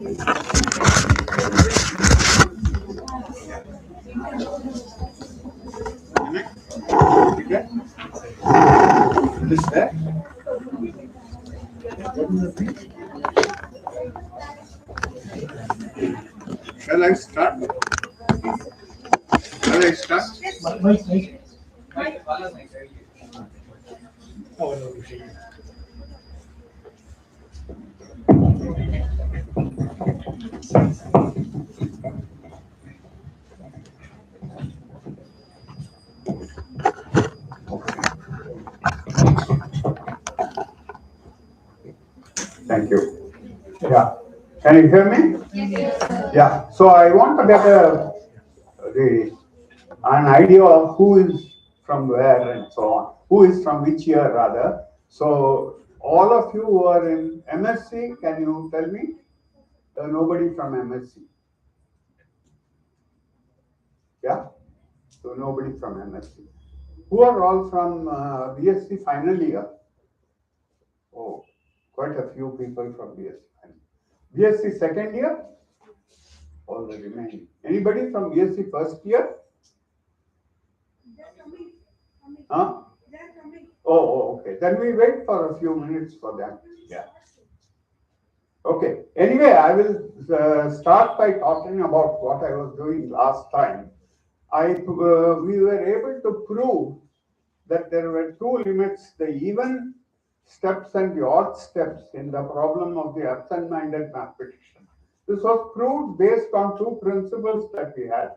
Is there? Shall I start? Shall I start? Thank you. Yeah. Can you hear me? Yeah. So I want to get an idea of who is from where and so on. Who is from which year rather. So all of you who are in MSc, can you tell me? Nobody from MSc. Yeah. So nobody from MSc. Who are all from BSc final year? Oh, quite a few people from BSc final. BSc second year? All the remaining. Anybody from BSc first year? Huh? Okay. Then we wait for a few minutes for them. Yeah. Okay. Anyway, I will start by talking about what I was doing last time. We were able to prove that there were two limits: the even steps and the odd steps in the problem of the absent-minded mathematician. This was proved based on two principles that we had: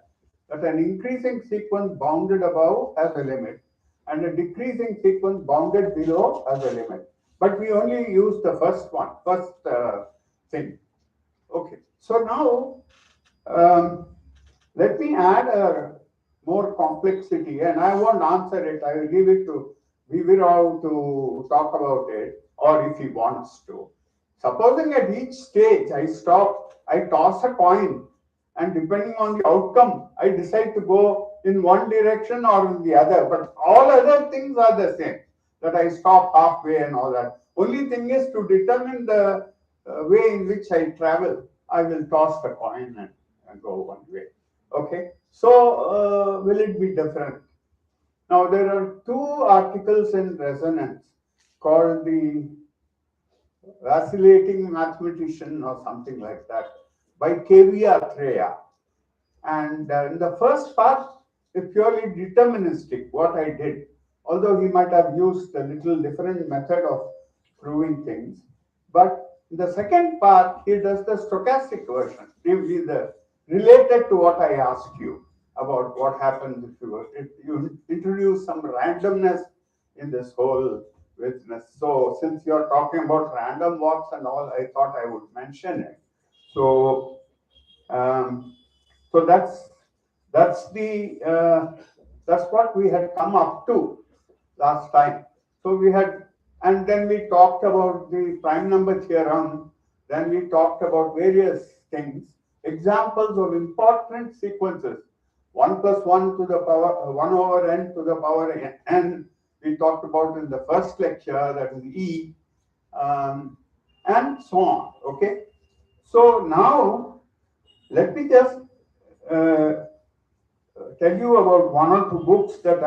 that an increasing sequence bounded above has a limit, and a decreasing sequence bounded below has a limit. But we only used the first thing. Okay. So now let me add a more complexity, and I won't answer it. I will leave it to Vivirao to talk about it, or if he wants to. Supposing at each stage I toss a coin, and depending on the outcome, I decide to go in one direction or in the other. But all other things are the same. That I stop halfway and all that. Only thing is to determine the way in which I travel. I will toss the coin and go one way. Okay, so will it be different? Now there are two articles in resonance called the vacillating mathematician or something like that by K.V. Atreya. And in the first part, it's purely deterministic, what I did, although he might have used a little different method of proving things. But in the second part, he does the stochastic version, namely the related to what I asked you about what happens if you introduce some randomness in this whole business. So since you're talking about random walks and all, I thought I would mention it. So so that's what we had come up to last time. So we had, and then we talked about the prime number theorem. Then we talked about various things, examples of important sequences. 1 plus 1 to the power 1 over n to the power n. We talked about in the first lecture, that is E, and so on. Okay. So now let me just tell you about one or two books that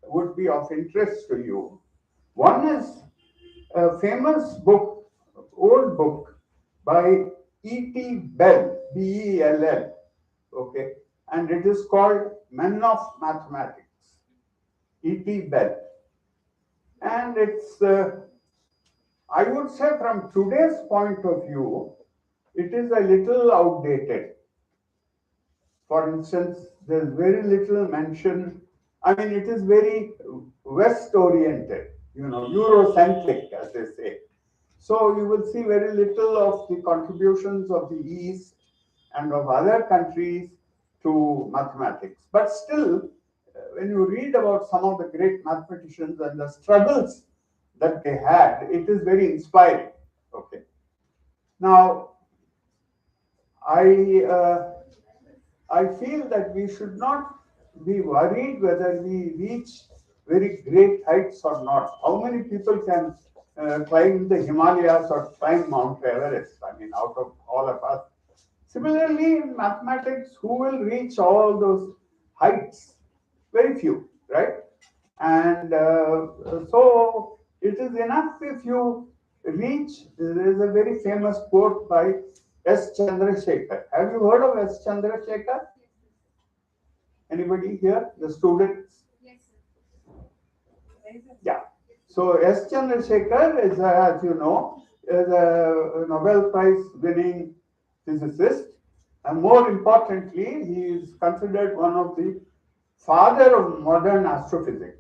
would be of interest to you. One is a famous book, old book by E.T. Bell, B-E-L-L, okay, and it is called Men of Mathematics, E.T. Bell. And it's, I would say from today's point of view, it is a little outdated. For instance, there's very little mention. I mean, it is very West-oriented, Eurocentric, as they say. So you will see very little of the contributions of the East and of other countries to mathematics. But still, when you read about some of the great mathematicians and the struggles that they had, it is very inspiring. Okay. Now, I feel that we should not be worried whether we reach very great heights or not. How many people can climb the Himalayas or climb Mount Everest. I mean, out of all of us. Similarly, in mathematics, who will reach all those heights? Very few, right? And so it is enough if you reach. There is a very famous quote by S. Chandrasekhar. Have you heard of S. Chandrasekhar? Anybody here? The students? Yeah. So S. Chandrasekhar is, as you know, is a Nobel Prize winning physicist, and more importantly, he is considered one of the father of modern astrophysics.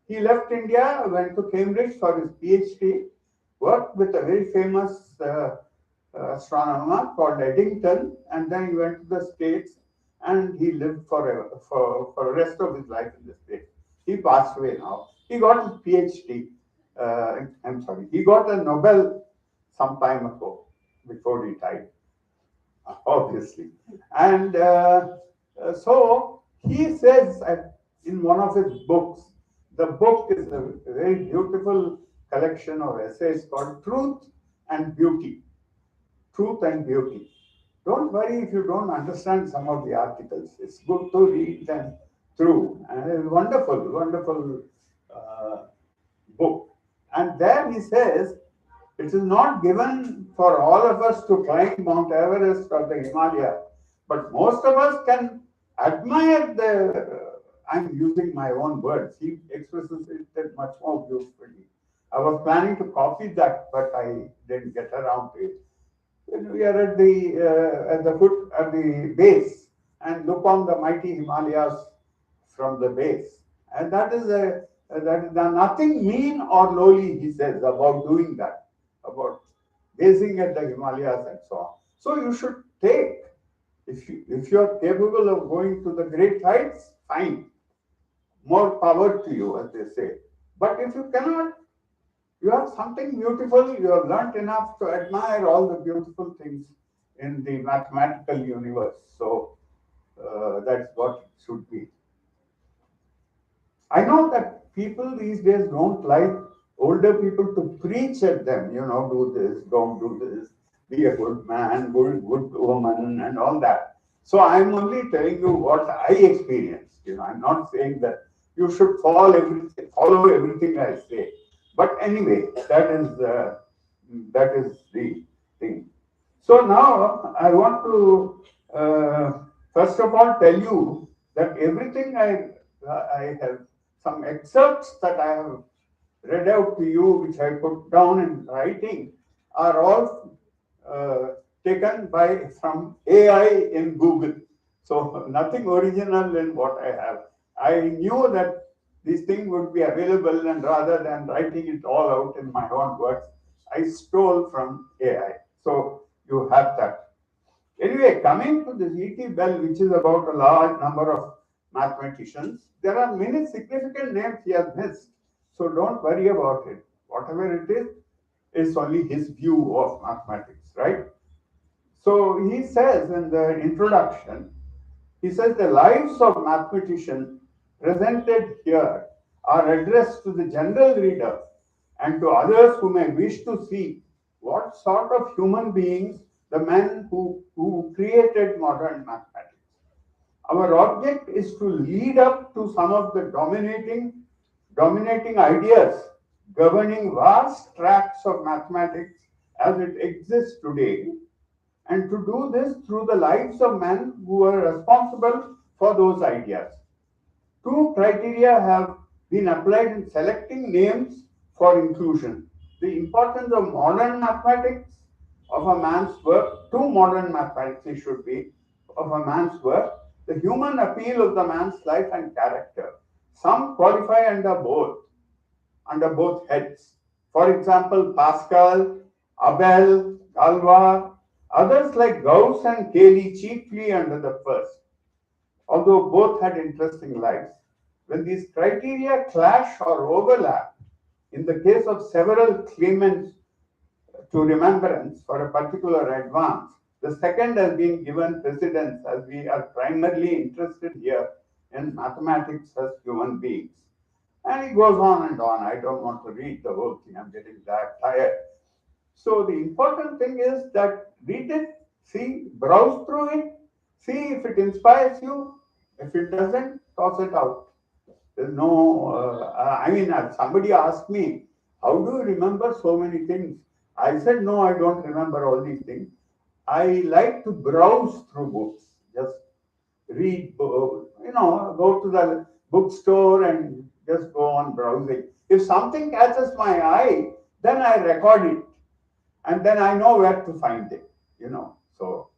He left India, went to Cambridge for his PhD, worked with a very famous astronomer called Eddington, and then he went to the States and he lived for the rest of his life in the States. He passed away now. He got his PhD. I'm sorry, he got a Nobel some time ago before he died, obviously. And so he says in one of his books, the book is a very beautiful collection of essays called Truth and Beauty. Truth and Beauty. Don't worry if you don't understand some of the articles. It's good to read them through. And it's wonderful, wonderful book. And there he says, it is not given for all of us to climb Mount Everest or the Himalaya, but most of us can admire I'm using my own words. He expresses it much more beautifully. I was planning to copy that, but I didn't get around to it. We are at the base, and look on the mighty Himalayas from the base. And that is nothing mean or lowly, he says, about doing that, about gazing at the Himalayas and so on. So you should take, if you are capable of going to the great heights, fine. More power to you, as they say. But if you cannot, you have something beautiful, you have learnt enough to admire all the beautiful things in the mathematical universe. So that's what it should be. I know that people these days don't like older people to preach at them, do this, don't do this, be a good man, good woman, and all that. So I'm only telling you what I experienced. I'm not saying that you should follow everything I say. But anyway, that is the thing. So now I want to first of all tell you that everything I have some excerpts that I have read out to you, which I put down in writing, are all taken from AI in Google. So nothing original in what I have. I knew that this thing would be available, and rather than writing it all out in my own words, I stole from AI. So you have that. Anyway, coming to this E.T. Bell, which is about a large number of mathematicians, there are many significant names he has missed. So don't worry about it. Whatever it is, it's only his view of mathematics, right? So he says in the introduction, he says the lives of mathematicians presented here are addressed to the general reader and to others who may wish to see what sort of human beings the men who created modern mathematics. Our object is to lead up to some of the dominating ideas governing vast tracts of mathematics as it exists today, and to do this through the lives of men who were responsible for those ideas. Two criteria have been applied in selecting names for inclusion. The importance of modern mathematics of a man's work, two modern mathematics it should be, of a man's work, the human appeal of the man's life and character. Some qualify under both heads. For example, Pascal, Abel, Galois, others like Gauss and Cayley chiefly under the first, although both had interesting lives. When these criteria clash or overlap, in the case of several claimants to remembrance for a particular advance, the second has been given precedence, as we are primarily interested here in mathematics as human beings. And he goes on and on. I don't want to read the whole thing. I'm getting that tired. So the important thing is that read it, see, browse through it, see if it inspires you. If it doesn't, toss it out. There's no, I mean, somebody asked me, how do you remember so many things? I said, no, I don't remember all these things. I like to browse through books, just read, go to the bookstore and just go on browsing. If something catches my eye, then I record it and then I know where to find it. So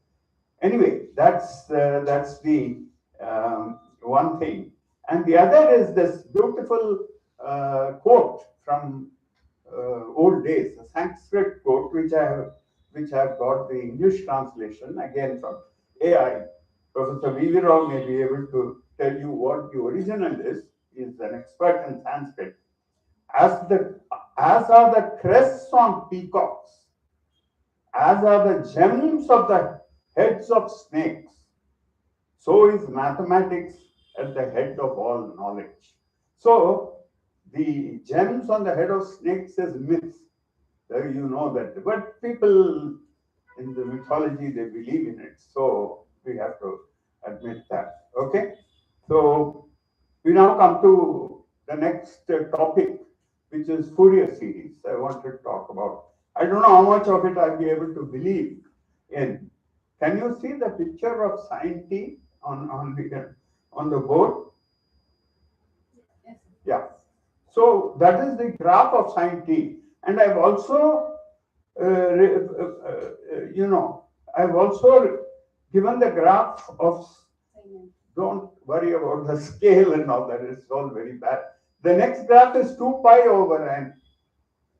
anyway, that's the one thing, and the other is this beautiful quote from old days, a Sanskrit quote which I have got the English translation again from AI. Professor V. V. Rao may be able to tell you what the original is. He is an expert in Sanskrit. As are the crests on peacocks, as are the gems of the heads of snakes, so is mathematics at the head of all knowledge. So the gems on the head of snakes is myth. You know that, but people in the mythology they believe in it. So we have to admit that. Okay. So we now come to the next topic, which is Fourier series. I want to talk about. I don't know how much of it I'll be able to believe in. Can you see the picture of sine t on the board? Yeah. So that is the graph of sine t, and I've also, I've also given the graph of. Don't worry about the scale and all that. It's all very bad. The next graph is 2 pi over n.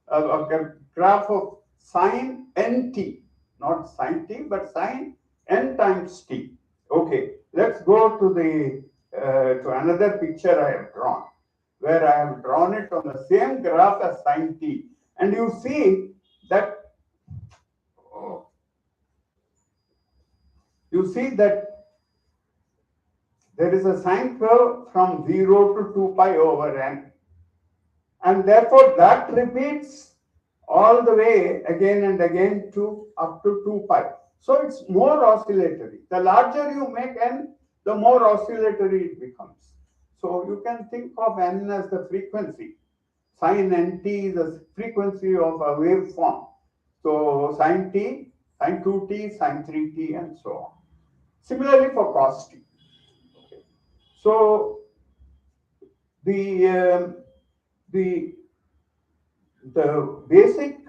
A graph of sine nt, not sine t, but sine n times t. Okay, let's go to to another picture I have drawn, where I have drawn it on the same graph as sine t, and you see that there is a sine curve from 0 to 2 pi over n, and therefore that repeats all the way again and again to up to 2 pi. So it's more oscillatory. The larger you make n, the more oscillatory it becomes. So you can think of n as the frequency. Sine nt is the frequency of a waveform. So sine t, sine 2t, sine 3t, and so on. Similarly for cos t. Okay. So the basic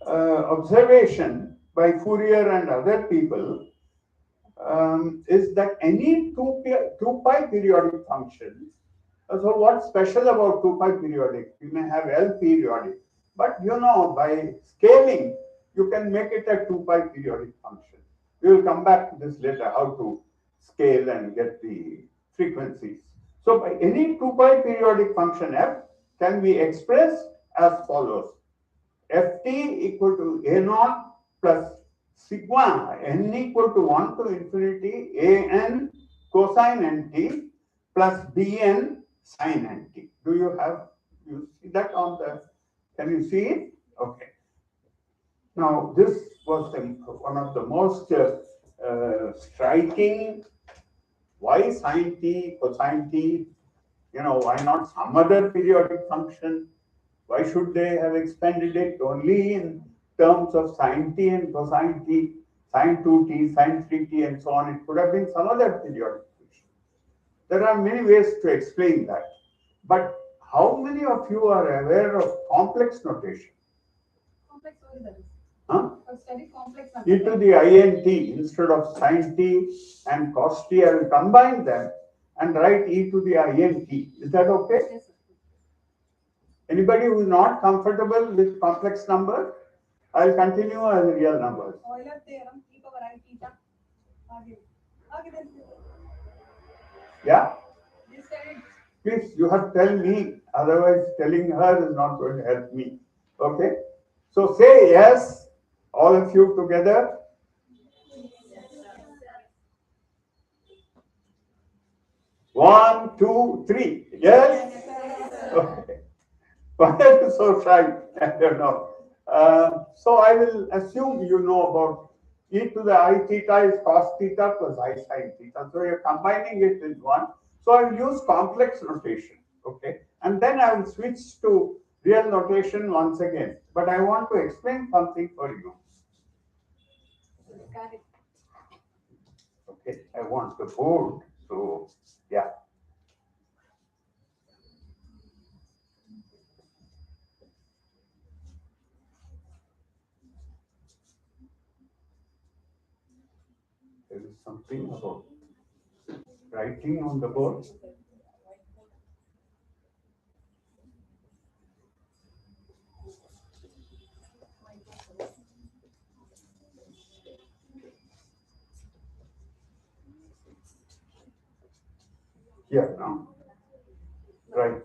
observation by Fourier and other people is that any 2 pi periodic functions. So what's special about 2 pi periodic? You may have L periodic, but by scaling, you can make it a 2 pi periodic function. We will come back to this later, how to scale and get the frequencies. So by any 2 pi periodic function f can be expressed as follows. Ft equal to a naught plus sigma n equal to 1 to infinity an cosine nt plus bn sine nt. Do you see that on the, can you see it? Okay. Now this was one of the most striking, why sine t, cosine t, why not some other periodic function? Why should they have expanded it only in terms of sine t and cosine t, sine 2t, sine 3t, and so on? It could have been some other periodic function. There are many ways to explain that. But how many of you are aware of complex notation? Complex, what is that? Huh? Complex e to the int instead of sine t and cos t, I will combine them and write e to the int. Is that okay? Yes, sir. Anybody who is not comfortable with complex numbers, I'll continue as real numbers. Euler theorem, e power I theta. Yeah? Please, you have to tell me, otherwise telling her is not going to help me. Okay? So say yes, all of you together. 1, 2, 3. Yes? Okay. Why are you so shy? I don't know. So I will assume you know about e to the I theta is cos theta plus I sin theta. So you're combining it in one. So I will use complex notation. Okay. And then I will switch to real notation once again. But I want to explain something for you. Okay. I want the board. So, yeah. There is something about writing on the board. Here now. Right.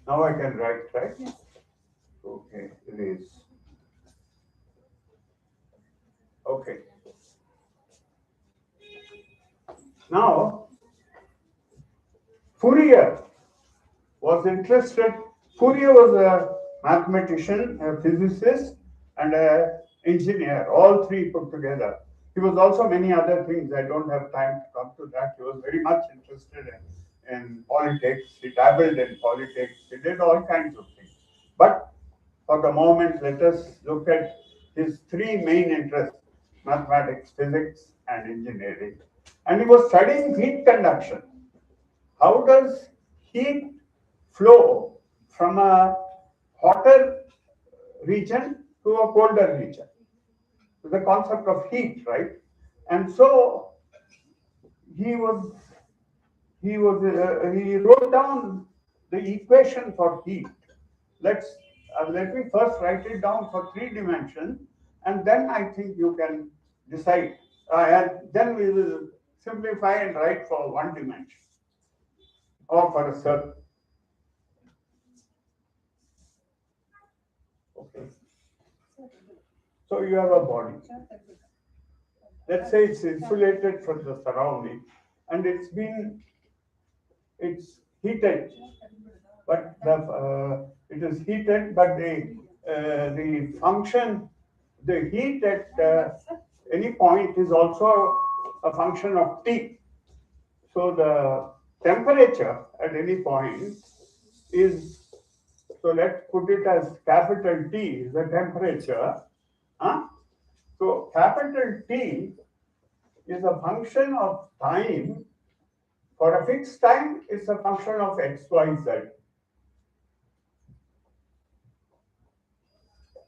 Now I can write, right? Okay, it is. Okay. Now, Fourier was interested. Fourier was a mathematician, a physicist, and an engineer, all three put together. He was also many other things. I don't have time to come to that. He was very much interested in politics. He dabbled in politics. He did all kinds of things. But for the moment, let us look at his three main interests: mathematics, physics, and engineering. And he was studying heat conduction. How does heat flow from a hotter region to a colder region? The concept of heat, right? And so he was he wrote down the equation for heat. Let's let me first write it down for three dimensions, and then I think you can decide. And then we will simplify and write for one dimension or for a circle. Okay. So you have a body. Let's say it's insulated from the surrounding, and it's heated, but it is heated, but the function, the heat at any point is also a function of T. So the temperature at any point is, so let's put it as capital T is the temperature. Huh? So capital T is a function of time. For a fixed time, it's a function of x, y, z.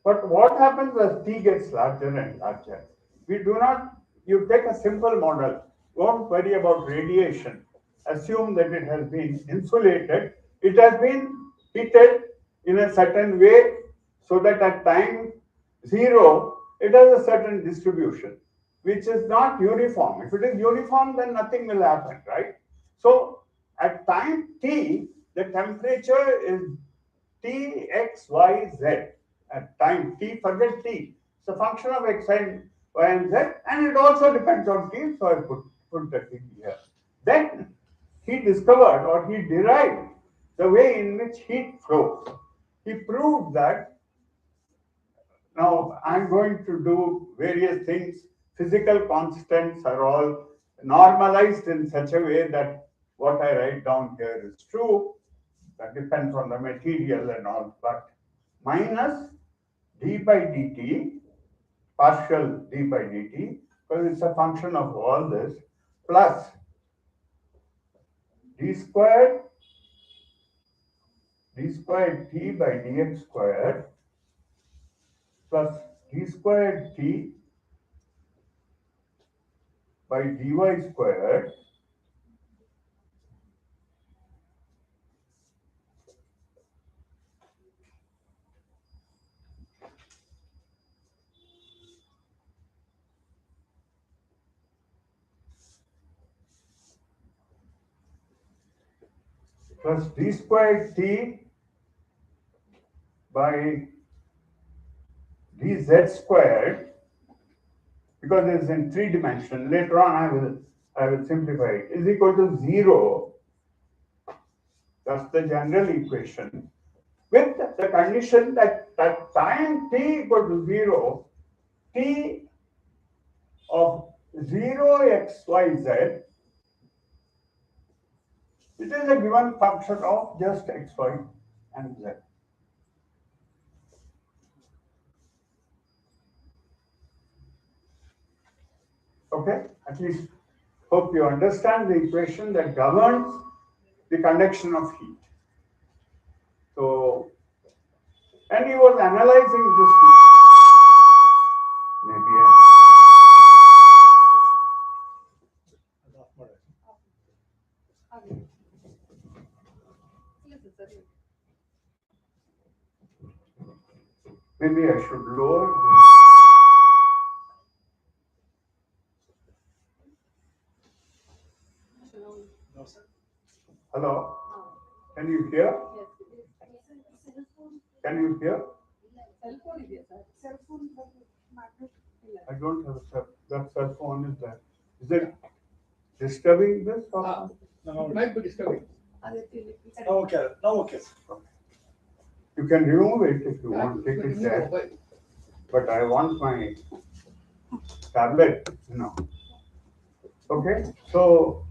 But what happens as t gets larger and larger? We do not, you take a simple model, won't worry about radiation. Assume that it has been insulated, it has been heated in a certain way so that at time zero, it has a certain distribution, which is not uniform. If it is uniform, then nothing will happen, right? So at time t, the temperature is T, X, Y, Z. At time t, forget t. It's a function of x and y and z, and it also depends on t. So I put the t here. Then he discovered or he derived the way in which heat flows. He proved that. Now I'm going to do various things. Physical constants are all normalized in such a way that what I write down here is true. That depends on the material and all, but minus d by dt, partial d by dt, because it's a function of all this, plus d squared t by dx squared, plus d squared t by dy squared, plus d squared t by dz squared, because it's in three dimension. Later on I will simplify it, is equal to 0. That's the general equation. With the condition that at time t equal to 0, t of 0 x, y, z, it is a given function of just x, y, and z. Okay, at least hope you understand the equation that governs the conduction of heat. So, and he was analyzing this. Maybe maybe I should lower this. Hello? Can you hear? Can you hear? I don't have a cell. That cell phone is there. Is it disturbing this? Or? No, it might be disturbing. Okay, now okay. You can remove it if you want. Take it there. But I want my tablet, Okay, so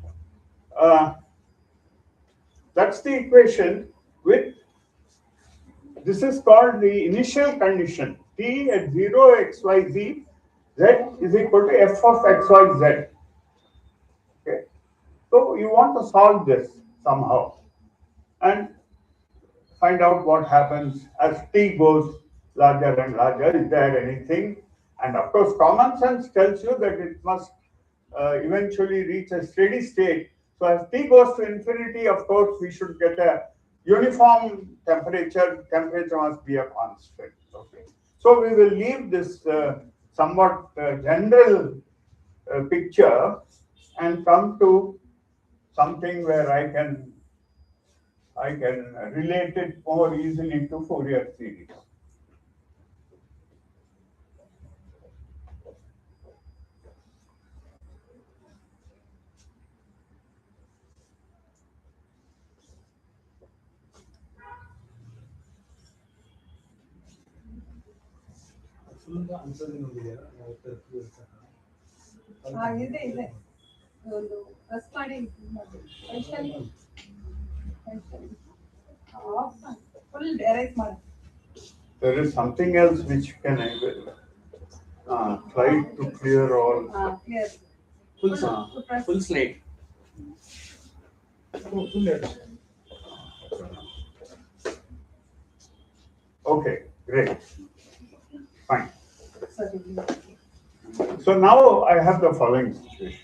that's the equation with, this is called the initial condition. T at 0 x, y, z, z is equal to f of x, y, z. Okay, so you want to solve this somehow and find out what happens as t goes larger and larger. Is there anything? And of course, common sense tells you that it must eventually reach a steady state. So as t goes to infinity, of course, we should get a uniform temperature. Temperature must be a constant. Okay. So we will leave this somewhat general picture and come to something where I can relate it more easily to Fourier series. There is something else which can I will try to clear all. Full slate. Okay, great. Fine. So now I have the following situation.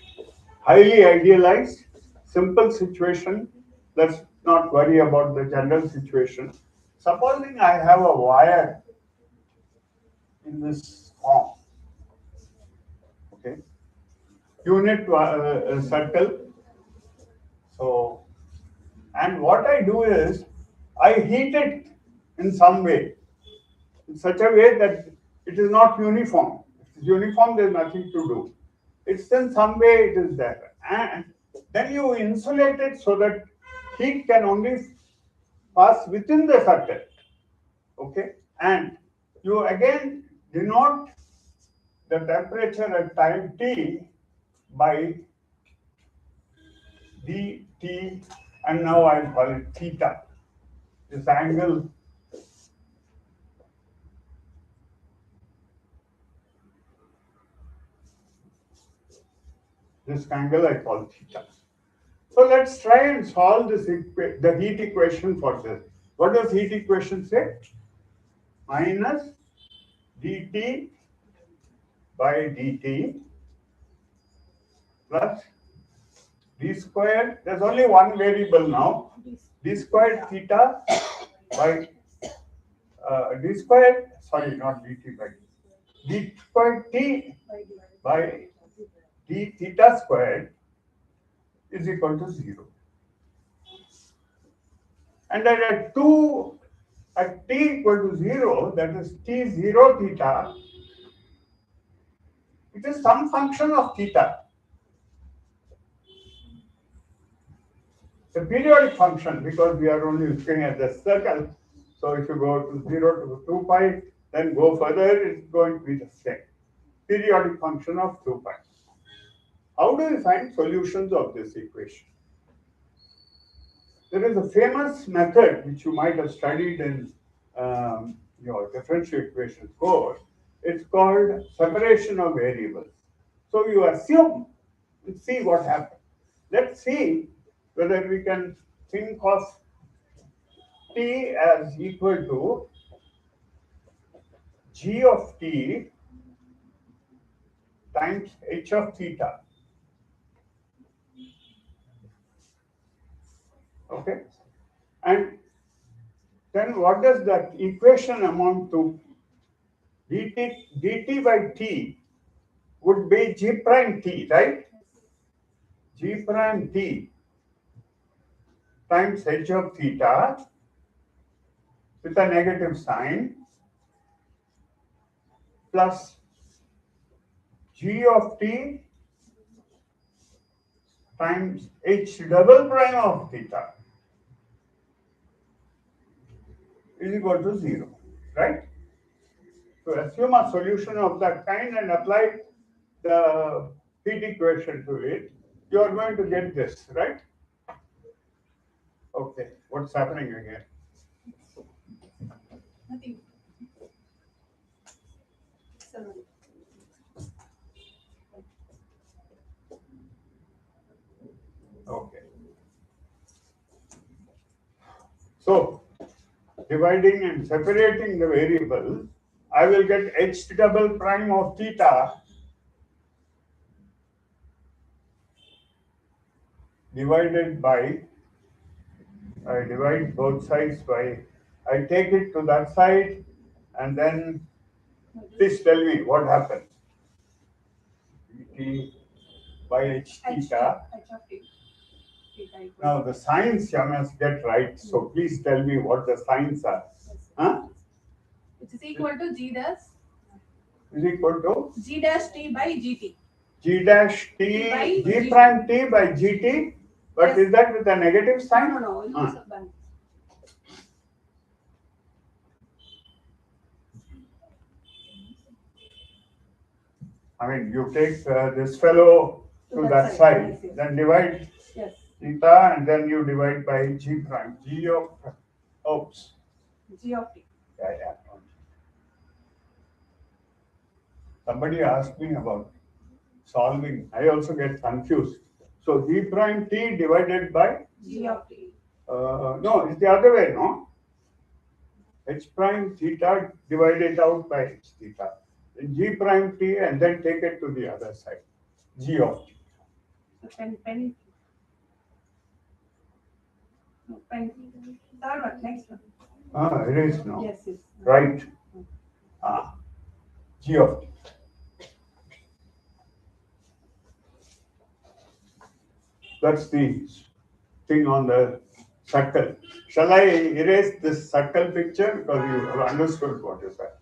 Highly idealized, simple situation. Let's not worry about the general situation. Supposing I have a wire in this form, okay, unit circle. So, and what I do is I heat it in some way, in such a way that it is not uniform. If it's uniform, there's nothing to do. It's in some way it is there. And then you insulate it so that heat can only pass within the circle. Okay? And you again denote the temperature at time t by dt, and now I'll call it theta. This angle I call theta. So let's try and solve this the heat equation for this. What does heat equation say? Minus dt by dt plus d squared. There's only one variable now. D squared theta by d squared. Sorry, not dt by d squared t by d theta squared is equal to 0. And at t equal to 0, that is t0 theta, it is some function of theta. The periodic function, because we are only looking at the circle, so if you go to 0 to 2 pi, then go further, it's going to be the same. Periodic function of 2 pi. How do we find solutions of this equation? There is a famous method which you might have studied in your differential equation course. It's called separation of variables. So you assume and see what happens. Let's see whether we can think of t as equal to g of t times h of theta. Okay? And then what does that equation amount to? dt by t would be g prime t, right? G prime t times h of theta with a negative sign plus g of t times h double prime of theta is equal to 0, right? So assume a solution of that kind and apply the heat equation to it, you are going to get this, right? Okay, what's happening again? Nothing. Sorry. Okay. So, dividing and separating the variables, I will get h double prime of theta divided by, I divide both sides by, I take it to that side and then please tell me what happens. dt by h theta. Now the signs you must get right, so please tell me what the signs are. Huh? It is equal to g dash. Is equal to G dash t by gt. g dash t, By g gt. prime t by gt, but Yes. is that with a negative sign? No. Huh. I mean, you take this fellow to that side, yes. then divide Yes. theta, and then you divide by g prime, g of, oops, G of t. yeah. Somebody asked me about solving. I also get confused. So g prime t divided by, G of t. no, it's the other way, no? H prime theta divided out by h theta. Then g prime t and then take it to the other side, g of t. So pen. No, pen. Third one, next one. It is no. Yes. Right. G of t. That's the thing on the circle. Shall I erase this circle picture because you have understood what is that?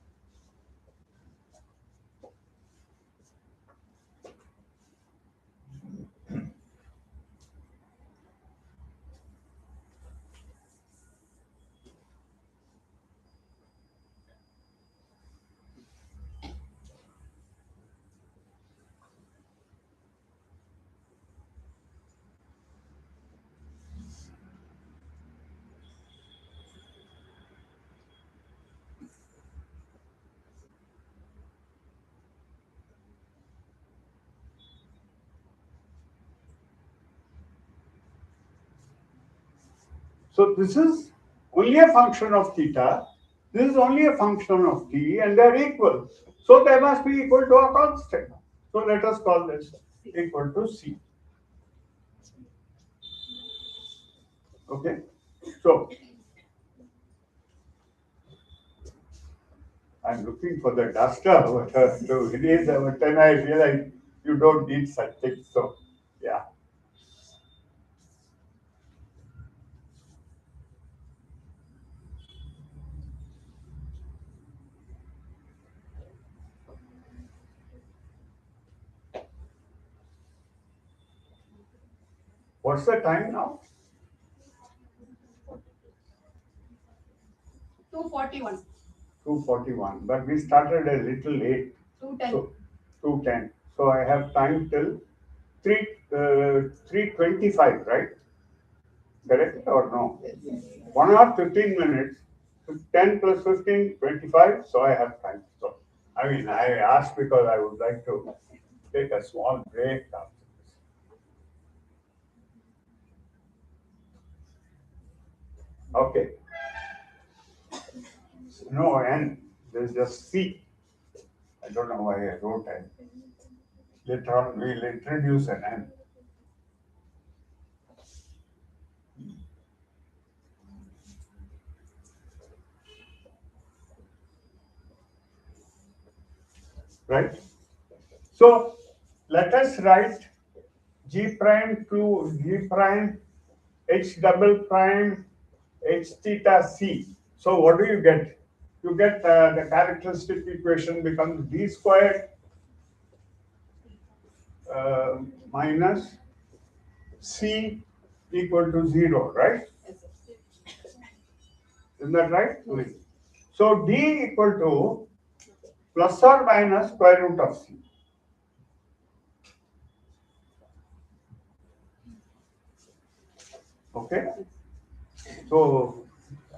So this is only a function of theta. This is only a function of t, and they are equal. So they must be equal to a constant. So let us call this equal to c. Okay. So I'm looking for the duster to erase, but then I realize you don't need such things. So yeah. What's the time now? 241. 241. But we started a little late. 210. So 210. So I have time till 3:25, right? Correct or no? 1 hour 15 minutes. 10 plus 15, 25. So I have time. So I mean, I asked because I would like to take a small break after this. Okay. No N. There's just C. I don't know why I wrote N. Later on, we'll introduce an N. Right? So let us write G prime to G prime H double prime H theta C. So what do you get? You get the characteristic equation becomes D squared minus C equal to 0, right? Isn't that right? So D equal to plus or minus square root of C. Okay? So,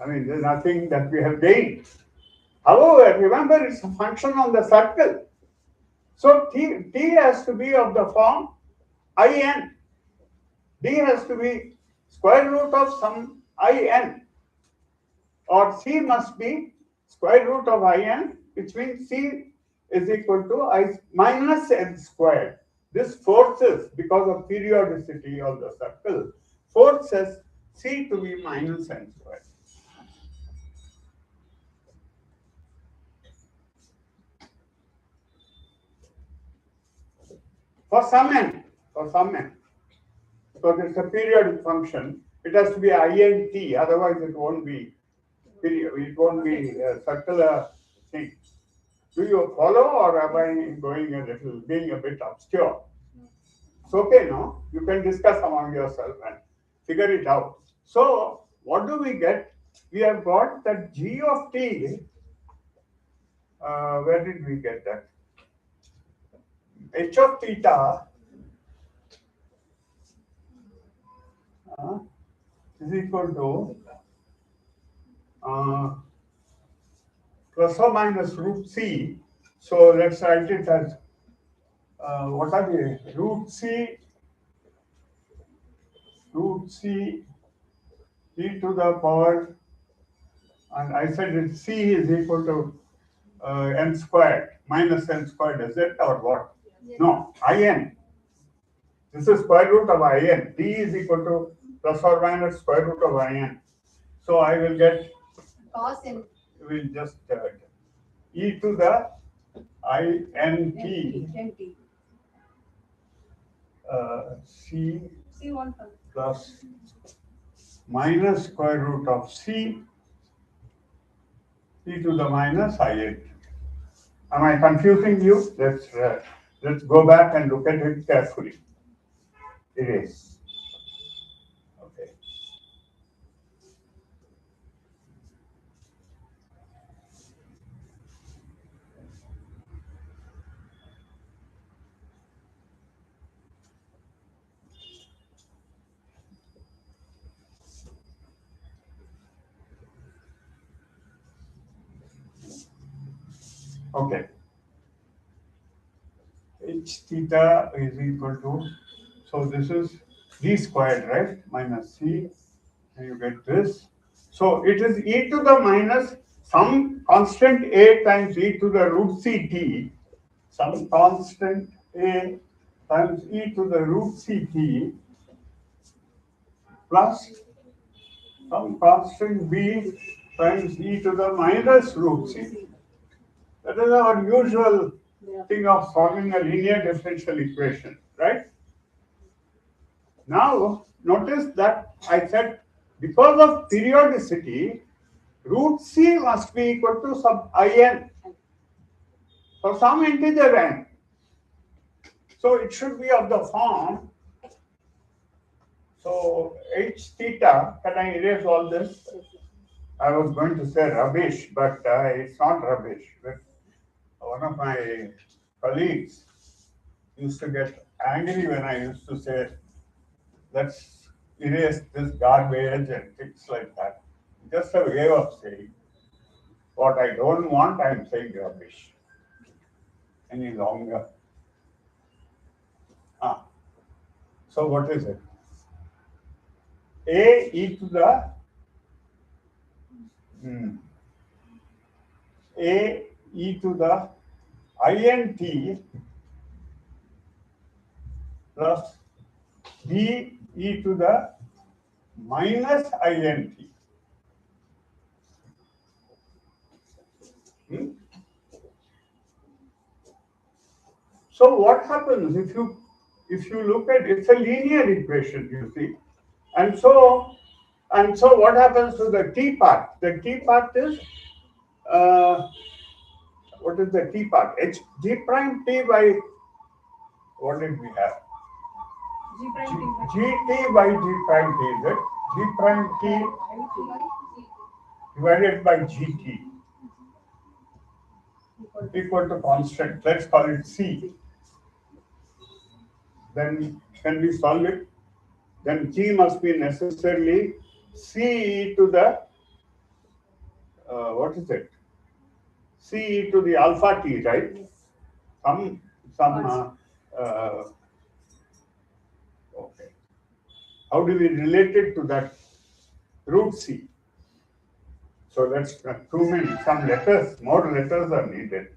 I mean, there's nothing that we have gained. However, remember it's a function on the circle. So T has to be of the form In. D has to be square root of some In. Or C must be square root of In, which means C is equal to I minus N squared. This forces, because of periodicity of the circle, forces C to be minus N squared. For some n, because it's a periodic function, it has to be int, otherwise it won't be period, it won't be a circular thing. Do you follow, or am I going a little, being a bit obscure? It's okay, no? You can discuss among yourself and figure it out. So, what do we get? We have got that g of t. Where did we get that? H of theta is equal to plus or minus root c. So let's write it as what are they? Root c e to the power, and I said that c is equal to n squared minus n squared. Is it or what? Yes. No, in. This is square root of in. D is equal to plus or minus square root of in. So I will get Cos n. We will just e to the int c plus minus square root of c e to the minus int. Am I confusing you? Let's go back and look at it carefully. It is. Okay. Okay. H theta is equal to, so this is d squared, right? Minus c, and you get this. So it is e to the minus some constant a times e to the root ct, some constant a times e to the root ct plus some constant b times e to the minus root c. That is our usual thing of solving a linear differential equation, right? Now, notice that I said because of periodicity, root c must be equal to some in for some integer n. So it should be of the form. So h theta, can I erase all this? I was going to say rubbish, but it's not rubbish. But one of my colleagues used to get angry when I used to say, let's erase this garbage and things like that. Just a way of saying what I don't want, I'm saying rubbish. Any longer. So what is it? A e to the A e to the int plus B e to the minus int. So what happens if you look at, it's a linear equation, you see, and so what happens to the t part? The t part is what is the t part? H g prime t by what did we have? G prime T by gt by g prime t, is it? G prime t divided by gt equal to constant. Let's call it c. Then can we solve it? Then g must be necessarily c e to the what is it? C e to the alpha t, right? Yes. Some okay. How do we relate it to that root c? So that's too many. Some letters, more letters are needed.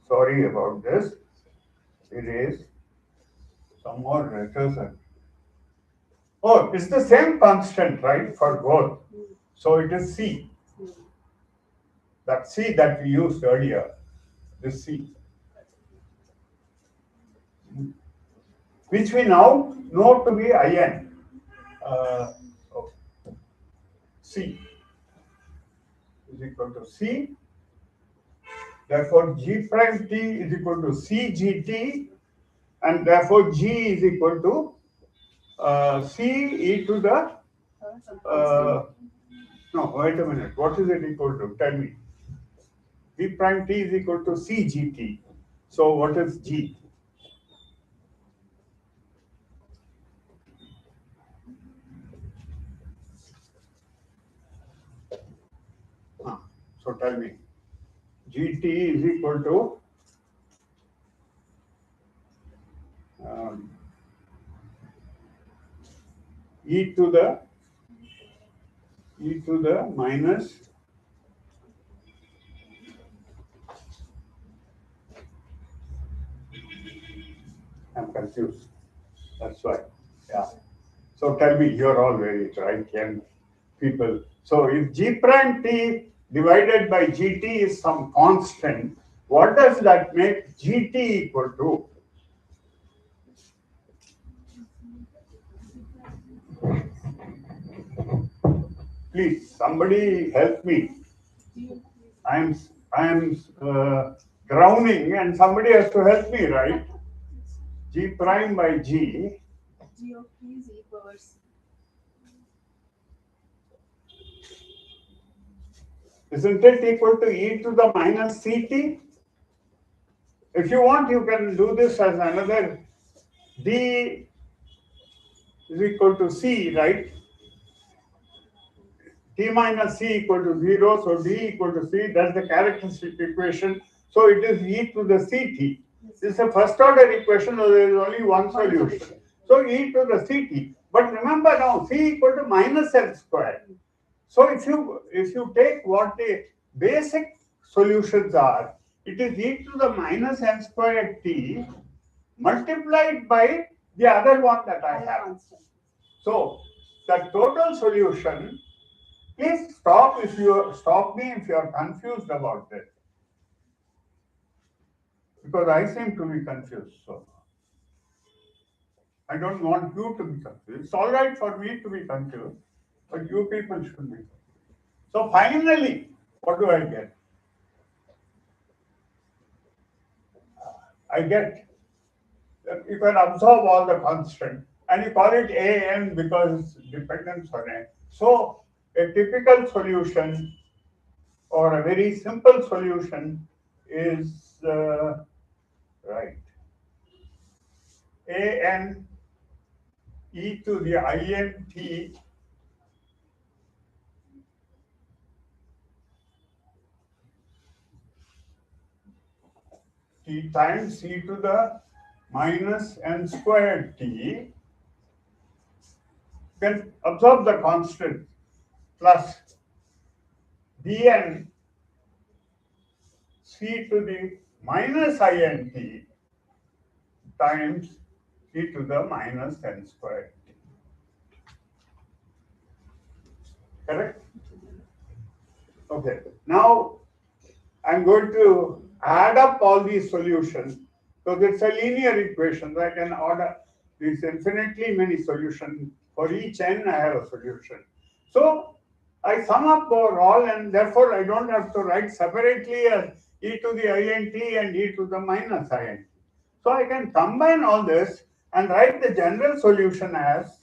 Sorry about this. Erase. Some more letters are. Oh, it's the same constant, right, for both. So it is c. That c that we used earlier. This c. Which we now know to be in. Okay. C is equal to C. Therefore, G prime T is equal to CGT, and therefore G is equal to C e to the. No, wait a minute. What is it equal to? Tell me. G prime T is equal to CGT. So, what is G? So, tell me. GT is equal to e to the minus I'm confused. That's why. Yeah. So tell me, you're all very bright young people. So if G prime T divided by GT is some constant, what does that make GT equal to? Please, somebody help me. I'm drowning, and somebody has to help me, right? G prime by G. G of T is e power c. Isn't it equal to e to the minus ct? If you want, you can do this as another d is equal to c, right? T minus c equal to 0, so d equal to c, that's the characteristic equation. So it is e to the ct. This is a first order equation, so there is only one solution. So e to the ct. But remember now, c equal to minus l square. So if you take what the basic solutions are, it is e to the minus n square t multiplied by the other one that I have. So the total solution, please stop me if you are confused about this. Because I seem to be confused. So I don't want you to be confused. It's all right for me to be confused, but you people should be. So finally, what do I get? I get, you can absorb all the constant and you call it an because it's dependence on n. So a typical solution or a very simple solution is right. an e to the int t times e to the minus n squared t, can absorb the constant, plus dn c to the minus int times e to the minus n squared t. Correct? Okay. Now I'm going to add up all these solutions because it's a linear equation. I can order these infinitely many solutions. For each n, I have a solution. So I sum up over all, and therefore I don't have to write separately as e to the int and e to the minus int. So I can combine all this and write the general solution as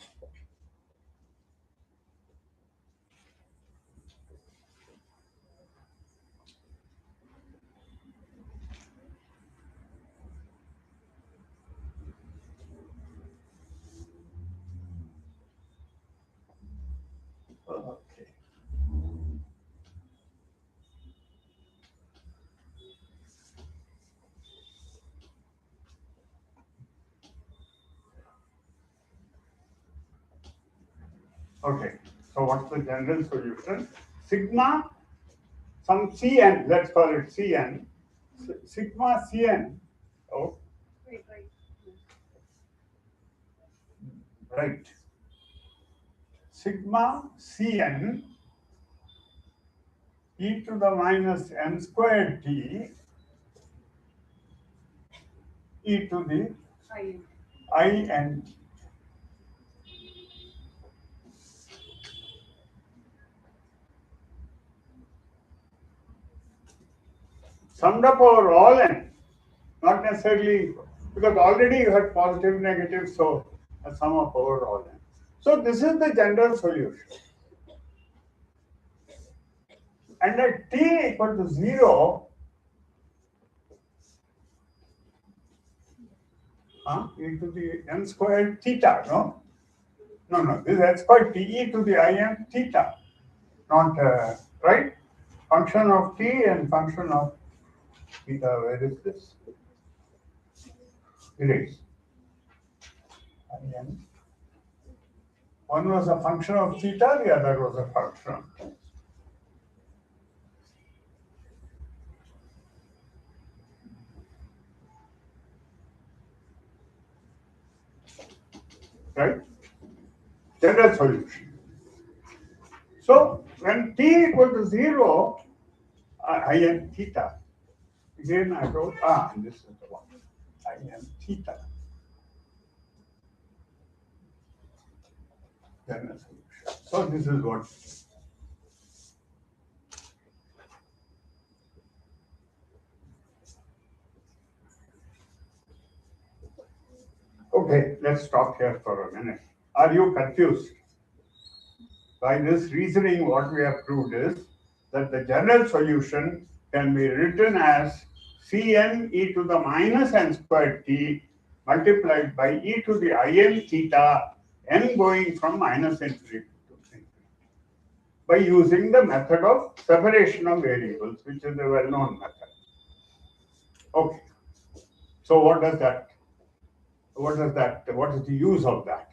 okay. Okay, so what's the general solution? Sigma, some Cn, let's call it Cn, sigma Cn, oh, Wait. right, sigma Cn e to the minus n squared t e to the int. Summed up over all n, not necessarily, because already you had positive, negative, so a sum up over all n. So this is the general solution. And at t equal to 0, e to the n squared theta, no? No, this is squared t e to the in theta, not, right? Function of t and function of theta, where is this? It is. In. One was a function of theta, the other was a function of t. Right? General solution. So when t equal to 0, in theta. Again, I wrote, and this is the one, in theta. General solution. So this is what. Okay, let's stop here for a minute. Are you confused? By this reasoning, what we have proved is that the general solution can be written as Cn e to the minus n squared t multiplied by e to the in theta, n going from minus infinity to infinity, by using the method of separation of variables, which is a well-known method. Okay. So what is the use of that?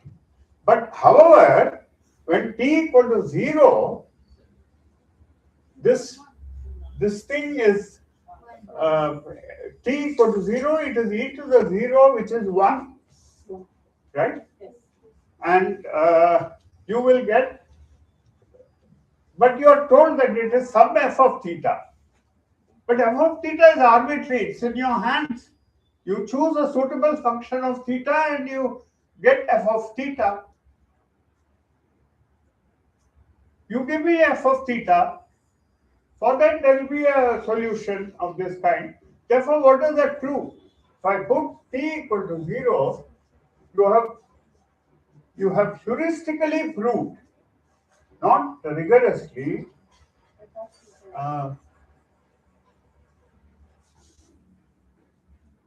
But however, when t equal to 0, this thing is t equal to 0, it is e to the 0, which is 1, right? And you will get, but you are told that it is sub f of theta. But f of theta is arbitrary, it's in your hands. You choose a suitable function of theta and you get f of theta. You give me f of theta, for that there will be a solution of this kind. Therefore, what does that prove? If I put t equal to 0, you have heuristically proved not rigorously.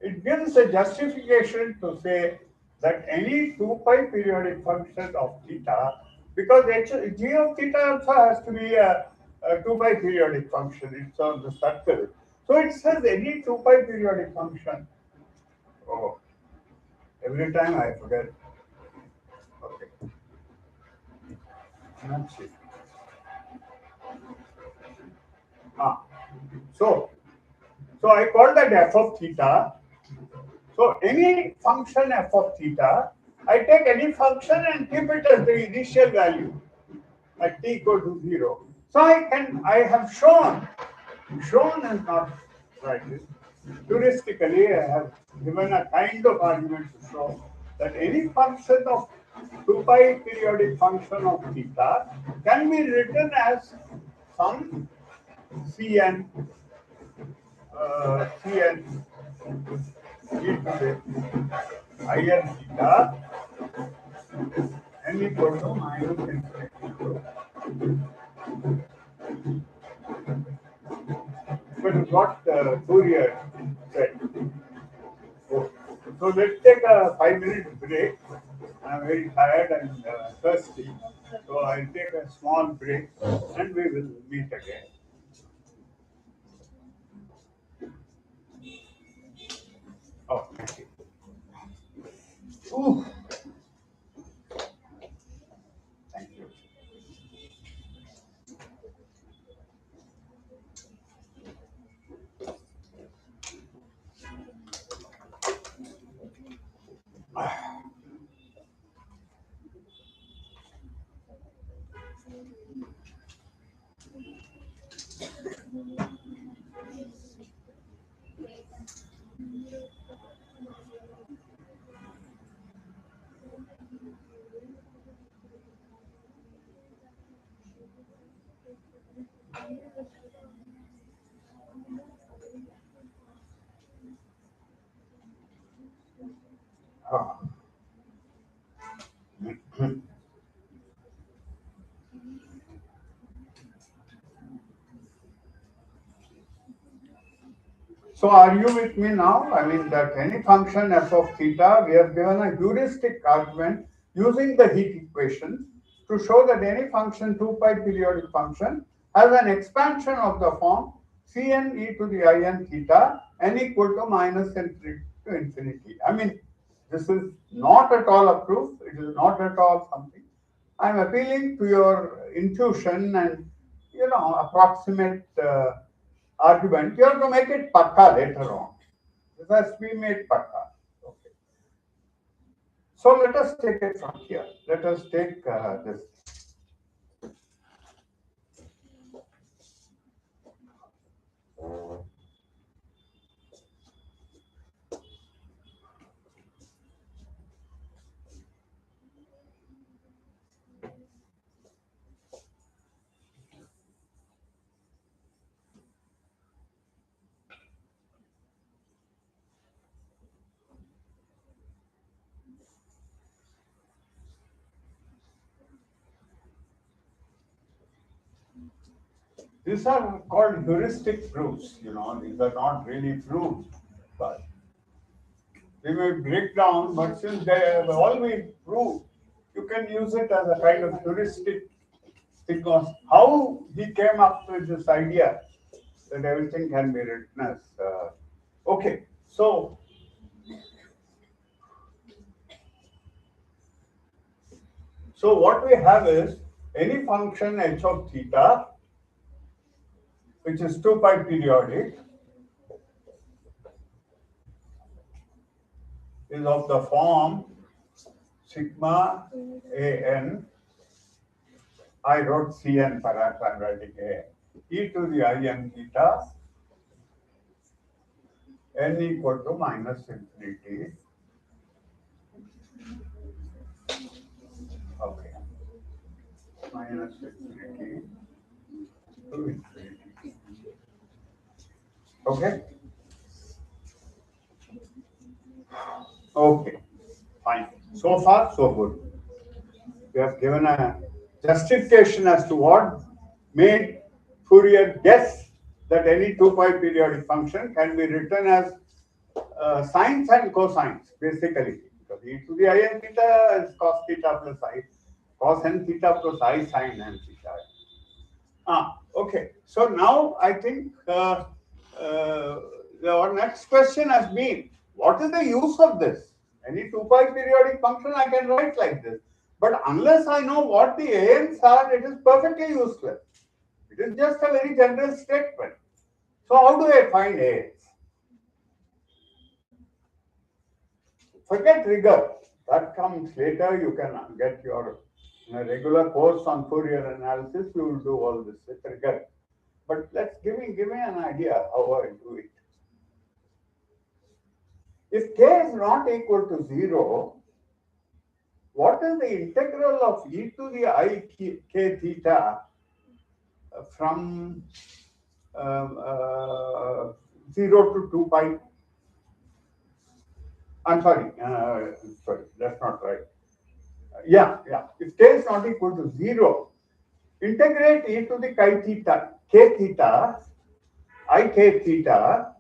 It gives a justification to say that any 2 pi periodic function of theta, because g of theta also has to be a 2 pi periodic function, it's on the circle. So it says any 2 pi periodic function. Oh, every time I forget. Okay. Let's see. Ah. So I call that f of theta. So any function f of theta, I take any function and keep it as the initial value at t equal to 0. So I have shown is not right. Heuristically, I have given a kind of argument to show that any function of 2 pi periodic function of theta can be written as some Cn Cn e to the in theta n equal to minus infinity. But what Fourier said. So let's take a 5-minute break. I'm very tired and thirsty. So I'll take a small break and we will meet again. Oh, thank you. Ooh. Thank you. Ah. So are you with me now? I mean that any function f of theta, we have given a heuristic argument using the heat equation to show that any function 2 pi periodic function has an expansion of the form Cn e to the in theta n equal to minus infinity to infinity. I mean, this is not at all a proof. It is not at all something. I'm appealing to your intuition and approximate argument. You have to make it pakka later on. This has to be made pakka. Okay. So let us take it from here. Let us take this. These are called heuristic proofs. These are not really proofs, but they may break down. But since they have all been proved, you can use it as a kind of heuristic. Because how he came up with this idea that everything can be written as okay. So what we have is any function h of theta, which is 2 pi periodic, is of the form sigma an. I wrote Cn, perhaps I'm writing a. E to the in theta n equal to minus infinity. Okay. Minus infinity to infinity. Okay? Okay. Fine. So far, so good. We have given a justification as to what made Fourier guess that any 2 pi periodic function can be written as sines and cosines, basically. Because e to the I n theta is cos theta plus I, cos n theta plus I sin n theta. Okay. So now I think our next question has been, what is the use of this? Any 2 pi periodic function I can write like this. But unless I know what the ANs are, it is perfectly useless. It is just a very general statement. So how do I find ANs? Forget rigor. That comes later. You can get your regular course on Fourier analysis. You will do all this with rigor. But let's give me an idea how I do it. If k is not equal to 0, what is the integral of e to the I k theta from 0 to 2 pi? I'm sorry, that's not right. Yeah. If k is not equal to 0, integrate e to the k theta, I k theta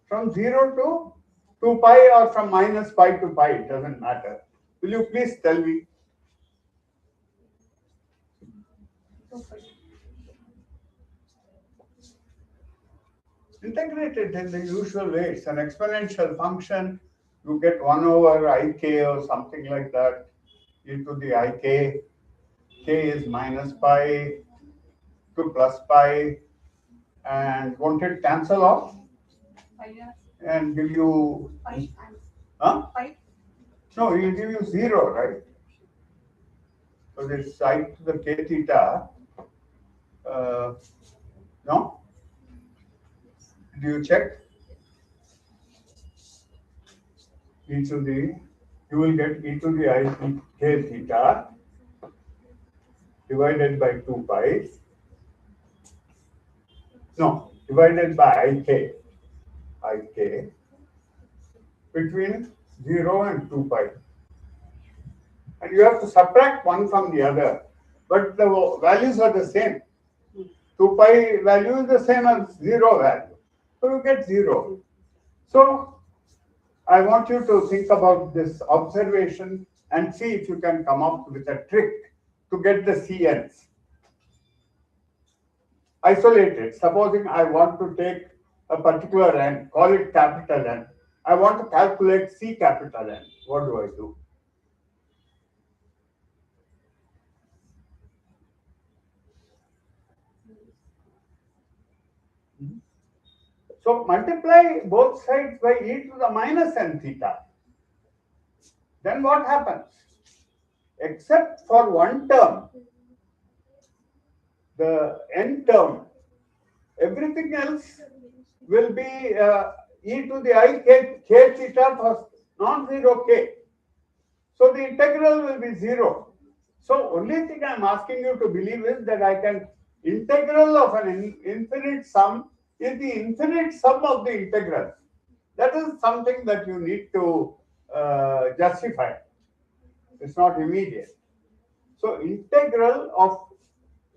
from 0 to 2 pi or from minus pi to pi, it doesn't matter. Will you please tell me? Integrate it in the usual way. It's an exponential function. You get 1 over ik or something like that into the ik. K is minus pi to plus pi. And won't it cancel off? And give you... Huh? No, it will give you 0, right? So this I to the k theta, no? Do you check? You will get e to the I k theta divided by 2 pi. No, divided by ik between 0 and 2 pi. And you have to subtract one from the other. But the values are the same. 2 pi value is the same as 0 value. So you get 0. So I want you to think about this observation and see if you can come up with a trick to get the CNs. Isolated. Supposing I want to take a particular n, call it capital N. I want to calculate C capital N. What do I do? So multiply both sides by e to the minus n theta. Then what happens? Except for one term, the n term, everything else will be e to the I k theta for non-zero k. So the integral will be 0. So only thing I am asking you to believe is that I can integral of an infinite sum is the infinite sum of the integrals. That is something that you need to justify. It's not immediate. So integral of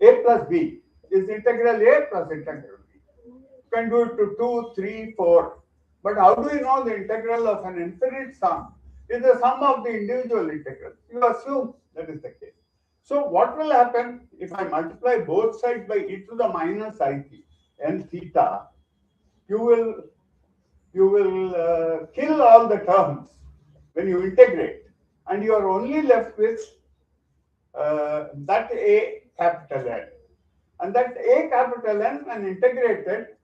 a plus b is integral a plus integral b. You can do it to 2, 3, 4. But how do you know the integral of an infinite sum is the sum of the individual integrals? You assume that is the case. So what will happen if I multiply both sides by e to the minus ik n theta? You will kill all the terms when you integrate, and you are only left with that a capital N. And that a capital N, when integrated,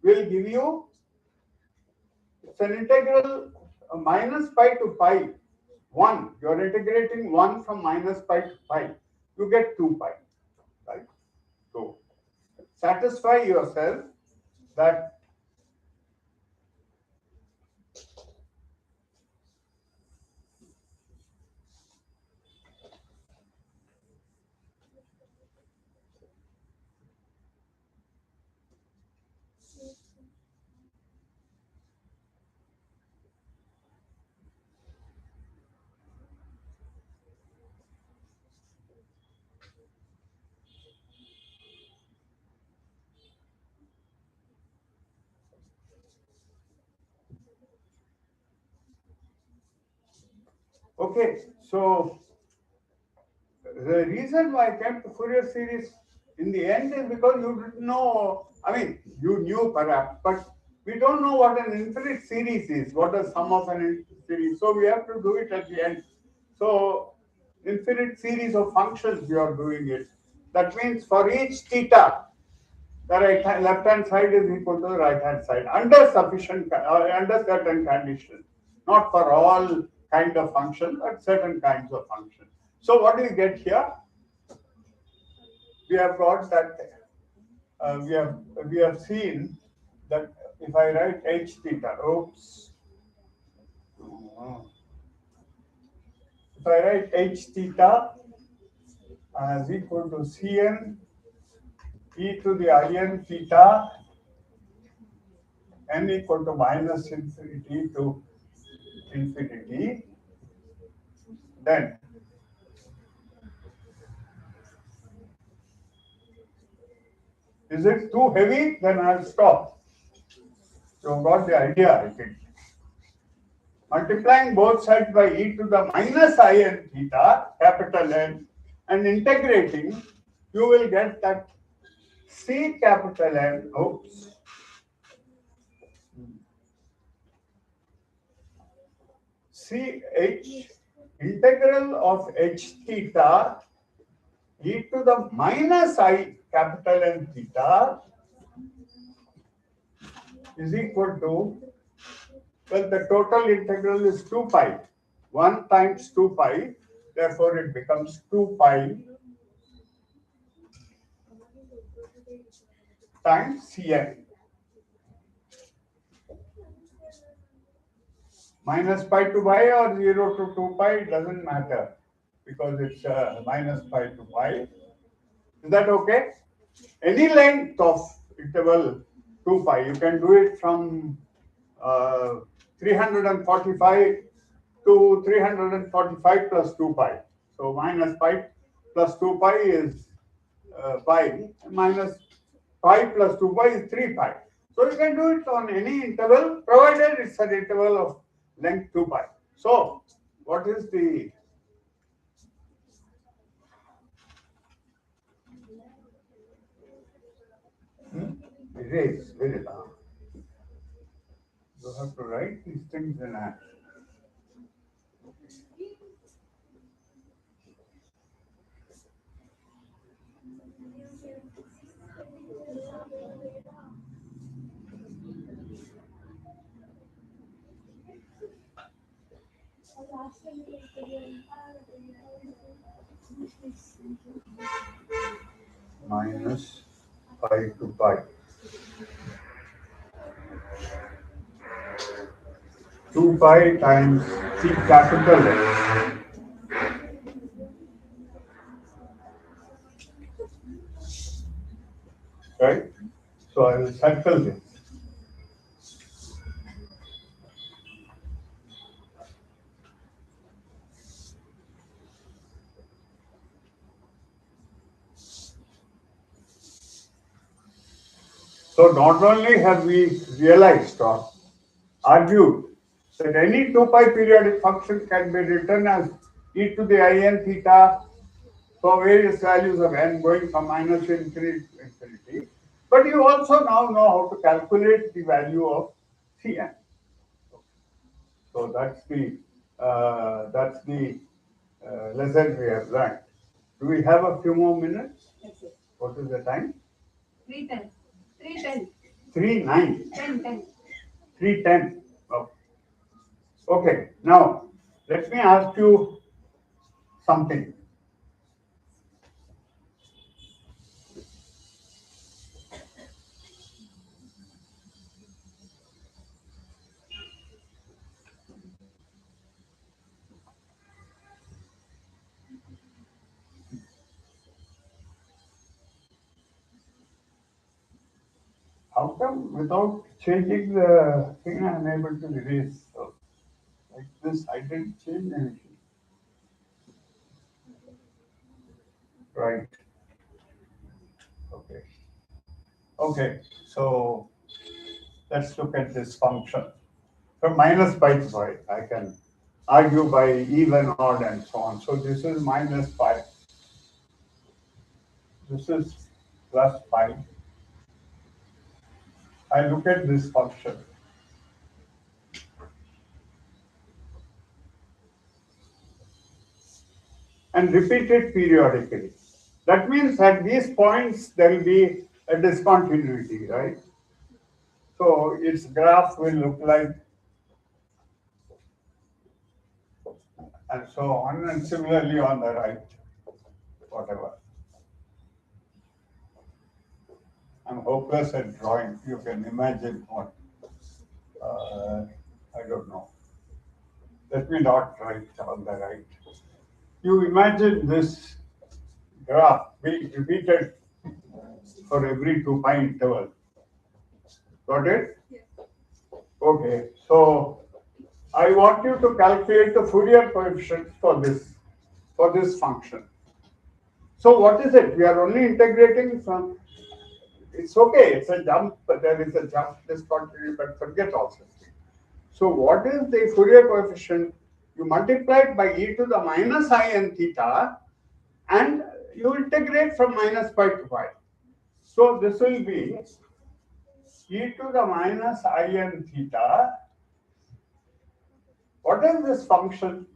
will give you, it's an integral minus pi to pi, 1. You are integrating 1 from minus pi to pi. You get 2 pi. Right? So satisfy yourself that Okay, so the reason why I came to Fourier series in the end is because you didn't know, I mean, you knew perhaps, but we don't know what an infinite series is, what the sum of an infinite series. So we have to do it at the end. So infinite series of functions you are doing it. That means for each theta, the left hand side is equal to the right hand side under sufficient under certain conditions, not for all kind of functions, but certain kinds of functions. So what do you get here? We have got that we have seen that if I write h theta, oops, if I write h theta as equal to Cn e to the in theta n equal to minus infinity to infinity, then is it too heavy? Then I'll stop. You got the idea, I think. Multiplying both sides by e to the minus in theta, capital N, and integrating, you will get that C capital N, oops, C H integral of h theta e to the minus I capital N theta is equal to, well, the total integral is 2 pi. 1 times 2 pi, therefore it becomes 2 pi times Cn. Minus pi to pi or 0 to 2 pi, it doesn't matter because it's minus pi to pi. Is that okay? Any length of interval 2 pi, you can do it from 345 to 345 plus 2 pi. So minus pi plus 2 pi is pi, minus pi plus 2 pi is 3 pi. So you can do it on any interval, provided it's an interval of length 2 pi. So what is the erase? Very long. You have to write these things in a minus pi to pi. 2 pi times C capital X. Right? So I will circle this. So not only have we realized or argued that any 2 pi periodic function can be written as e to the in theta for various values of n going from minus infinity to infinity. But you also now know how to calculate the value of Cn. So that's the lesson we have learned. Do we have a few more minutes? Yes, sir. What is the time? 3:10. 3:10. 3:09. 10:10. 3:10. Oh. Okay. Now let me ask you something. How come without changing the thing I am able to erase? So, like this, I didn't change anything. Right. Okay. Okay. So let's look at this function. From minus pi to pi, I can argue by even, odd, and so on. So this is minus pi. This is plus pi. I look at this function. And repeat it periodically. That means at these points there will be a discontinuity, right? So its graph will look like, and so on, and similarly on the right, whatever. I'm hopeless at drawing. You can imagine what. I don't know. Let me not write on the right. You imagine this graph being repeated for every 2 pi interval. Got it? Yes. Okay. So I want you to calculate the Fourier coefficient for this function. So what is it? We are only integrating from. It's okay. It's a jump. But there is a jump discontinuity, but forget also. So what is the Fourier coefficient? You multiply it by e to the minus I n theta, and you integrate from minus pi to pi. So this will be e to the minus I n theta. What is this function?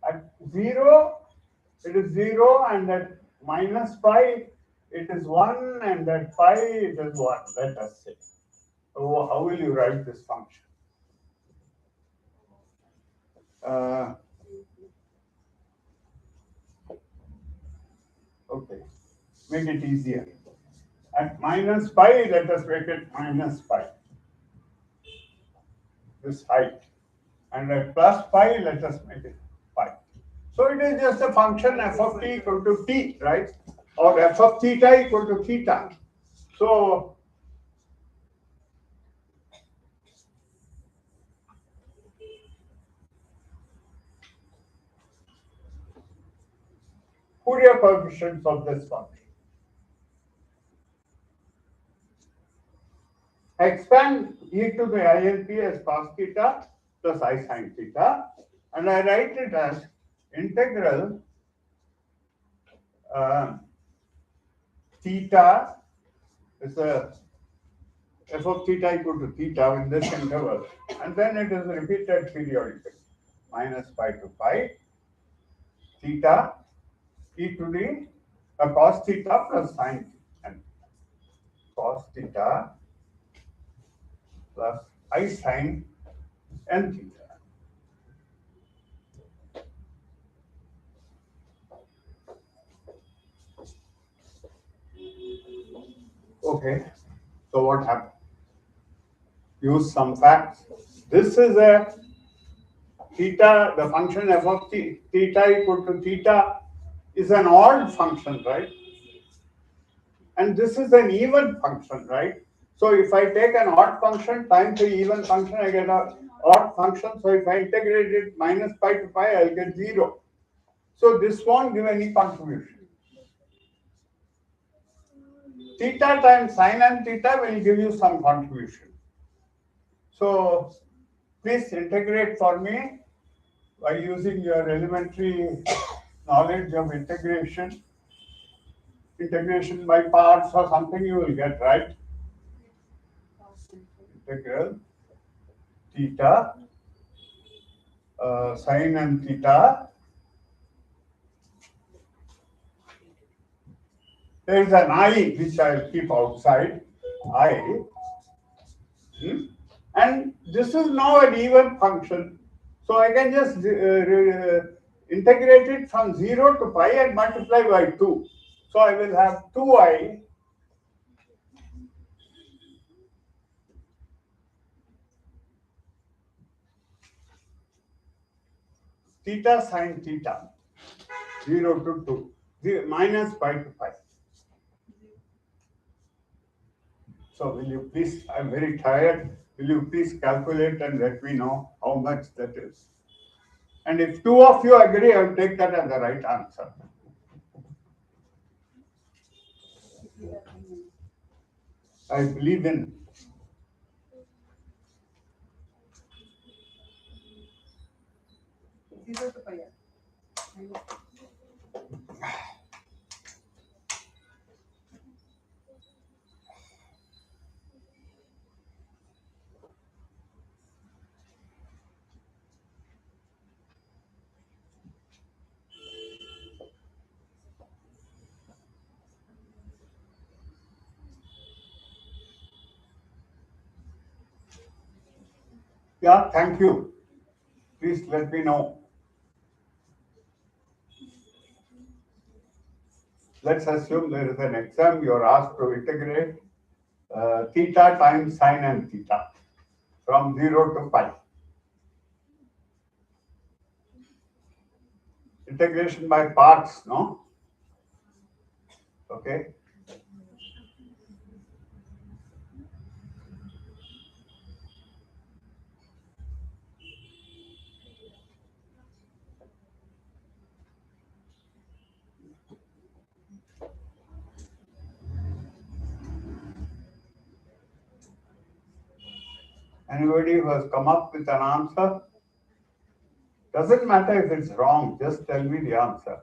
At 0, it is 0, and at minus pi, it is 1, and at pi, it is 1, let us say. So how will you write this function? Okay, make it easier. At minus pi, let us make it minus pi, this height. And at plus pi, let us make it pi. So it is just a function f of t equal to t, right? Or f of theta equal to theta. So Fourier coefficients of this function. I expand e to the inp as cos theta plus I sin theta, and I write it as integral theta is a f of theta equal to theta in this interval, and then it is repeated periodically. Minus pi to pi, theta, e to the cos theta plus sin theta, cos theta plus I sin n theta. Okay, so what happened? Use some facts. This is a theta, the function f of theta equal to theta is an odd function, right? And this is an even function, right? So if I take an odd function times the even function, I get an odd function. So if I integrate it minus pi to pi, I'll get 0. So this won't give any contribution. Theta times sin and theta will give you some contribution. So please integrate for me by using your elementary knowledge of integration by parts or something you will get, right? Integral theta sin and theta. There is an I which I will keep outside, I. And this is now an even function. So I can just integrate it from 0 to pi and multiply by 2. So I will have 2i theta sin theta, 0 to 2, minus pi to pi. So will you please, I'm very tired, will you please calculate and let me know how much that is? And if 2 of you agree, I will take that as the right answer. I believe in. 0 to pi r. Yeah, thank you. Please let me know. Let's assume there is an exam, you are asked to integrate theta times sine and theta from 0 to pi. Integration by parts, no? Okay. Anybody who has come up with an answer? Doesn't matter if it's wrong, just tell me the answer.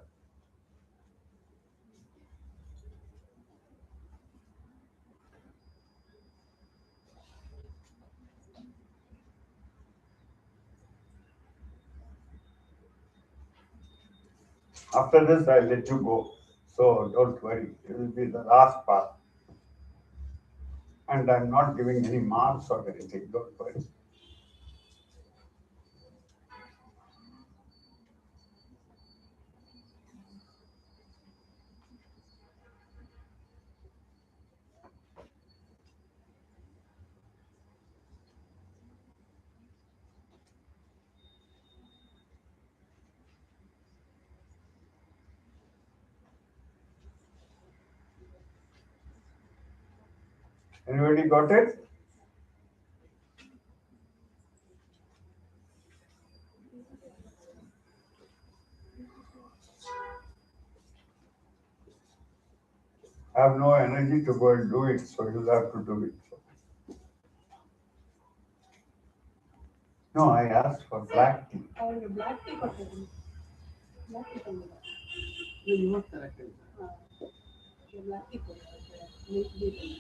After this, I'll let you go. So don't worry, it will be the last part. And I'm not giving any marks or anything, don't worry. Anybody got it? I have no energy to go and do it, so you'll have to do it. No, I asked for black tea. Oh, black tea ಕೊಟ್ಟಿದ್ದೀನಿ. Black tea ತಂದಿಲ್ಲ. You know correct. Black tea ಕೊಟ್ಟಿದ್ದೀನಿ.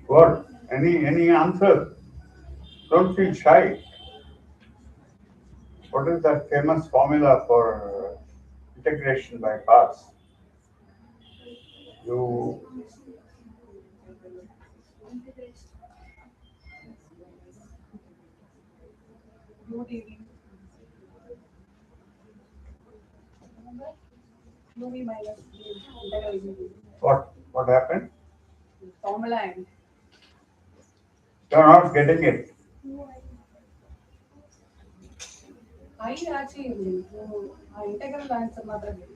What? Any answer? Don't feel shy. What is that famous formula for integration by parts? You UV minus integral UV. what happened? Formula and You're not getting it. I actually integral answer ಮಾತ್ರ ಹೇಳಿ.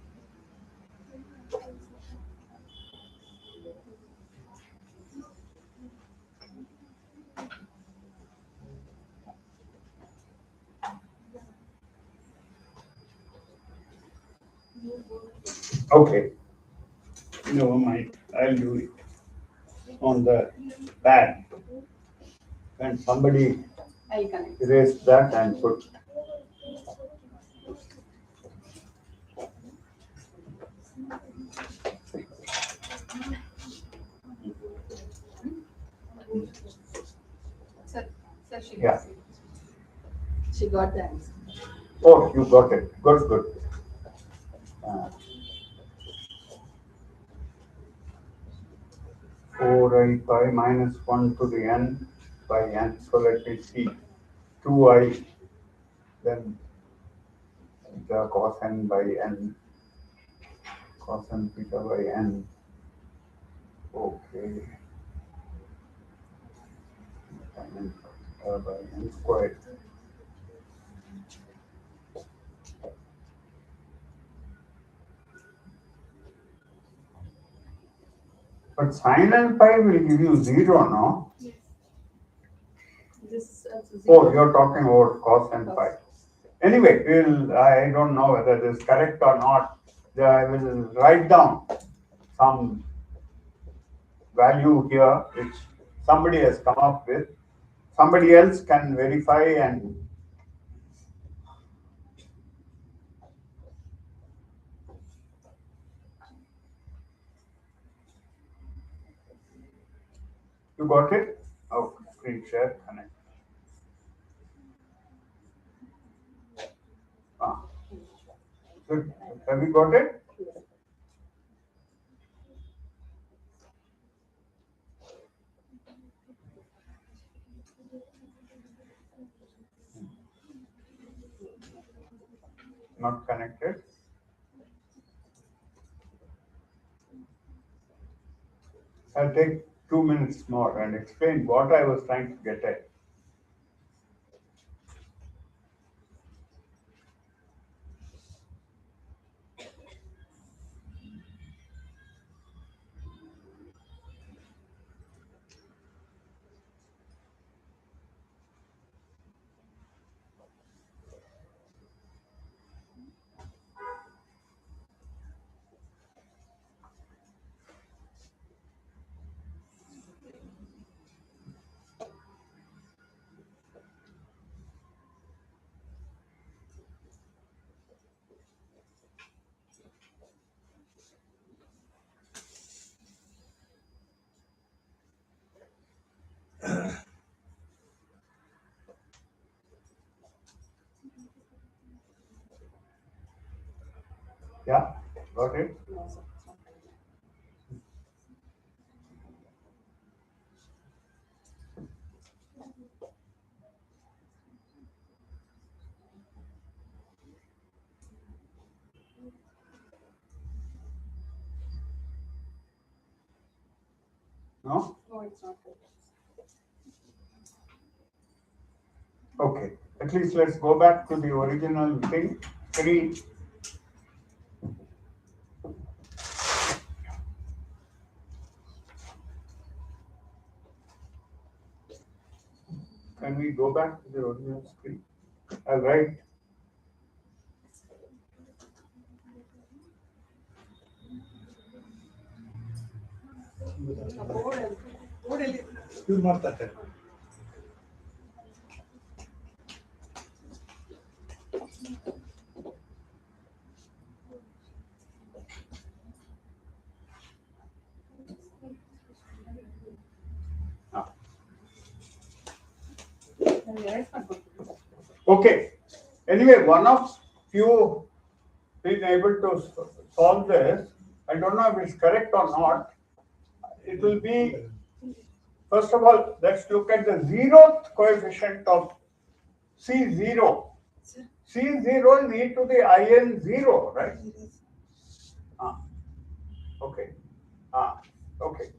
Okay. Never mind. I'll do it on the pad. And somebody I'll connect. erase that and put. Sir, she Yeah. got it. She got the answer. Oh, you got it. Good. 4i minus 1 to the n by n. So let me see. 2i, then the cos n by n. Cos n theta by n. Okay. And by n squared. But sin and pi will give you 0, no? Yes. This is also Oh, 0. you're talking about cos and pi. Anyway, I don't know whether this is correct or not. I will write down some value here which somebody has come up with. Somebody else can verify and you got it? Oh, screen share, connect. Ah. So, have you got it? Not connected. I'll take 2 minutes more and explain what I was trying to get at. Yeah, got it? No? No, it's not. Okay. At least let's go back to the original thing. 3. Can we go back to the original screen? I'll write. You not that. Okay. Anyway, one of you been able to solve this. I don't know if it's correct or not. It will be, first of all, let's look at the 0th coefficient of C0. C0 is e to the in 0, right? Ah, okay. Okay.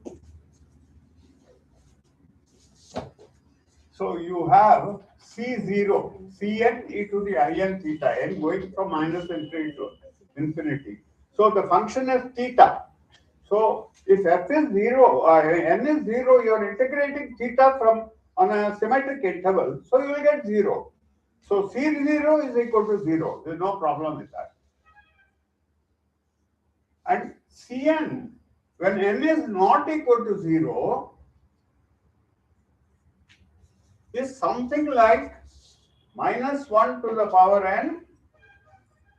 So you have C0, Cn e to the in theta, n going from minus infinity to infinity. So the function is theta. So if f is 0, n is 0, you are integrating theta from on a symmetric interval, so you will get 0. So C0 is equal to 0. There is no problem with that. And Cn, when n is not equal to 0, is something like minus 1 to the power n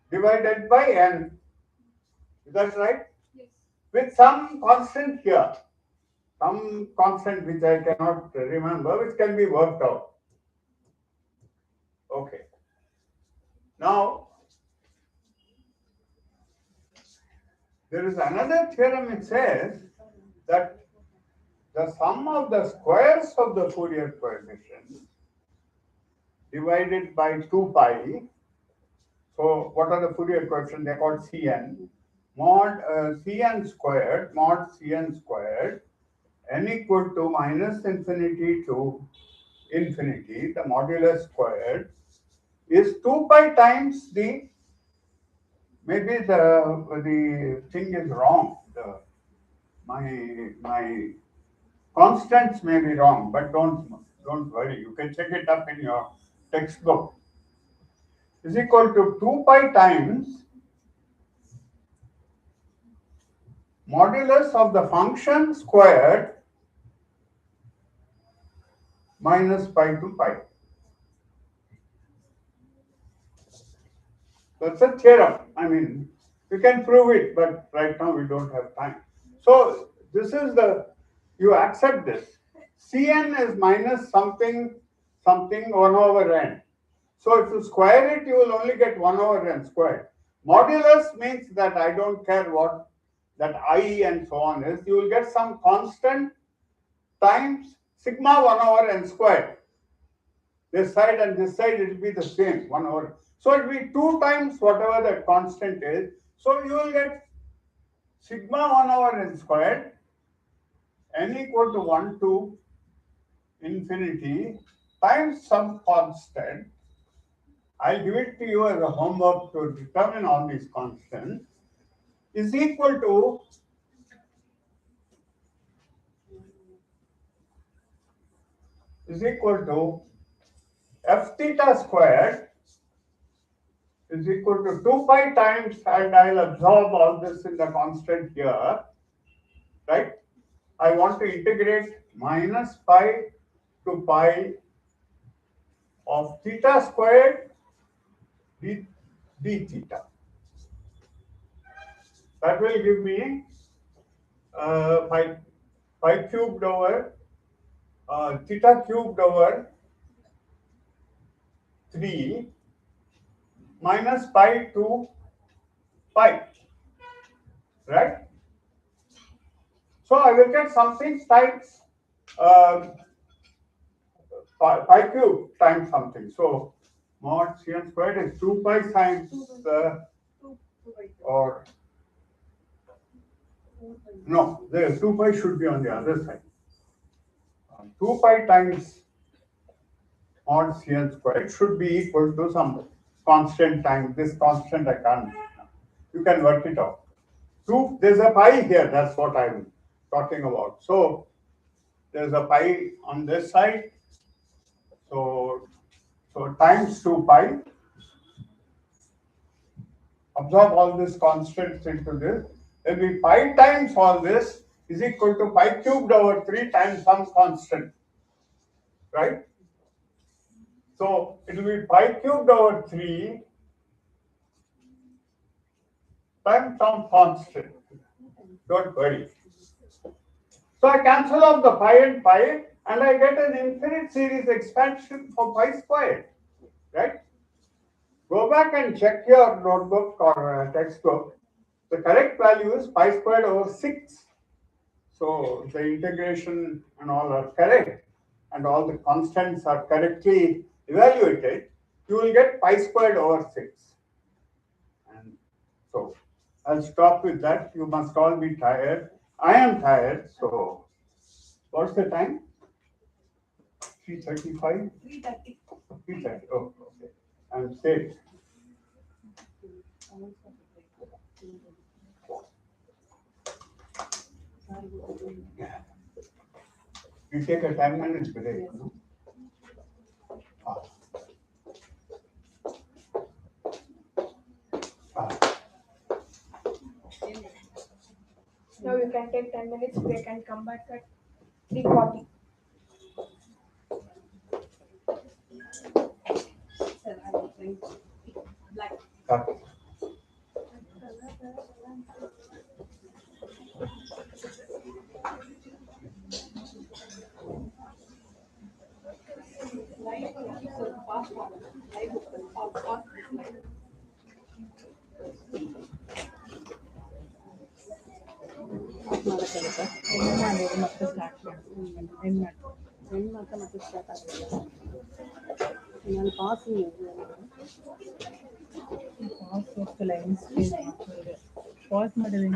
divided by n. Is that right? Yes. With some constant here. Some constant which I cannot remember, which can be worked out. Okay. Now, there is another theorem which says that the sum of the squares of the Fourier coefficients divided by 2 pi. So, what are the Fourier coefficients? They are called Cn. Mod Cn squared, n equal to minus infinity to infinity, the modulus squared, is 2 pi times the, maybe the thing is wrong. My constants may be wrong, but don't worry. You can check it up in your textbook. Is equal to 2 pi times modulus of the function squared minus pi to pi. That's a theorem. I mean, you can prove it, but right now we don't have time. So this is you accept this. Cn is minus something, something 1 over n. So if you square it, you will only get 1 over n squared. Modulus means that I don't care what that I and so on is. You will get some constant times sigma 1 over n squared. This side and this side, it will be the same, 1 over. So it will be 2 times whatever the constant is. So you will get sigma 1 over n squared, n equal to 1 to infinity times some constant. I'll give it to you as a homework to determine all these constants, is equal to f theta squared is equal to 2 pi times, and I'll absorb all this in the constant here, right? I want to integrate minus pi to pi of theta squared d theta. That will give me pi cubed over theta cubed over 3 minus pi to pi, right? So I will get something times pi cube times something. So mod Cn squared is 2 pi times or no, the 2 pi should be on the other side. 2 pi times mod Cn squared should be equal to some constant time. This constant I can't. You can work it out. There's a pi here. That's what I'm talking about. So there's a pi on this side. So times 2 pi. Absorb all these constants into this. Then be pi times all this is equal to pi cubed over 3 times some constant. Right? So it will be pi cubed over 3 times some constant. Don't worry. So I cancel off the pi, and I get an infinite series expansion for pi squared. Right? Go back and check your notebook or textbook. The correct value is pi squared over 6. So the integration and all are correct, and all the constants are correctly evaluated. You will get pi squared over 6. And so I'll stop with that. You must all be tired. I am tired. So what's the time? 3:35? 3:30. 3:30. Oh, okay. I'm safe. You take a 10 minutes break. No? Ah. Ah. Now you can take 10 minutes break and come back at 3:40. Black. Ah. ಮತ್ತೆ start ಆಗ್ತದೆ ನಾನು pass ಹೋಗ್ತಿಲ್ಲ pass ಮಾಡಿದ್ರೆ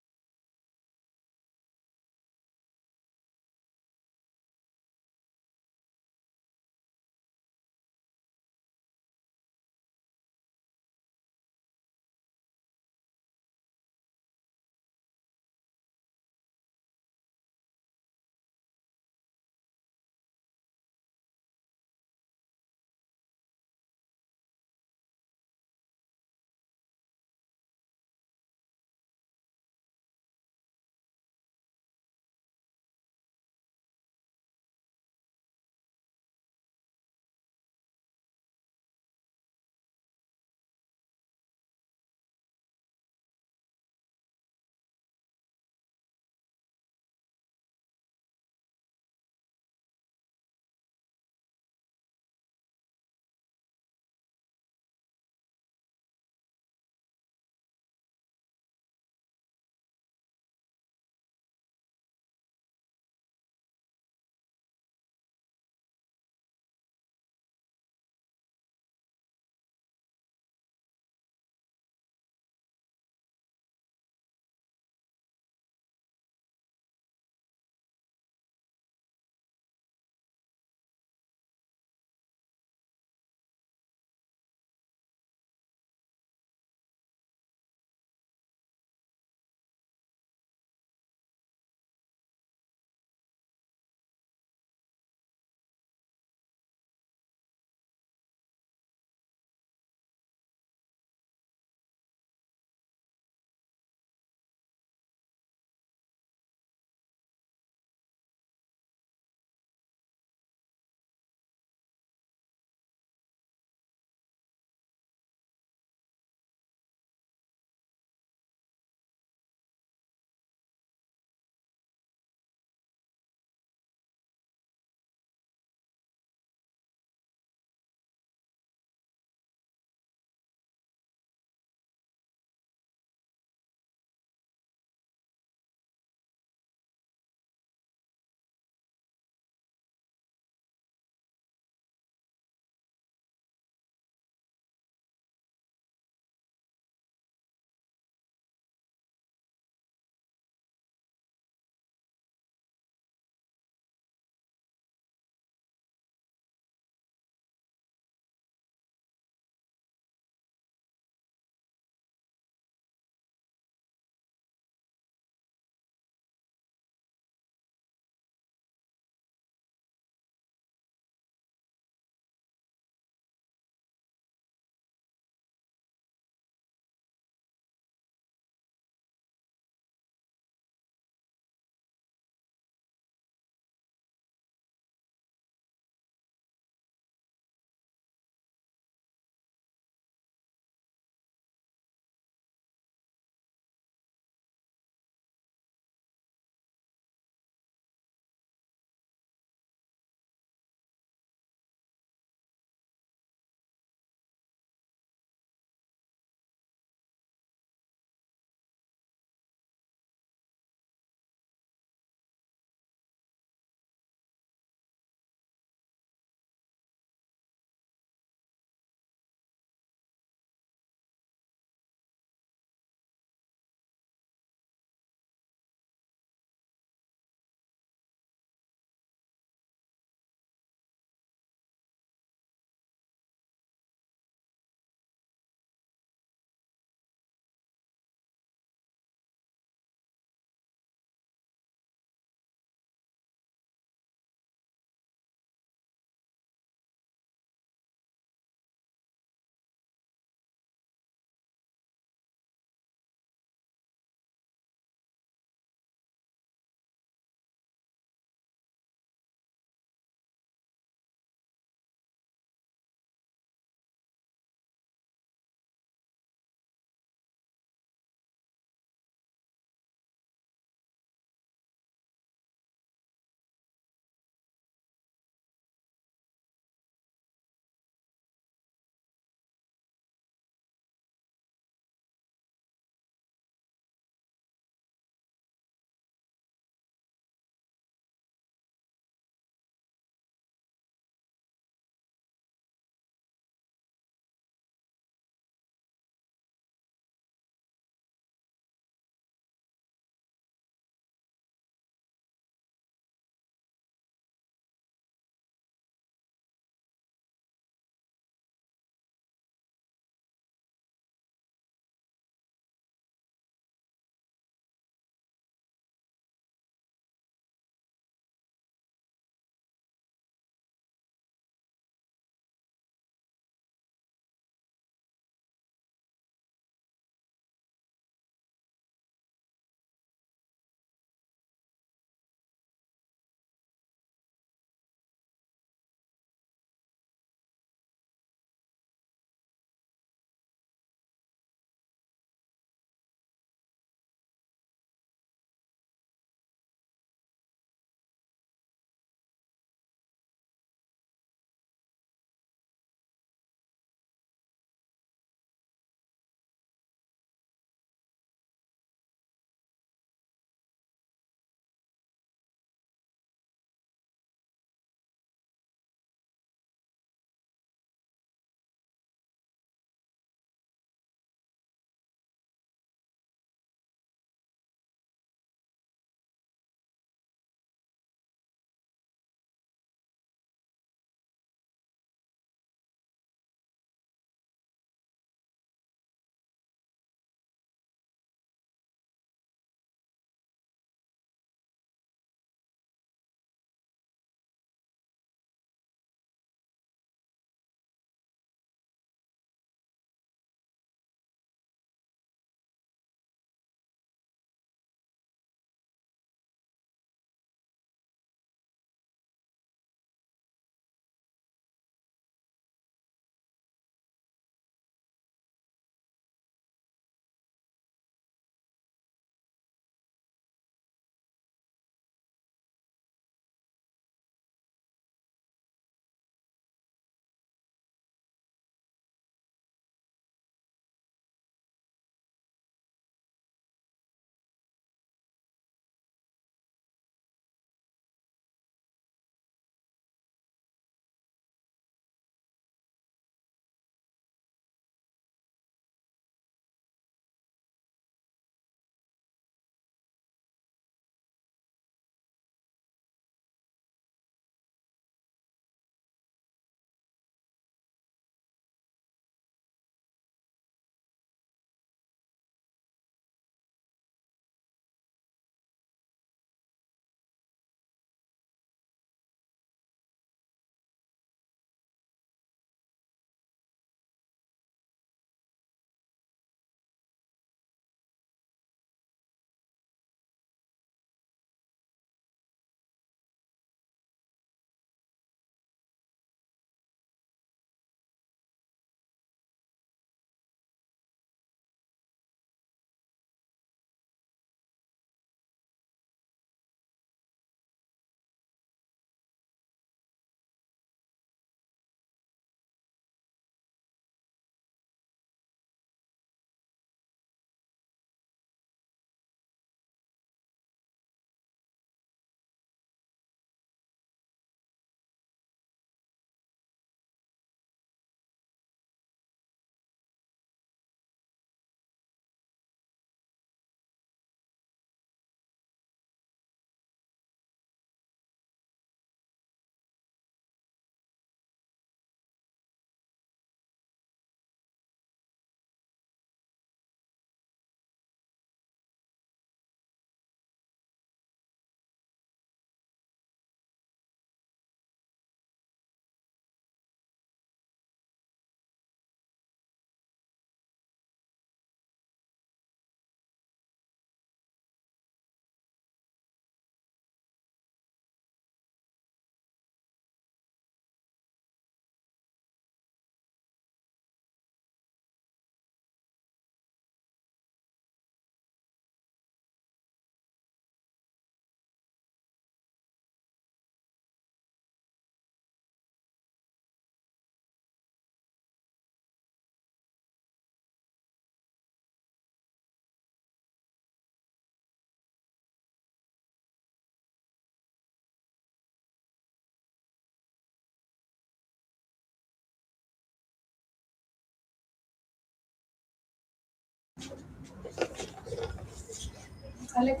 Okay.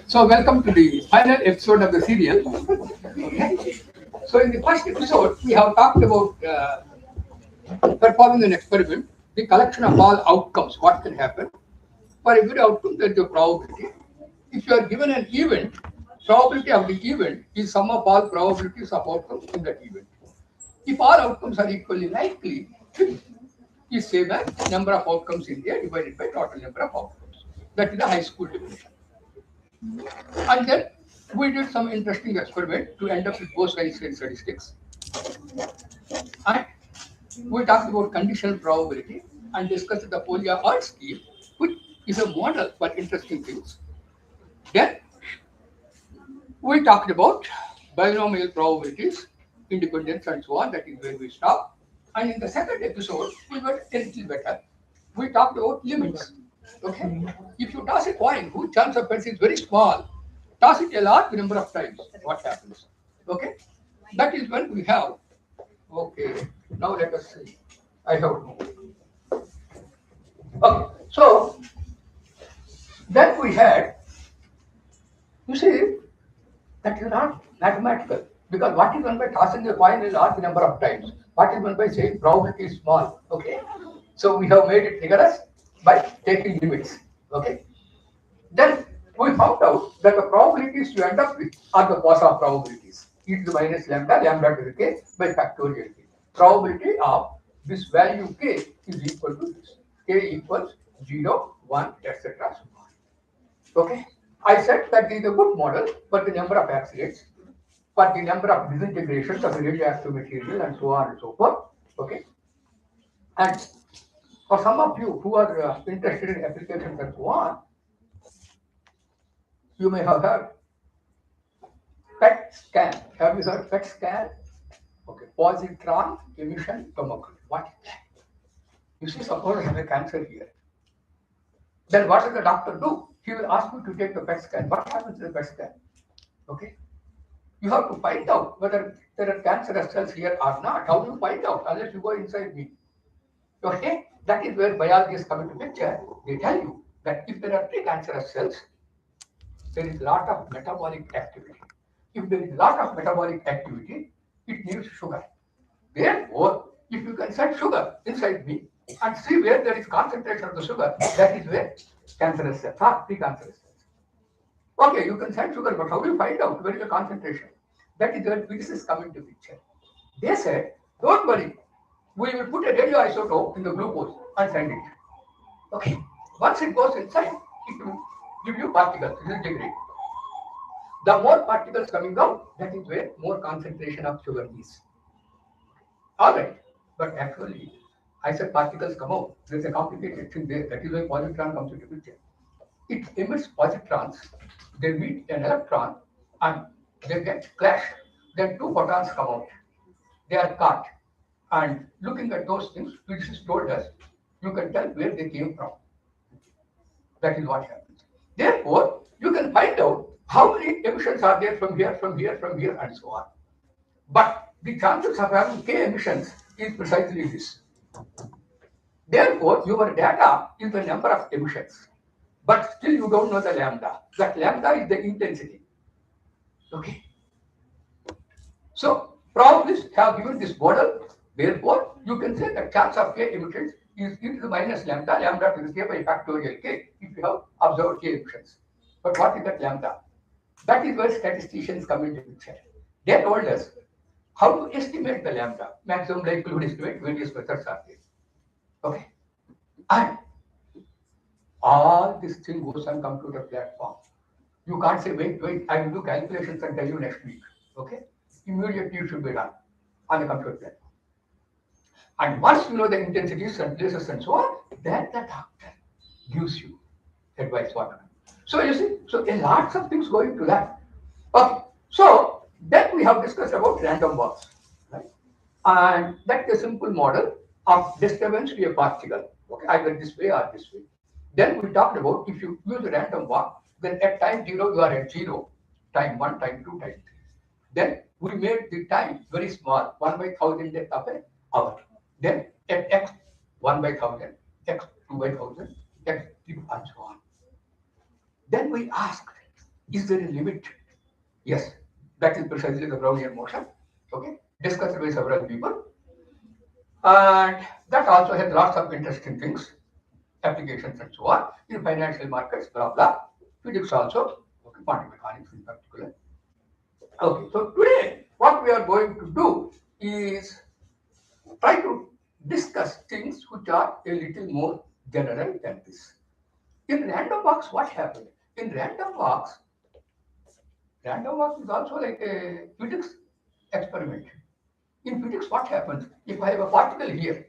So welcome to the final episode of the serial. Okay. So in the first episode, we have talked about performing an experiment, the collection of all outcomes, what can happen. For every outcome, there is a probability. If you are given an event, probability of the event is sum of all probabilities of outcomes in that event. If all outcomes are equally likely, is same as number of outcomes in there divided by total number of outcomes. That is the high school definition. And then we did some interesting experiment to end up with Bose-Einstein statistics. And we talked about conditional probability and discussed the Folia-Hart scheme, which is a model for interesting things. Then we talked about binomial probabilities, independence, and so on. That is where we stopped. And in the second episode, we were a little better. We talked about limits. Okay, if you toss a coin whose chance of heads is very small, toss it a large number of times. What happens? Okay, that is when we have. Okay, now let us see. I have. Okay, so then we had. You see, that is not mathematical because what is meant by tossing a coin a large number of times? What is meant by saying probability is small? Okay, so we have made it rigorous by taking limits. Okay, then we found out that the probabilities you end up with are the Poisson probabilities. E to the minus lambda, lambda to the k by factorial k. Probability of this value k is equal to this. K equals 0, 1, etc. Okay. I said that is a good model for the number of accidents, for the number of disintegrations of the radioactive material and so on and so forth. Okay. And for some of you who are interested in applications and so on, you may have heard PET scan. Have you heard PET scan? Okay. Positron emission tomography. What is that? You see, suppose I have a cancer here. Then what does the doctor do? He will ask you to take the PET scan. What happens to the PET scan? Okay. You have to find out whether there are cancerous cells here or not. How do you find out unless you go inside me? Okay, that is where biologists come into picture. They tell you that if there are precancerous cells, there is a lot of metabolic activity. If there is a lot of metabolic activity, it needs sugar. Therefore, if you can set sugar inside me and see where there is concentration of the sugar, that is where cancerous cells are, precancerous cells. Okay, you can send sugar, but how do you find out where is the concentration? That is where physicists come into picture. They said, don't worry, we will put a radioisotope in the glucose and send it. Okay, once it goes inside, it will give you particles, disintegrate. The more particles coming out, that is where more concentration of sugar is. All right, but actually, I said particles come out. There's a complicated thing there. That is why positron comes into picture. It emits positrons, they meet an electron and they get clash. Then two photons come out. They are caught. And looking at those things, physicists told us, you can tell where they came from. That is what happens. Therefore, you can find out how many emissions are there from here, from here, from here, and so on. But the chances of having k emissions is precisely this. Therefore, your data is the number of emissions. But still you don't know the lambda. That lambda is the intensity. Okay. So probabilists have given this model. Therefore, you can say the chance of k emissions is e to the minus lambda, lambda to the k by factorial k if you have observed k emissions. But what is that lambda? That is where statisticians come into picture. They told us how to estimate the lambda. Maximum likelihood estimate, various methods are there. Okay. And all this thing goes on computer platform. You can't say, wait, I will do calculations and tell you next week. Okay? Immediately it should be done on the computer platform. And once you know the intensities and places and so on, then the doctor gives you advice what to do. So you see, so a lot of things go into that. Okay. So then we have discussed about random walks. Right? And that's a simple model of disturbance to a particle. Okay, either this way or this way. Then we talked about if you use a random walk, then at time 0 you are at 0, time 1, time 2, time 3. Then we made the time very small, 1 by 1000 of an hour. Then at x 1 by 1000, x 2 by 1000, x 3 and so on. Then we asked, is there a limit? Yes, that is precisely the Brownian motion. Okay, discussed by several people. And that also has lots of interesting things, applications and so on in financial markets, blah blah. Physics also, okay, quantum mechanics in particular. Okay, so today what we are going to do is try to discuss things which are a little more general than this. In random walks, what happened? In random walk is also like a physics experiment. In physics, what happens? If I have a particle here,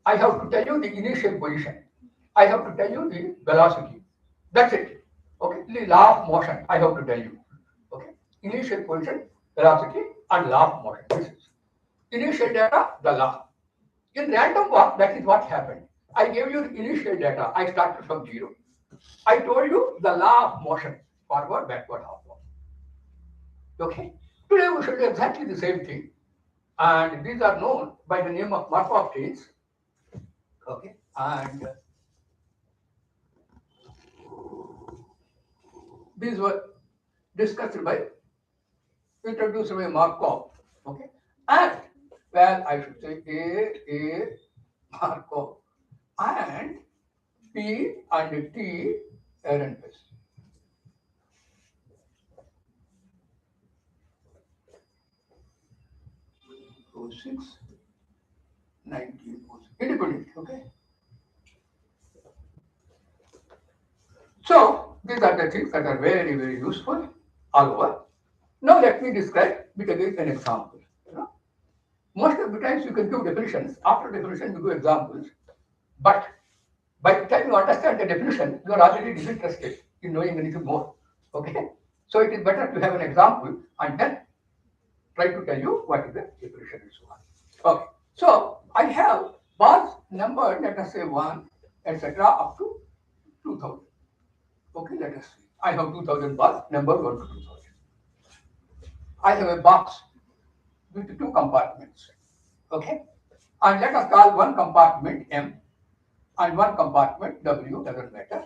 I have to tell you the initial position. I have to tell you the velocity. That's it. Okay, the law of motion, I have to tell you. Okay, initial position, velocity, and law of motion. This is initial data, the law. In random walk, that is what happened. I gave you the initial data. I started from 0. I told you the law of motion, forward, backward, upward. Okay. Today we should do exactly the same thing. And these are known by the name of Markov chains. Okay. And these were discussed by, introduced by Markov. Okay. And, well, I should say A Markov and P and T Ehrenfest. 06, 1906. Independent, okay? So, these are the things that are very, very useful all over. Now, let me describe with again an example. Most of the times you can give definitions. After definition, you give examples. But by the time you understand the definition, you are already disinterested in knowing anything more. Okay? So, it is better to have an example and then try to tell you what is the definition and so on. Okay. So, I have bars numbered, let us say 1, etc. up to 2000. Okay, let us see. I have 2000 bars, number 1 to 2000. I have a box with 2 compartments. Okay, and let us call one compartment M and one compartment W, doesn't matter.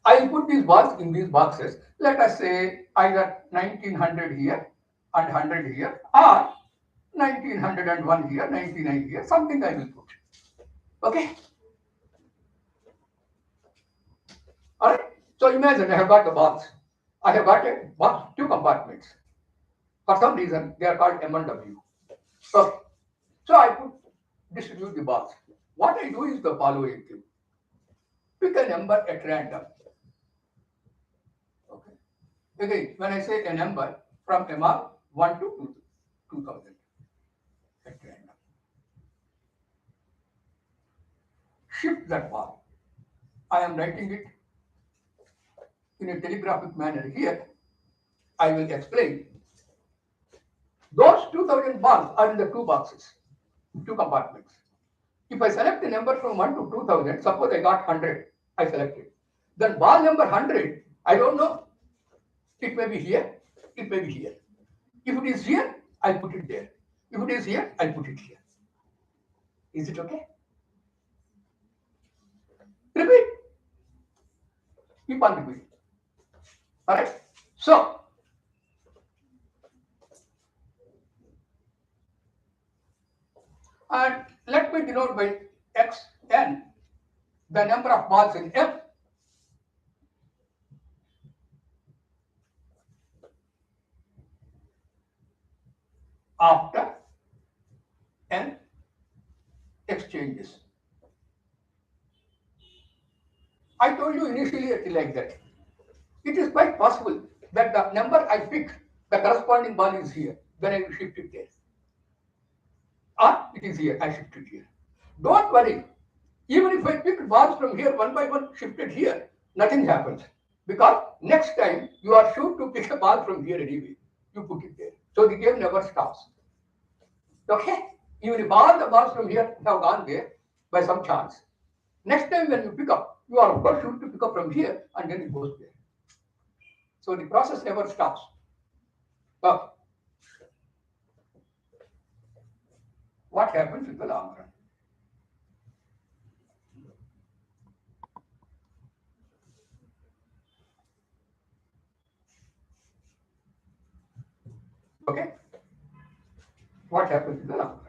I will put these bars in these boxes. Let us say either 1900 here and 100 here, or 1901 here, 99 here, something I will put. Okay. All right. So imagine I have got the box. I have got a box, 2 compartments. For some reason, they are called M and W. Okay. So I put distribute the box. What I do is the following thing. Pick a number at random. Okay. Again, when I say a number from MR 1 to 2000 at random. Shift that bar. I am writing it in a telegraphic manner here. I will explain. Those 2000 bars are in the 2 boxes, 2 compartments. If I select a number from 1 to 2000, suppose I got 100, I selected. Then bar number 100, I don't know. It may be here, it may be here. If it is here, I'll put it there. If it is here, I'll put it here. Is it okay? Repeat. Keep on repeating. All right. So, and let me denote by xn the number of balls in F. After n exchanges. I told you initially like that. It is quite possible that the number I pick, the corresponding ball is here, then I will shift it there. Or it is here, I shift it here. Don't worry. Even if I pick balls from here, 1 by 1 shifted here, nothing happens. Because next time you are sure to pick a ball from here anyway. You put it there. So the game never stops. Okay? Even if all the balls from here have gone there by some chance, next time when you pick up, you are of course sure to pick up from here and then it goes there. So the process never stops. Okay. What happens in the long run? Okay. What happens in the long run?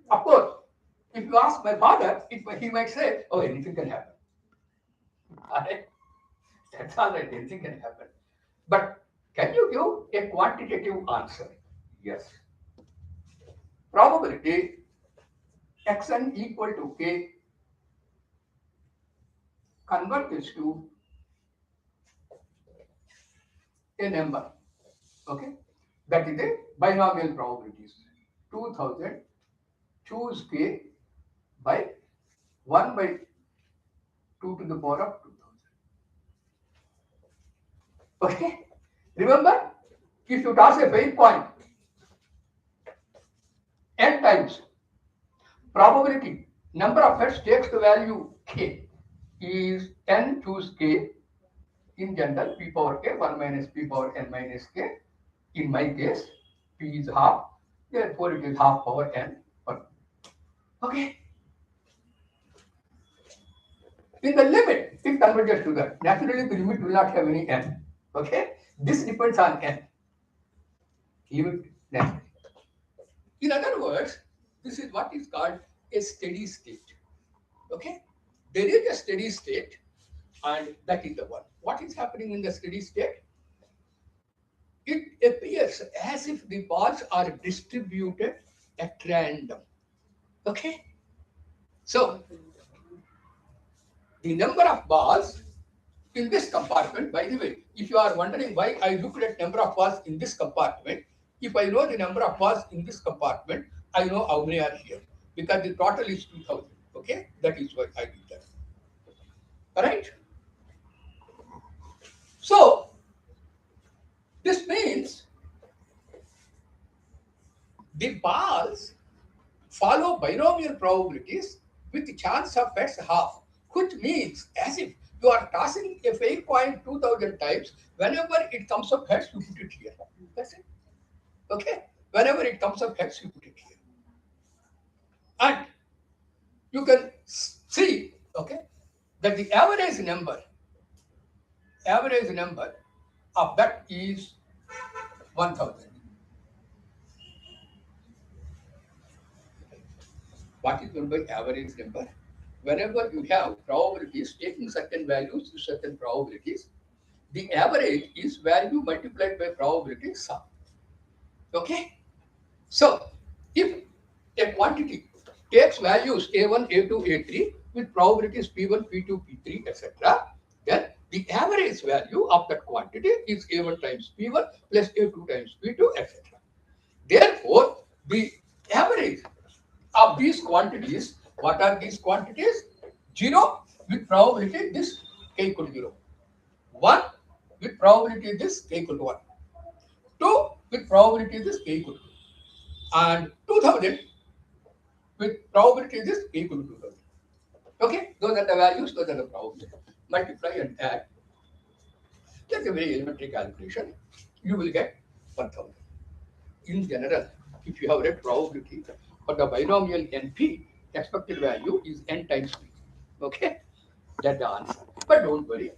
Of course, if you ask my father, he might say, "Oh, anything can happen." Alright? That's all right. Anything can happen. But can you give a quantitative answer? Yes. Probability xn equal to k converges to a number. Okay, that is a binomial probabilities. 2000 choose k by 1 by 2 to the power of 2000. Okay, remember, if you toss a fail point n times, probability number of heads takes the value k is n choose k. In general, p power k 1 minus p power n minus k. In my case, p is half, therefore it is half power n. Okay. In the limit, it converges to that. Naturally, the limit will not have any n. Okay. This depends on n. Limit naturally. In other words, this is what is called a steady state. Okay. There is a steady state, and that is the one. What is happening in the steady state? It appears as if the balls are distributed at random. Okay. So, the number of balls in this compartment, by the way, if you are wondering why I looked at number of balls in this compartment, if I know the number of balls in this compartment, I know how many are here, because the total is 2000. Okay, that is what I did that. All right. So this means the balls follow binomial probabilities with the chance of x half, which means as if you are tossing a fail coin 2000 times, whenever it comes up heads, you put it here. That's it. Okay? Whenever it comes up heads, you put it here. And you can see, okay, that the average number of that is 1000. What is meant by average number? Whenever you have probabilities taking certain values to certain probabilities, the average is value multiplied by probability sum. Okay? So, if a quantity takes values A1, A2, A3 with probabilities P1, P2, P3, etc., then the average value of that quantity is A1 times P1 plus A2 times P2, etc. Therefore, the average of these quantities, what are these quantities? 0 with probability this k equal to 0. 1 with probability this k equal to 1. 2 with probability this k equal to 2. And 2000 with probability this k equal to 2000. Okay, those are the values, those are the probabilities. Multiply and add. That's a very elementary calculation. You will get 1000. In general, if you have read probability for the binomial NP, expected value is n times p. Okay, that's the answer. But don't worry.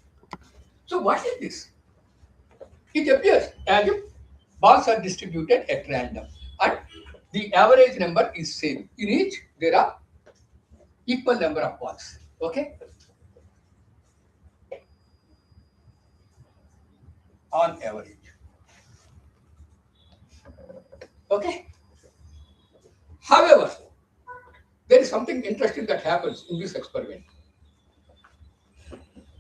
So what is this? It appears as if balls are distributed at random, and the average number is same. In each, there are equal number of balls. Okay, on average. Okay. However, there is something interesting that happens in this experiment.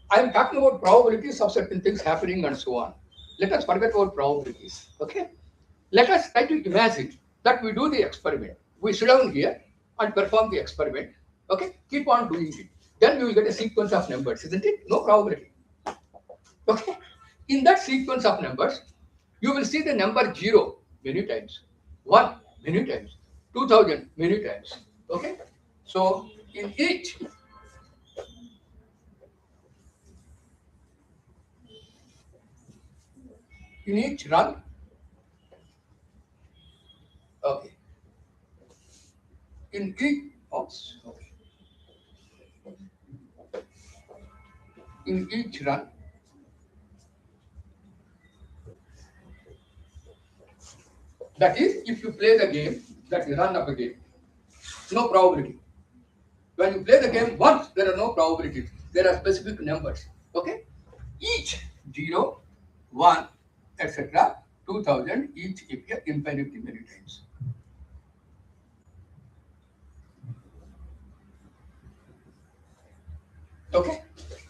I am talking about probabilities of certain things happening and so on. Let us forget about probabilities. Okay. Let us try to imagine that we do the experiment. We sit down here and perform the experiment. Okay. Keep on doing it. Then we will get a sequence of numbers, isn't it? No probability. Okay. In that sequence of numbers, you will see the number 0 many times, 1 many times, 2000 many times. Okay. So in each, in each run, okay, in each, oops, okay, in each run, that is, if you play the game, that is run of the game, no probability. When you play the game once, there are no probabilities. There are specific numbers. Okay? Each 0, 1, etc. 2000 each appear infinitely many times. Okay?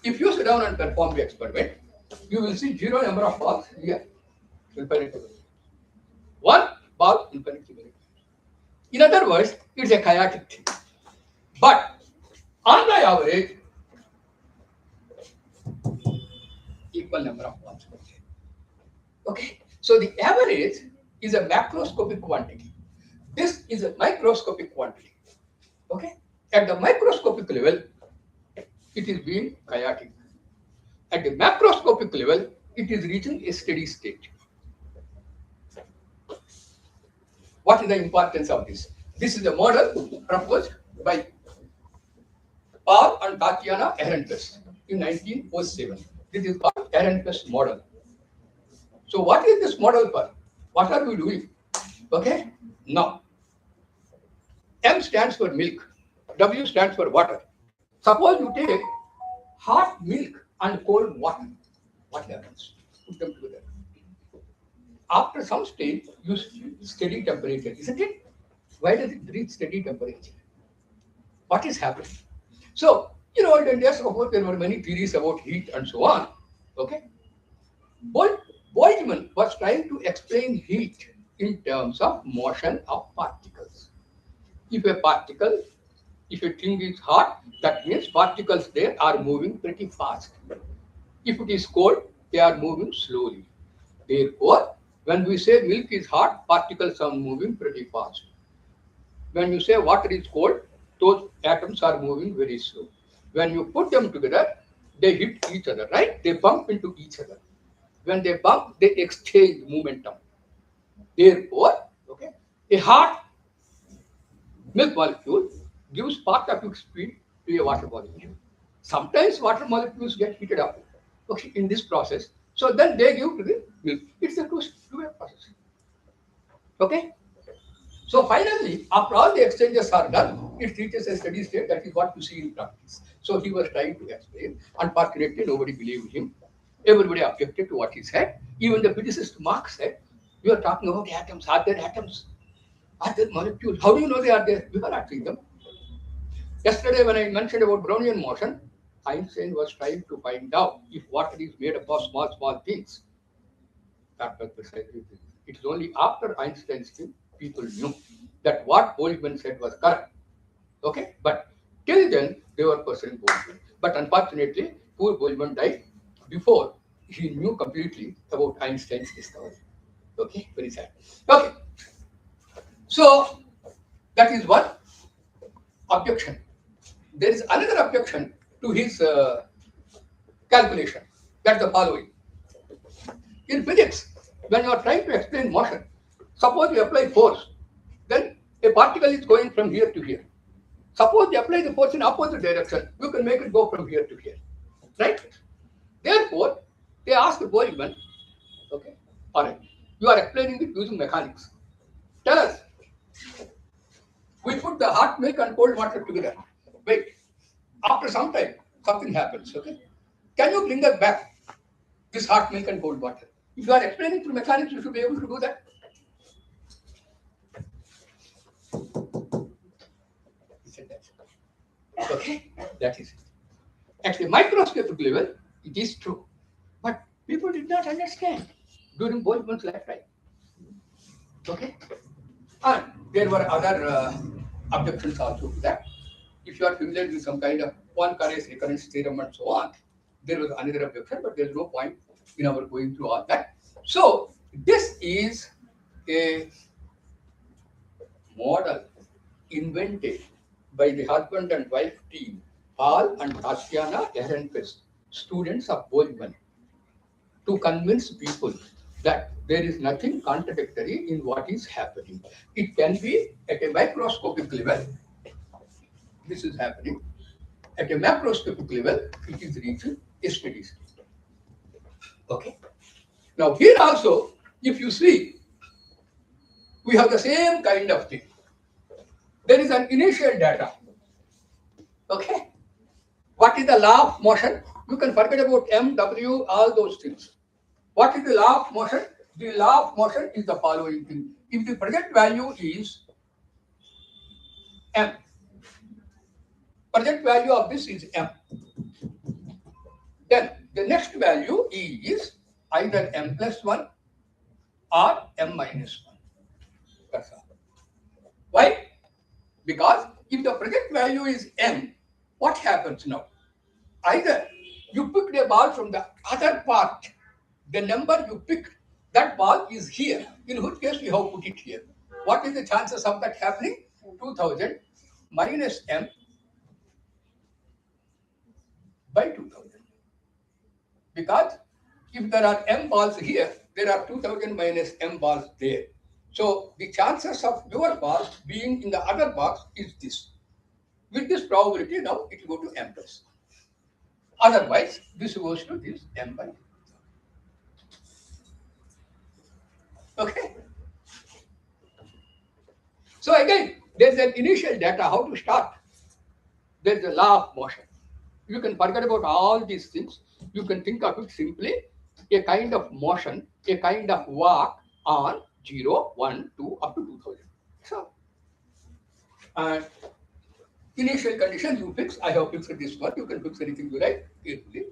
If you sit down and perform the experiment, you will see 0 number of balls here, infinitely many. 1 ball, infinitely many times. In other words, it's a chaotic thing. But on the average, equal number of balls. Okay, so the average is a macroscopic quantity. This is a microscopic quantity. Okay, at the microscopic level, it is being chaotic. At the macroscopic level, it is reaching a steady state. What is the importance of this? This is a model proposed by Paul and Tatiana Ehrenfest in 1907. This is called Ehrenfest model. So what is this model for? What are we doing? Okay, now M stands for milk, W stands for water. Suppose you take hot milk and cold water. What happens? Put them together. After some stage, you see steady temperature, isn't it? Why does it reach steady temperature? What is happening? So, in days, of course, there were many theories about heat and so on. Okay? Boltzmann was trying to explain heat in terms of motion of particles. If a particle, if a thing is hot, that means particles there are moving pretty fast. If it is cold, they are moving slowly. Therefore, when we say milk is hot, particles are moving pretty fast. When you say water is cold, those atoms are moving very slow. When you put them together, they hit each other, right? They bump into each other. When they bump, they exchange momentum. Therefore, okay, a hot milk molecule gives part of its speed to a water molecule. Sometimes water molecules get heated up, okay, in this process. So then they give to the milk. It's a two-way process. Okay? So finally, after all the exchanges are done, it reaches a steady state. That is what you see in practice. So he was trying to explain. Unfortunately, nobody believed him. Everybody objected to what he said. Even the physicist Marx said, "You are talking about atoms. Are there atoms? Are there molecules? How do you know they are there? We cannot see them." Yesterday, when I mentioned about Brownian motion, Einstein was trying to find out if water is made up of small, small things. That was precisely it. It is only after Einstein's thing people knew that what Boltzmann said was correct. Okay, but till then they were pursuing Boltzmann. But unfortunately, poor Boltzmann died before he knew completely about Einstein's discovery. Okay, very sad. Okay, so that is one objection. There is another objection to his calculation. That's the following. In physics, when you are trying to explain motion, suppose you apply force, then a particle is going from here to here. Suppose you apply the force in opposite direction, you can make it go from here to here, right? Therefore, they asked Boltzmann, okay, all right, you are explaining it using mechanics. Tell us, we put the hot milk and cold water together. Wait, after some time, something happens, okay? Can you bring us back this hot milk and cold water? If you are explaining through mechanics, you should be able to do that. He said that. Okay, that is it. At the microscopic level, it is true. But people did not understand during Boltzmann's lifetime. Okay? And there were other objections also to that. If you are familiar with some kind of Poincaré's recurrence theorem and so on, there was another objection, but there is no point in our going through all that. So, this is a model invented by the husband and wife team, Paul and Tatiana Ehrenfest, students of Boltzmann, to convince people that there is nothing contradictory in what is happening. It can be at a microscopic level, this is happening. At a macroscopic level, it is reaching a steady state. Okay. Now here also, if you see, we have the same kind of thing. There is an initial data. Okay. What is the law of motion? You can forget about M, W, all those things. What is the law of motion? The law of motion is the following thing. If the present value is M, present value of this is M, then the next value is either M plus 1 or M minus 1. That's all. Why? Because if the present value is M, what happens now? Either you picked a ball from the other part, the number you picked, that ball is here, in which case we have put it here. What is the chances of that happening? 2000 minus M by 2000. Because if there are M balls here, there are 2000 minus M balls there. So the chances of your ball being in the other box is this. With this probability, now it will go to M plus 1. Otherwise, this goes to this M by 2. Okay. So again, there's an initial data, how to start. There's a law of motion. You can forget about all these things. You can think of it simply a kind of motion, a kind of walk on 0, 1, 2, up to 2000. So, and initial condition you fix. I have fixed this one. You can fix anything you like carefully.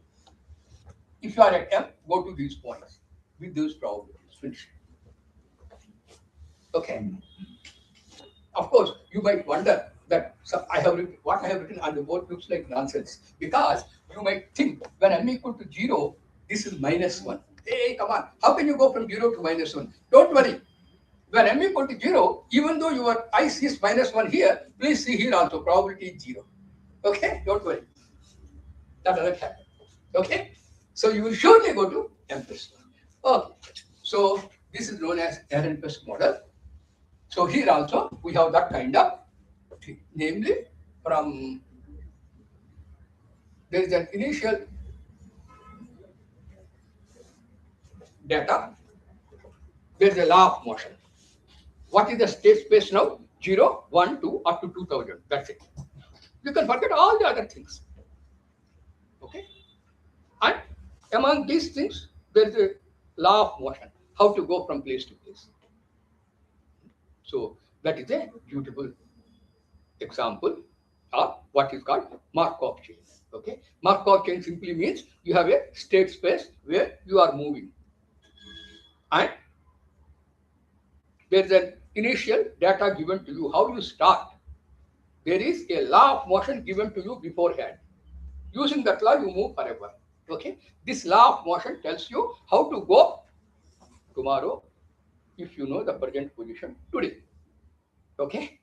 If you are at M, go to these points with those probabilities. Finish. Okay. Of course, you might wonder that I have written, what I have written on the board looks like nonsense, because you might think when M equal to 0, this is minus 1. Hey, come on, how can you go from 0 to minus 1? Don't worry. When M equal to 0, even though your I sees minus 1 here, please see here also probability is 0. Okay, don't worry. That doesn't happen. Okay, so you will surely go to M plus 1. Okay, so this is known as Ehrenfest model. So here also we have that kind of thing, namely from there is an initial data, there is a law of motion. What is the state space now? 0, 1, 2, up to 2000. That's it. You can forget all the other things. Okay? And among these things, there is a law of motion, how to go from place to place. So that is a beautiful example of what is called Markov chain. Okay, Markov chain simply means you have a state space where you are moving, and there is an initial data given to you how you start. There is a law of motion given to you beforehand. Using that law, you move forever. Okay, this law of motion tells you how to go tomorrow if you know the present position today. Okay,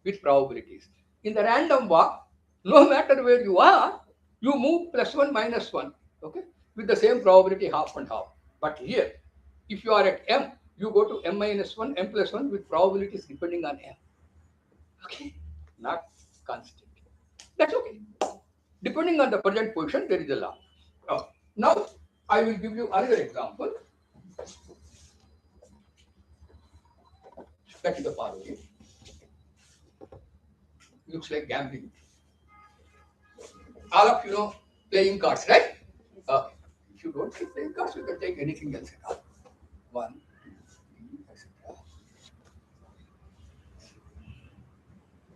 with probabilities. In the random walk, no matter where you are, you move plus 1, minus 1, okay, with the same probability half and half. But here, if you are at M, you go to M minus 1, M plus 1 with probabilities depending on M. Okay, not constant. That's okay. Depending on the present position, there is a law. Now, I will give you another example. That is the following. Looks like gambling. All of you know playing cards, right? If you don't take playing cards, you can take anything else at all. 1, 2, 3, etc.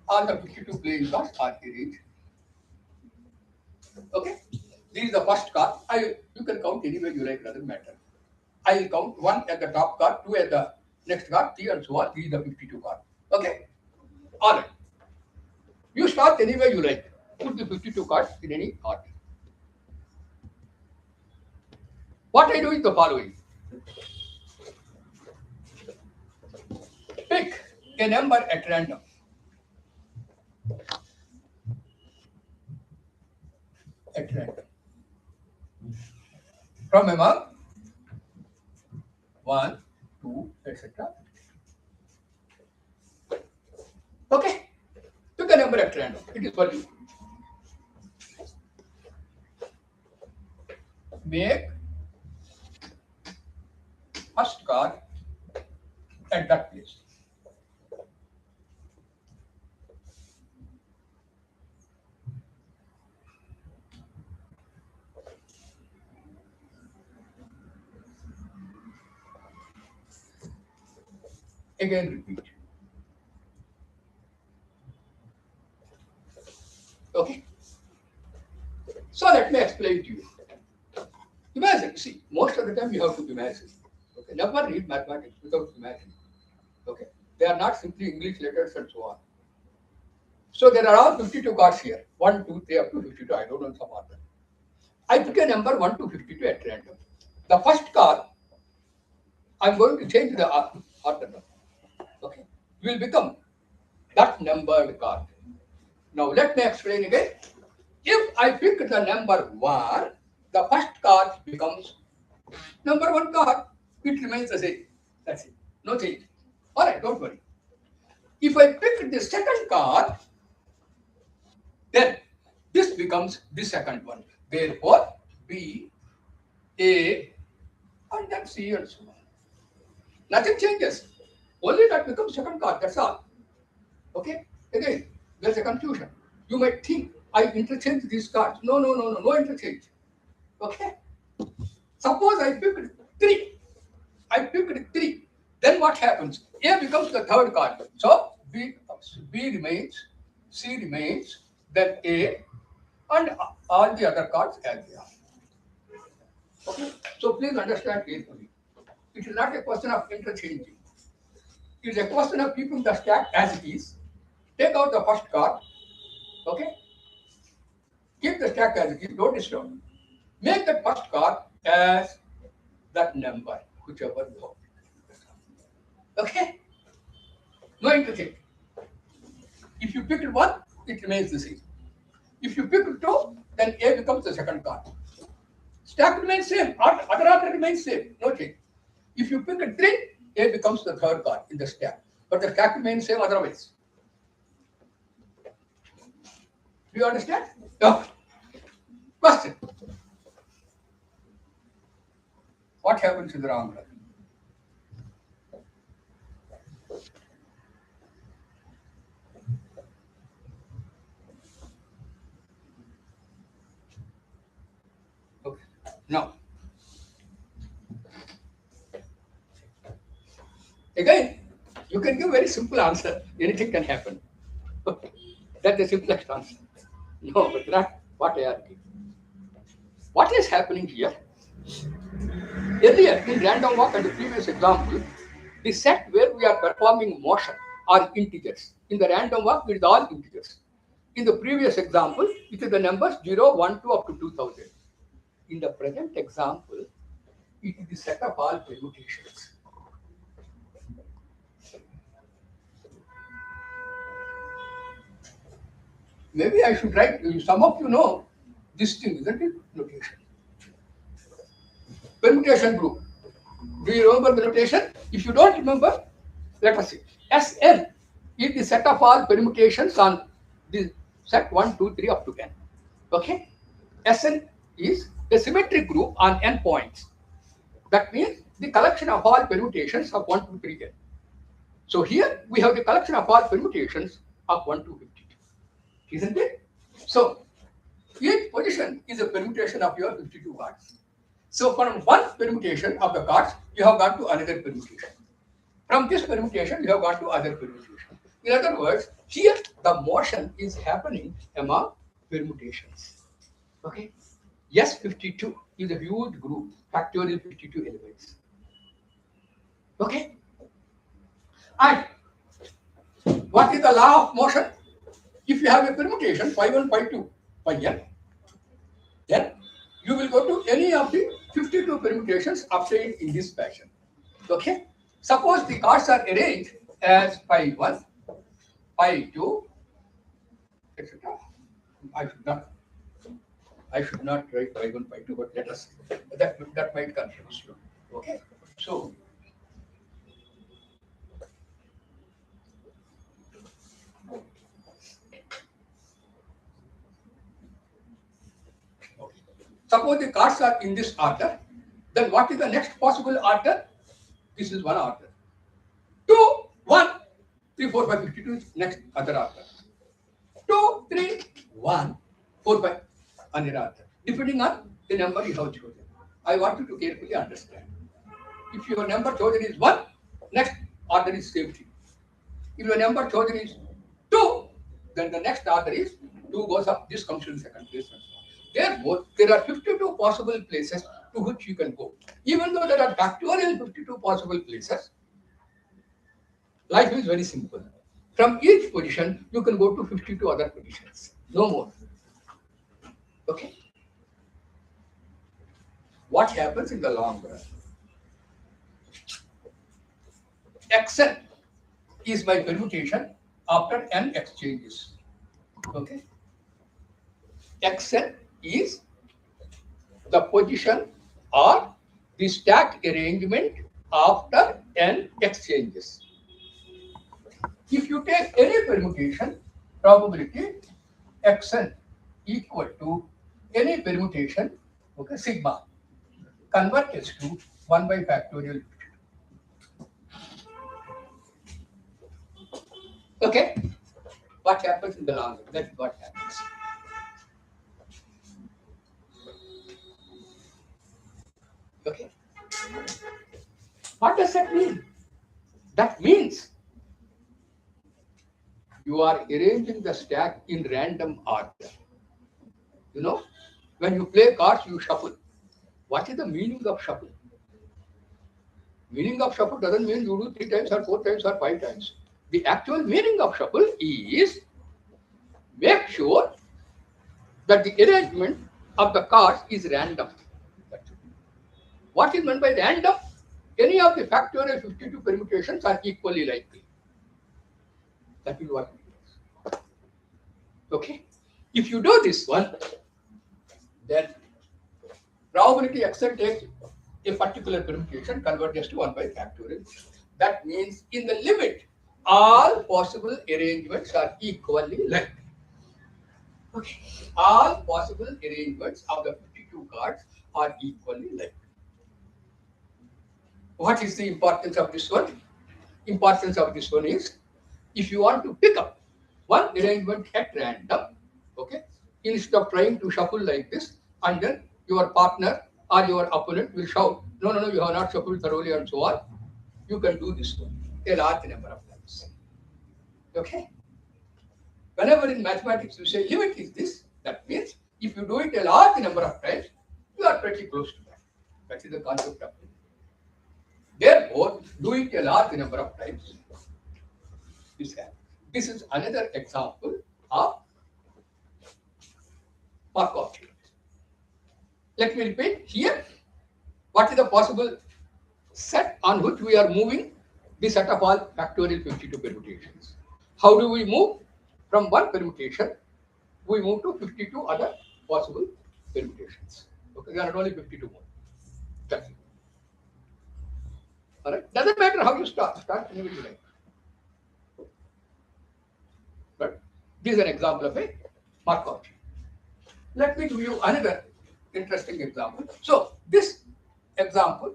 All the 52 playing cards are arranged. Okay? This is the first card. You can count anywhere you like, doesn't matter. I will count 1 at the top card, 2 at the next card, 3 and so on. This is the 52 card. Okay? Alright. You start anywhere you like. Put the 52 cards in any order. What I do is the following. Pick a number at random. At random. From among 1, 2, etc. Okay. Pick a number at random. It is for you. Make first card at that place. Again repeat. Okay. So let me explain to you. Imagine, see, most of the time you have to imagine. Okay. Never read mathematics without imagining. Okay. They are not simply English letters and so on. So there are all 52 cards here. 1, 2, 3 up to 52. I don't know some order. I pick a number 1 to 52 at random. The first card, I'm going to change the order. Okay. Will become that numbered card. Now let me explain again. If I pick the number 1, the first card becomes number 1 card. It remains the same. That's it. No change. All right, don't worry. If I pick the second card, then this becomes the second one. Therefore, B, A, and then C and so on. Nothing changes. Only that becomes second card. That's all. Okay? Again, there's a confusion. You might think I interchange these cards. No interchange. Okay? Suppose I picked 3. I picked 3. Then what happens? A becomes the third card. So B remains, C remains, then A, and all the other cards as they are. Okay? So please understand carefully. It is not a question of interchanging. It is a question of keeping the stack as it is. Take out the first card. Okay? Keep the stack as it is. Don't disturb. Make the first card as that number, whichever you want. Okay? No interchange. If you pick 1, it remains the same. If you pick 2, then A becomes the second card. Stack remains same. Other order remains same. No change. If you pick 3, A becomes the third card in the stack. But the stack remains same otherwise. Do you understand? No. Question. What happens in the wrong order? Okay. Now, again, you can give very simple answer. Anything can happen. That's the simplest answer. No, but not what I are giving. What is happening here? Earlier, in random walk and the previous example, the set where we are performing motion are integers. In the random walk, it is all integers. In the previous example, it is the numbers 0, 1, 2 up to 2000. In the present example, it is the set of all permutations. Maybe I should write, some of you know this thing, isn't it? Notation. Permutation group. Do you remember the notation? If you don't remember, let us see. Sn is the set of all permutations on the set 1, 2, 3 up to n. Okay? Sn is the symmetric group on n points. That means the collection of all permutations of 1, 2, 3, n. So here we have the collection of all permutations of 1 to 52. Isn't it? So each position is a permutation of your 52 cards. So from one permutation of the cards, you have gone to another permutation. From this permutation, you have gone to other permutation. In other words, here the motion is happening among permutations. Okay? Yes, 52 is a huge group, factorial 52 elements. Okay? And what is the law of motion? If you have a permutation, phi 1, phi 2, phi n, then you will go to any of the 52 permutations obtained in this fashion. Okay? Suppose the cards are arranged as phi 1, phi 2, etc. I should not write phi 1, phi 2, but let us, that might confuse you. Okay? So, Suppose the cards are in this order, then what is the next possible order? This is one order. 2, 1, 3, 4, 5, 52 is next other order. 2, 3, 1, 4, 5, another order. Depending on the number you have chosen. I want you to carefully understand. If your number chosen is 1, next order is safety. If your number chosen is 2, then the next order is 2 goes up, this comes in second place. Therefore, there are 52 possible places to which you can go. Even though there are factorial 52 possible places, life is very simple. From each position, you can go to 52 other positions. No more. Okay? What happens in the long run? Xn is my permutation after n exchanges. Okay? Xn is the position or the stack arrangement after n exchanges. If you take any permutation, probability Xn equal to any permutation, okay, sigma, converges to 1 by factorial. Okay? What happens in the long run? That's what happens. Okay? What does that mean? That means you are arranging the stack in random order. You know, when you play cards, you shuffle. What is the meaning of shuffle? Meaning of shuffle doesn't mean you do 3 times or 4 times or 5 times. The actual meaning of shuffle is make sure that the arrangement of the cards is random. What is meant by random? Any of the factorial 52 permutations are equally likely. That is what it is. Okay? If you do this one, then probability Xn takes a particular permutation converges to 1 by factorial. That means in the limit, all possible arrangements are equally likely. Okay. All possible arrangements of the 52 cards are equally likely. What is the importance of this one? Importance of this one is, if you want to pick up one arrangement at random, okay, instead of trying to shuffle like this, and then your partner or your opponent will shout, no, no, no, you have not shuffled thoroughly and so on, you can do this one a large number of times. Okay? Whenever in mathematics you say limit is this, that means if you do it a large number of times, you are pretty close to that. That is the concept of limit. Therefore, do it a large number of times. This is another example of Markov chain. Let me repeat here. What is the possible set on which we are moving the set of all factorial 52 permutations? How do we move from one permutation? We move to 52 other possible permutations. Okay, there are only 52 more. That's it. All right. Doesn't matter how you start. Start anywhere you like. But this is an example of a Markov chain. Let me give you another interesting example. So this example,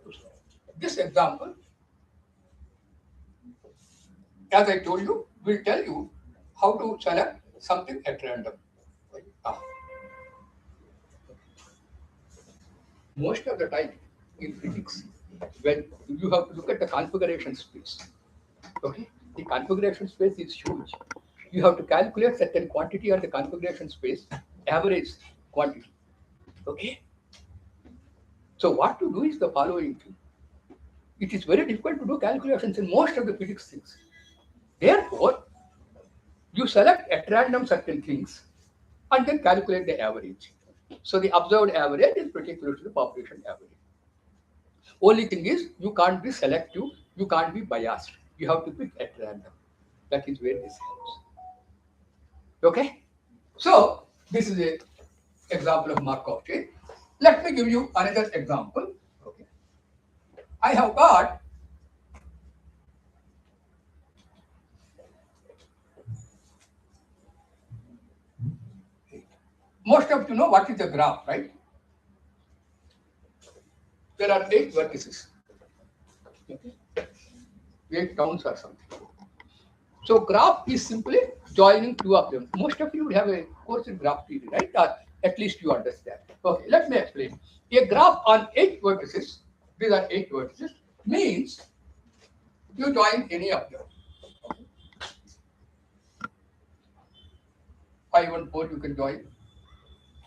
as I told you, will tell you how to select something at random. Most of the time in physics, when you have to look at the configuration space, okay, the configuration space is huge. You have to calculate certain quantity of the configuration space, average quantity. Okay. So what to do is the following thing. It is very difficult to do calculations in most of the physics things. Therefore, you select at random certain things and then calculate the average. So the observed average is pretty close to the population average. Only thing is, you can't be selective, you can't be biased. You have to pick at random. That is where this helps. Okay? So, this is an example of Markov chain. Let me give you another example. Okay. I have got most of you know what is a graph, right? there are 8 vertices. Okay. 8 towns or something. So graph is simply joining 2 of them. Most of you would have a course in graph theory, right? Or at least you understand. Okay, let me explain. A graph on 8 vertices, these are 8 vertices, means you join any of them. Okay. 5 and 4 you can join,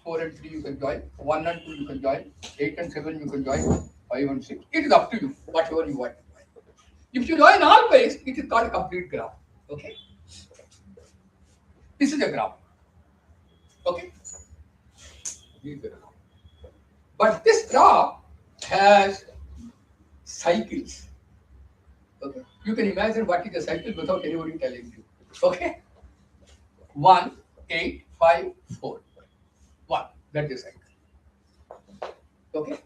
4 and 3 you can join, 1 and 2 you can join, 8 and 7 you can join, 5 and 6. It is up to you, whatever you want to join. If you join all ways, it is called a complete graph. Okay. This is a graph. Okay. But this graph has cycles. Okay. You can imagine what is a cycle without anybody telling you. Okay. 1, 8, 5, 4. 1. That is a cycle. Okay.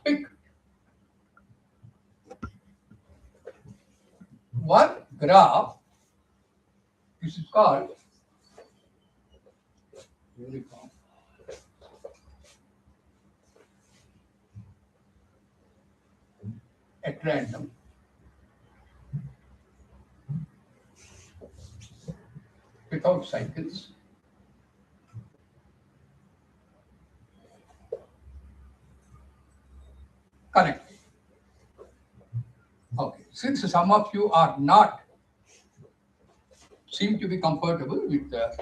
Pick one graph. This is called uniform. At random. Without cycles. Connected. Okay. Since some of you are not seem to be comfortable with the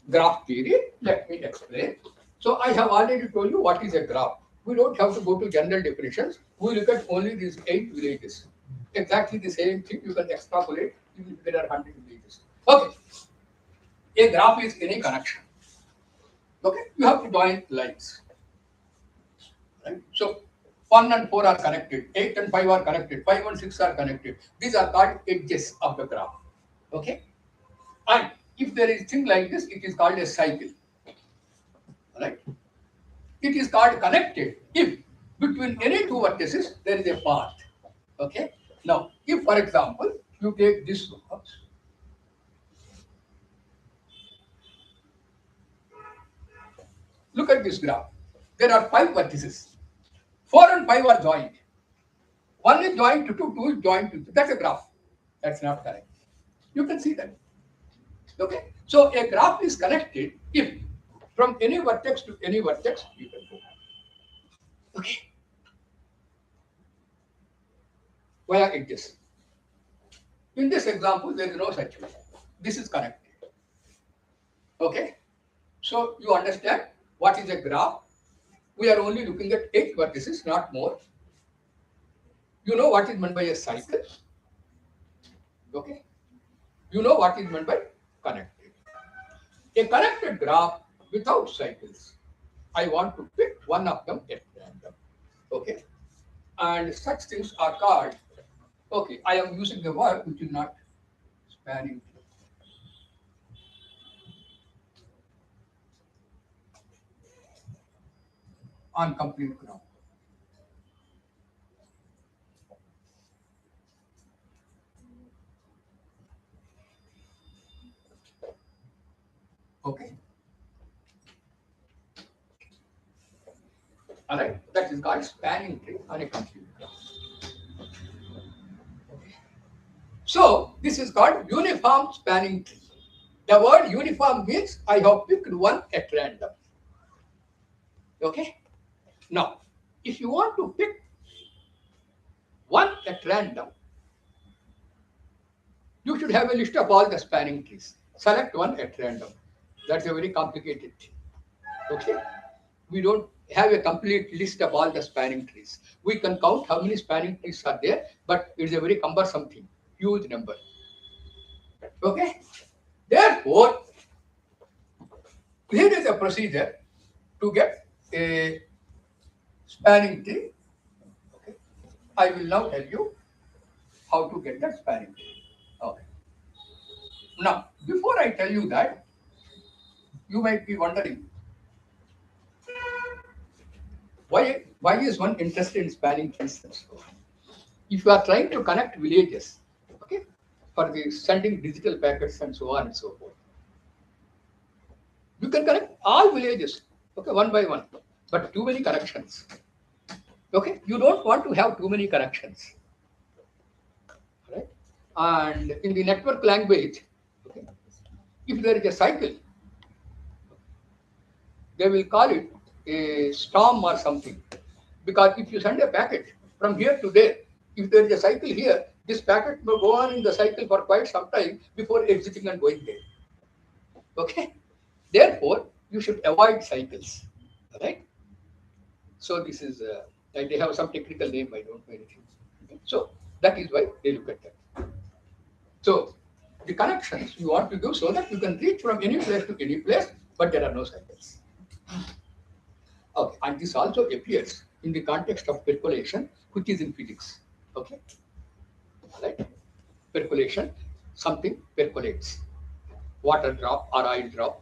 graph theory, let me explain. So I have already told you what is a graph. We don't have to go to general definitions. We look at only these 8 villages. Exactly the same thing you can extrapolate if there are 100 villages. Okay. A graph is any connection. Okay. You have to join lines. Right? So 1 and 4 are connected, 8 and 5 are connected, 5 and 6 are connected. These are called edges of the graph. Okay. And if there is thing like this, it is called a cycle. Right? It is called connected if between any 2 vertices there is a path. Okay. Now, if for example you take this box, look at this graph. There are 5 vertices. 4 and 5 are joined. 1 is joined to 2, 2 is joined to 3. That's a graph. That's not correct. You can see that. Okay. So a graph is connected if from any vertex to any vertex you can go. Okay. Via edges. In this example, there is no such way. This is connected. Okay. So you understand what is a graph. We are only looking at 8 vertices, not more. You know what is meant by a cycle. Okay. You know what is meant by connected. A connected graph without cycles. I want to pick one of them at random. Okay. And such things are called, okay, I am using the word which is not spanning. On complete graph. Okay. All right. That is called spanning tree on a complete graph. Okay. So this is called uniform spanning tree. The word uniform means I have picked one at random. Okay. Now, if you want to pick one at random, you should have a list of all the spanning trees. Select one at random. That's a very complicated thing. Okay. We don't have a complete list of all the spanning trees. We can count how many spanning trees are there, but it is a very cumbersome thing, huge number. Okay. Therefore, here is a procedure to get a spanning tree. Okay. I will now tell you how to get that spanning tree. Okay. Now, before I tell you that, you might be wondering, why is one interested in spanning trees and so on? If you are trying to connect villages, okay, for the sending digital packets and so on and so forth, you can connect all villages. Okay, one by one, but too many corrections. Okay, you don't want to have too many corrections, right? And in the network language, okay, if there is a cycle, they will call it a storm or something. Because if you send a packet from here to there, if there is a cycle here, this packet will go on in the cycle for quite some time before exiting and going there. Okay? Therefore, you should avoid cycles. Right? So this is, they have some technical name, I don't know anything. Okay? So that is why they look at that. So the connections you want to do so that you can reach from any place to any place, but there are no cycles. Okay, and this also appears in the context of percolation, which is in physics. Okay, right? Percolation, something percolates, water drop or oil drop.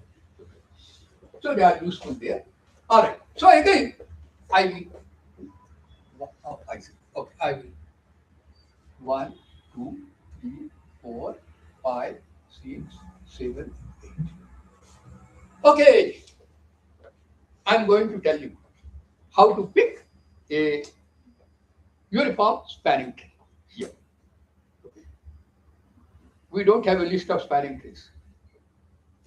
So they are useful there. All right. So again, I will. Oh, I see. Okay, I will. 1, 2, 3, 4, 5, 6, 7, 8. Okay, I'm going to tell you how to pick a uniform spanning tree here. We don't have a list of spanning trees.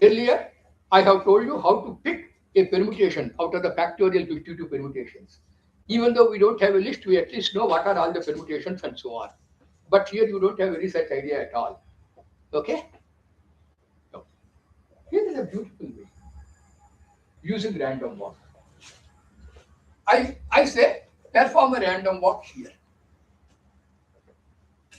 Earlier, I have told you how to pick a permutation out of the factorial 52 permutations. Even though we don't have a list, we at least know what are all the permutations and so on. But here you don't have any such idea at all. Okay? No. Here is a beautiful way using random walk. I say perform a random walk here.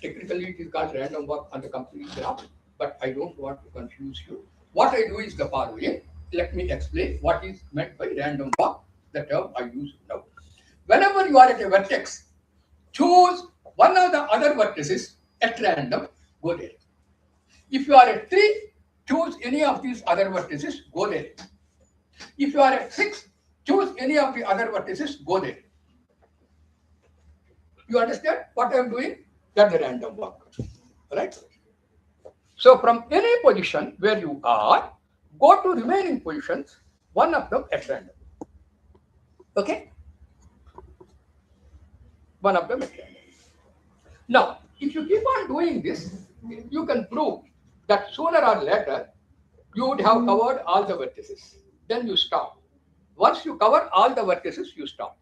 Technically, it is called random walk on the complete graph, but I don't want to confuse you. What I do is the following. Let me explain what is meant by random walk, the term I use now. Whenever you are at a vertex, choose one of the other vertices at random, go there. If you are at 3, choose any of these other vertices, go there. If you are at 6, choose any of the other vertices, go there. You understand what I am doing? That's the random walk, right? So from any position where you are, go to remaining positions, one of them at random. Okay? One of them at random. Now, if you keep on doing this, you can prove that sooner or later, you would have covered all the vertices. Then you stop. Once you cover all the vertices, you stop.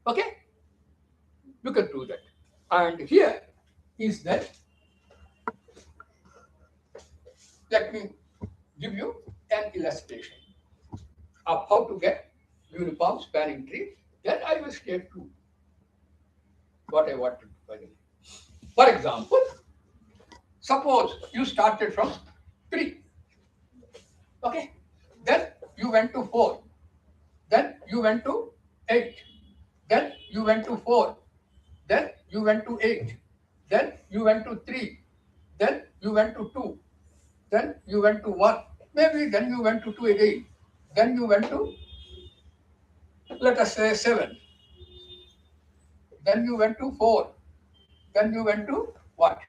Okay? You can do that. And here is that. Let me give you an illustration of how to get uniform spanning tree. Then I will state to what I want to do. For example, suppose you started from 3. Okay. Then you went to 4. Then you went to 8. Then you went to 4. Then you went to 8. Then you went to 3. Then you went to 2. Then you went to 1. Maybe then you went to 2 again. Then you went to, let us say, 7. Then you went to 4. Then you went to what?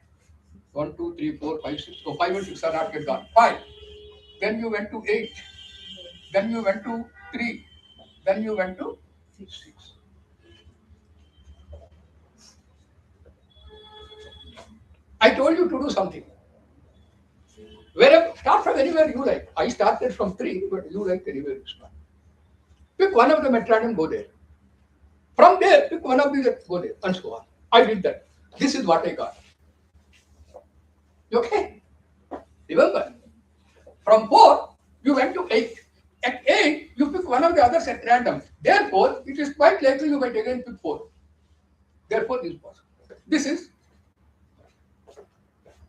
1, 2, 3, 4, 5, 6. So 5 and 6 are not yet gone. 5. Then you went to 8. Then you went to 3. Then you went to 6. I told you to do something. Wherever, start from anywhere you like. I started from 3, but you like anywhere you start. Pick one of them at random, go there. From there, pick one of these, go there, and so on. I did that. This is what I got. Okay? Remember, from 4, you went to 8. At 8, you pick one of the others at random. Therefore, it is quite likely you might again pick 4. Therefore, this is possible. This is,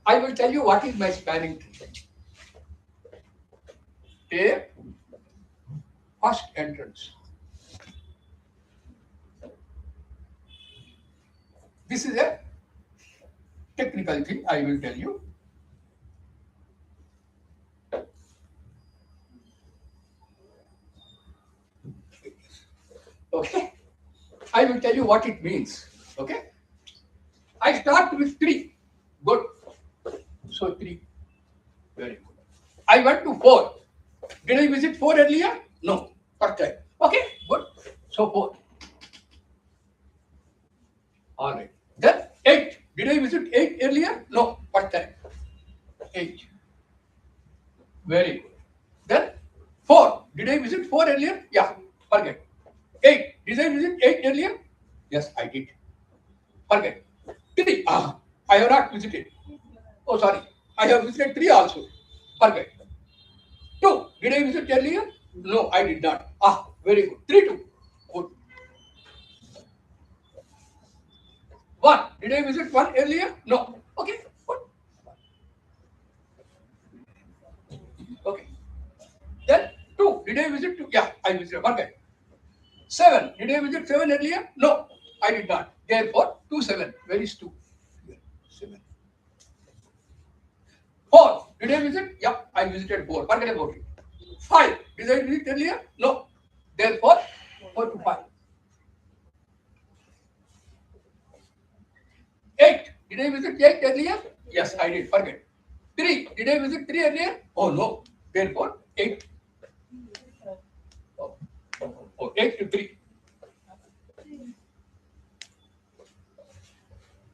I will tell you what is my spanning tree. A first entrance. This is a technical thing I will tell you. Okay, I will tell you what it means. Okay, I start with 3. Good. So 3. Very good. I went to 4. Did I visit 4 earlier? No. First time. Okay, good. So 4. All right. Then 8. Did I visit 8 earlier? No. First time. 8. Very good. Then 4. Did I visit 4 earlier? Yeah. Forget. 8. Did I visit 8 earlier? Yes, I did. Forget. 3. I have not visited. Oh, sorry. I have visited 3 also. Forget. 2. Did I visit earlier? No, I did not. Very good. 3, 2. Good. 1. Did I visit 1 earlier? No. Okay. Good. Okay. Then 2. Did I visit 2? Yeah, I visited. Okay. 7. Did I visit 7 earlier? No, I did not. Therefore, 2, 7. Where is 2? 7. 4. Did I visit? Yeah, I visited 4. Forget about it. 5. Did I visit earlier? No. Therefore, 4 to 5. 8. Did I visit 8 earlier? Yes, I did. Forget. 3. Did I visit 3 earlier? Oh, no. Therefore, 8. Oh, 8 to 3.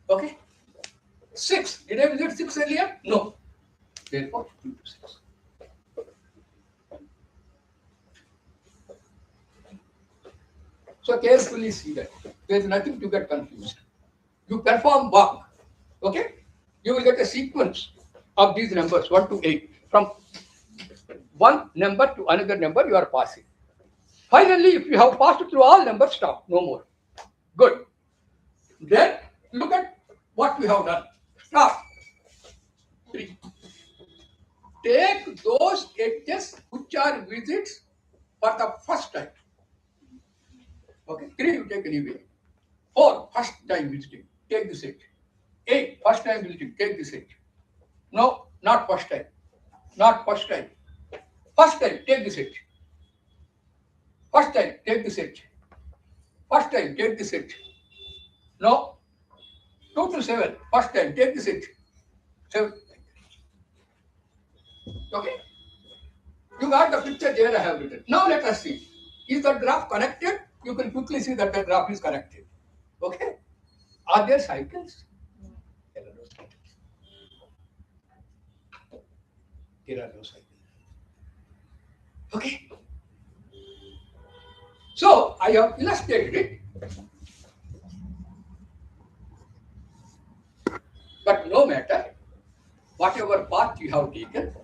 Okay. 6. Did I visit 6 earlier? No. Therefore, 2 to 6. So carefully see that. There is nothing to get confused. You perform work. Okay? You will get a sequence of these numbers 1 to 8. From one number to another number, you are passing. Finally, if you have passed through all numbers, stop. No more. Good. Then look at what we have done. Stop. 3. Take those edges which are visits for the first time. Okay, 3 you take anyway. 4, first time visiting, take this edge. 8, first time visiting, take this edge. No, not first time. Not first time. First time, take this edge. First time, take this edge. First time, take this edge. No. 2 to 7, first time, take this edge. 7. Okay? You got the picture there I have written. Now let us see. Is the graph connected? You can quickly see that the graph is connected. Okay? Are there cycles? There are no cycles. There are no cycles. Okay? So I have illustrated it. But no matter whatever path you have taken,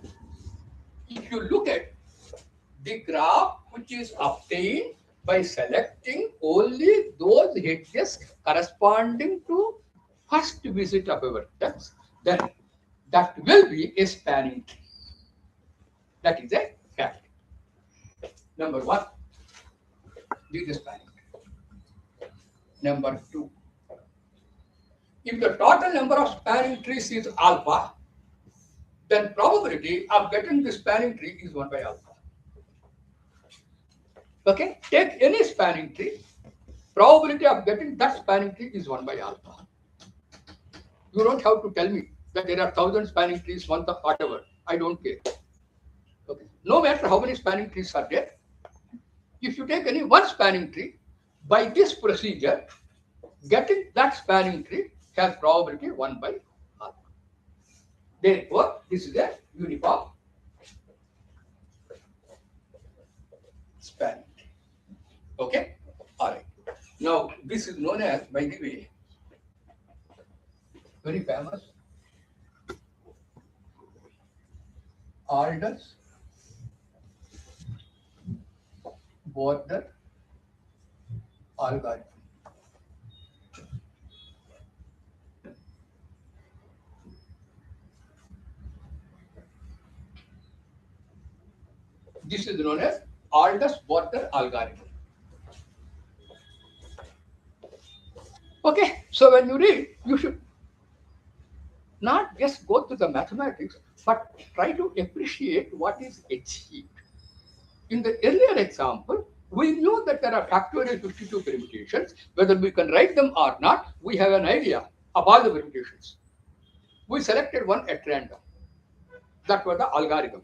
if you look at the graph which is obtained by selecting only those edges corresponding to first visit of a vertex, then that will be a spanning tree. That is a fact. Number 1, this is spanning tree. Number 2, if the total number of spanning trees is alpha, then probability of getting the spanning tree is 1 by alpha. Okay, take any spanning tree, probability of getting that spanning tree is 1 by alpha. You don't have to tell me that there are 1,000 spanning trees, 1 of whatever. I don't care. Okay, no matter how many spanning trees are there, if you take any one spanning tree, by this procedure, getting that spanning tree has probability 1 by alpha. Therefore, this is a uniform spanning tree. Okay? All right. Now, this is known as, by the way, very famous Alder's border algorithm. This is known as Alder's border algorithm. Okay, so when you read, you should not just go to the mathematics, but try to appreciate what is achieved. In the earlier example, we knew that there are factorial 52 permutations. Whether we can write them or not, we have an idea of all the permutations. We selected one at random. That was the algorithm.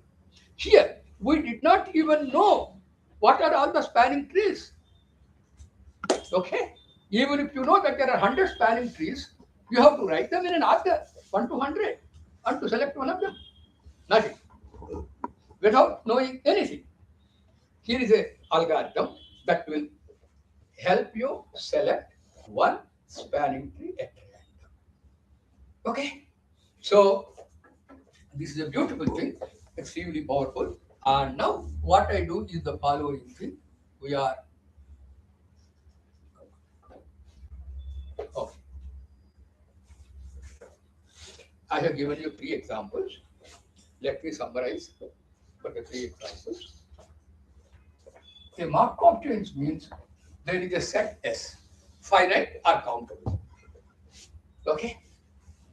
Here, we did not even know what are all the spanning trees? Okay? Even if you know that there are 100 spanning trees, you have to write them in an order, 1 to 100, and to select one of them. Nothing. Without knowing anything. Here is an algorithm that will help you select one spanning tree at random. Okay? So, this is a beautiful thing, extremely powerful. And now, what I do is the following thing. We are okay. I have given you 3 examples. Let me summarize for the 3 examples. A Markov chain means there is a set S, finite or countable. Okay?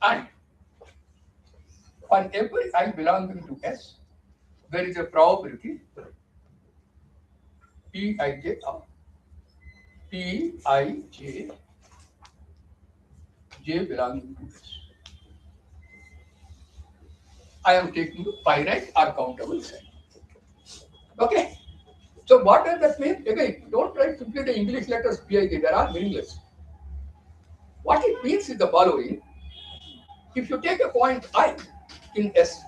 And for every I belonging to S, there is a probability Pij of Pij J belonging to S. I am taking finite or countable set. Okay? So what does that mean? Again, don't write simply the English letters Pij, they are meaningless. What it means is the following. If you take a point I in S,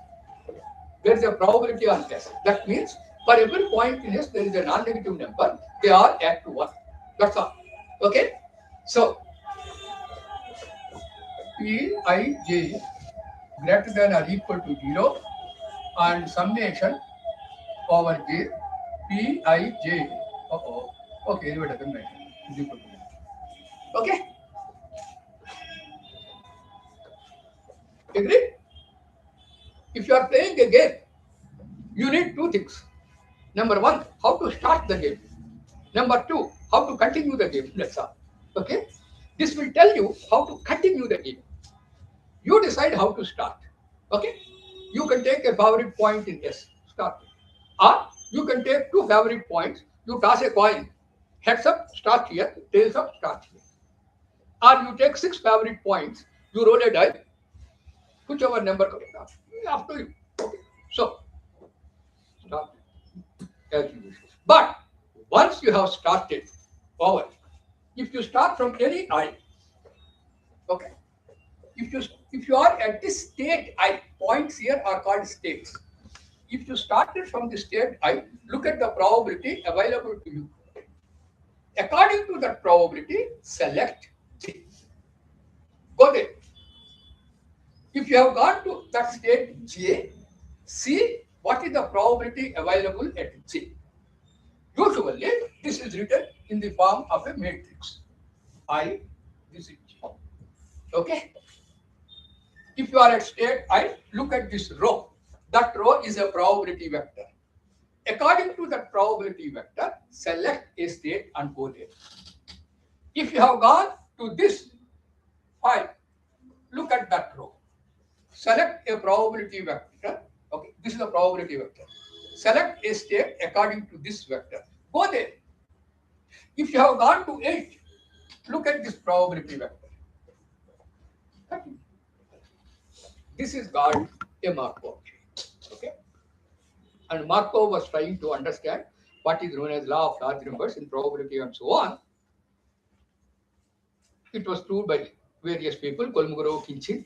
there is a probability on S. That means for every point in S, there is a non-negative number. They are at 1. That's all. Okay? So, Pij greater than or equal to 0 and summation over J, Pij, okay, anyway, doesn't matter, is equal to 0. Okay? Agree? If you are playing a game, you need 2 things. Number 1, how to start the game. Number 2, how to continue the game. That's all. Okay? This will tell you how to continue the game. You decide how to start. Okay? You can take a favorite point in S. Start. Or you can take 2 favorite points. You toss a coin. Heads up, start here. Tails up, start here. Or you take 6 favorite points. You roll a die. Whichever number comes up. Up to you. Okay. So, start as you wish. But once you have started over, if you start from any I, okay, if you are at this state I, points here are called states. If you started from the state I, look at the probability available to you. According to that probability, select J. Go there. If you have gone to that state J, see what is the probability available at J. Usually, this is written in the form of a matrix. I, this is J. Okay? If you are at state I, look at this row. That row is a probability vector. According to that probability vector, select a state and go there. If you have gone to this file, look at that row. Select a probability vector. Okay, this is a probability vector. Select a state according to this vector. Go there. If you have gone to 8, look at this probability vector. This is called a Markov chain. Okay? And Markov was trying to understand what is known as law of large numbers in probability and so on. It was proved by various people, Kolmogorov, Kinchin,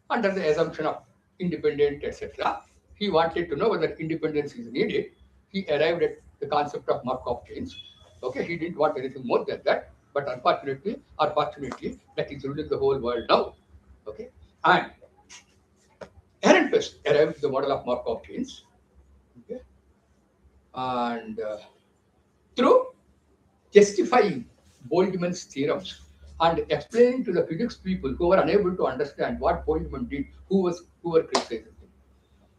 under the assumption of independent, etc. He wanted to know whether independence is needed. He arrived at the concept of Markov chains. Okay, he didn't want anything more than that. But unfortunately, or fortunately, that is ruling the whole world now. Okay, and Ehrenfest arrived at the model of Markov chains. Okay, and through justifying Boltzmann's theorems and explaining to the physics people who were unable to understand what Boltzmann did, who were criticizing him.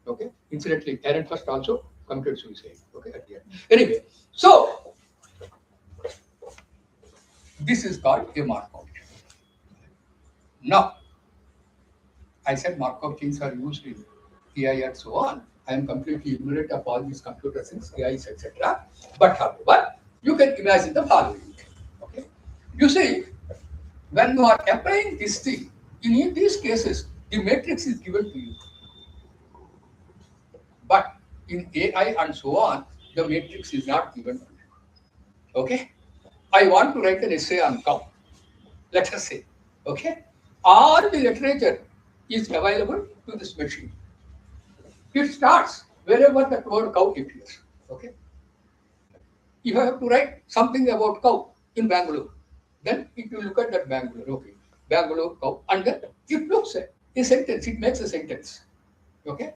Okay. Incidentally, Ehrenfest also committed suicide. Okay. At the end. Anyway, so this is called a Markov chain. Now, I said Markov chains are used in AI and so on. I am completely ignorant of all these computer things, AIs, etc. But however, you can imagine the following. Okay. You see, when you are applying this thing, in these cases, the matrix is given to you. But in AI and so on, the matrix is not given to you. Okay, I want to write an essay on cow. Let us say, okay, all the literature is available to this machine. It starts wherever that word cow appears. Okay, if I have to write something about cow in Bangalore, then it will look at that Bangalore. Okay, Bangalore cow, and then it looks at a sentence. It makes a sentence. Okay,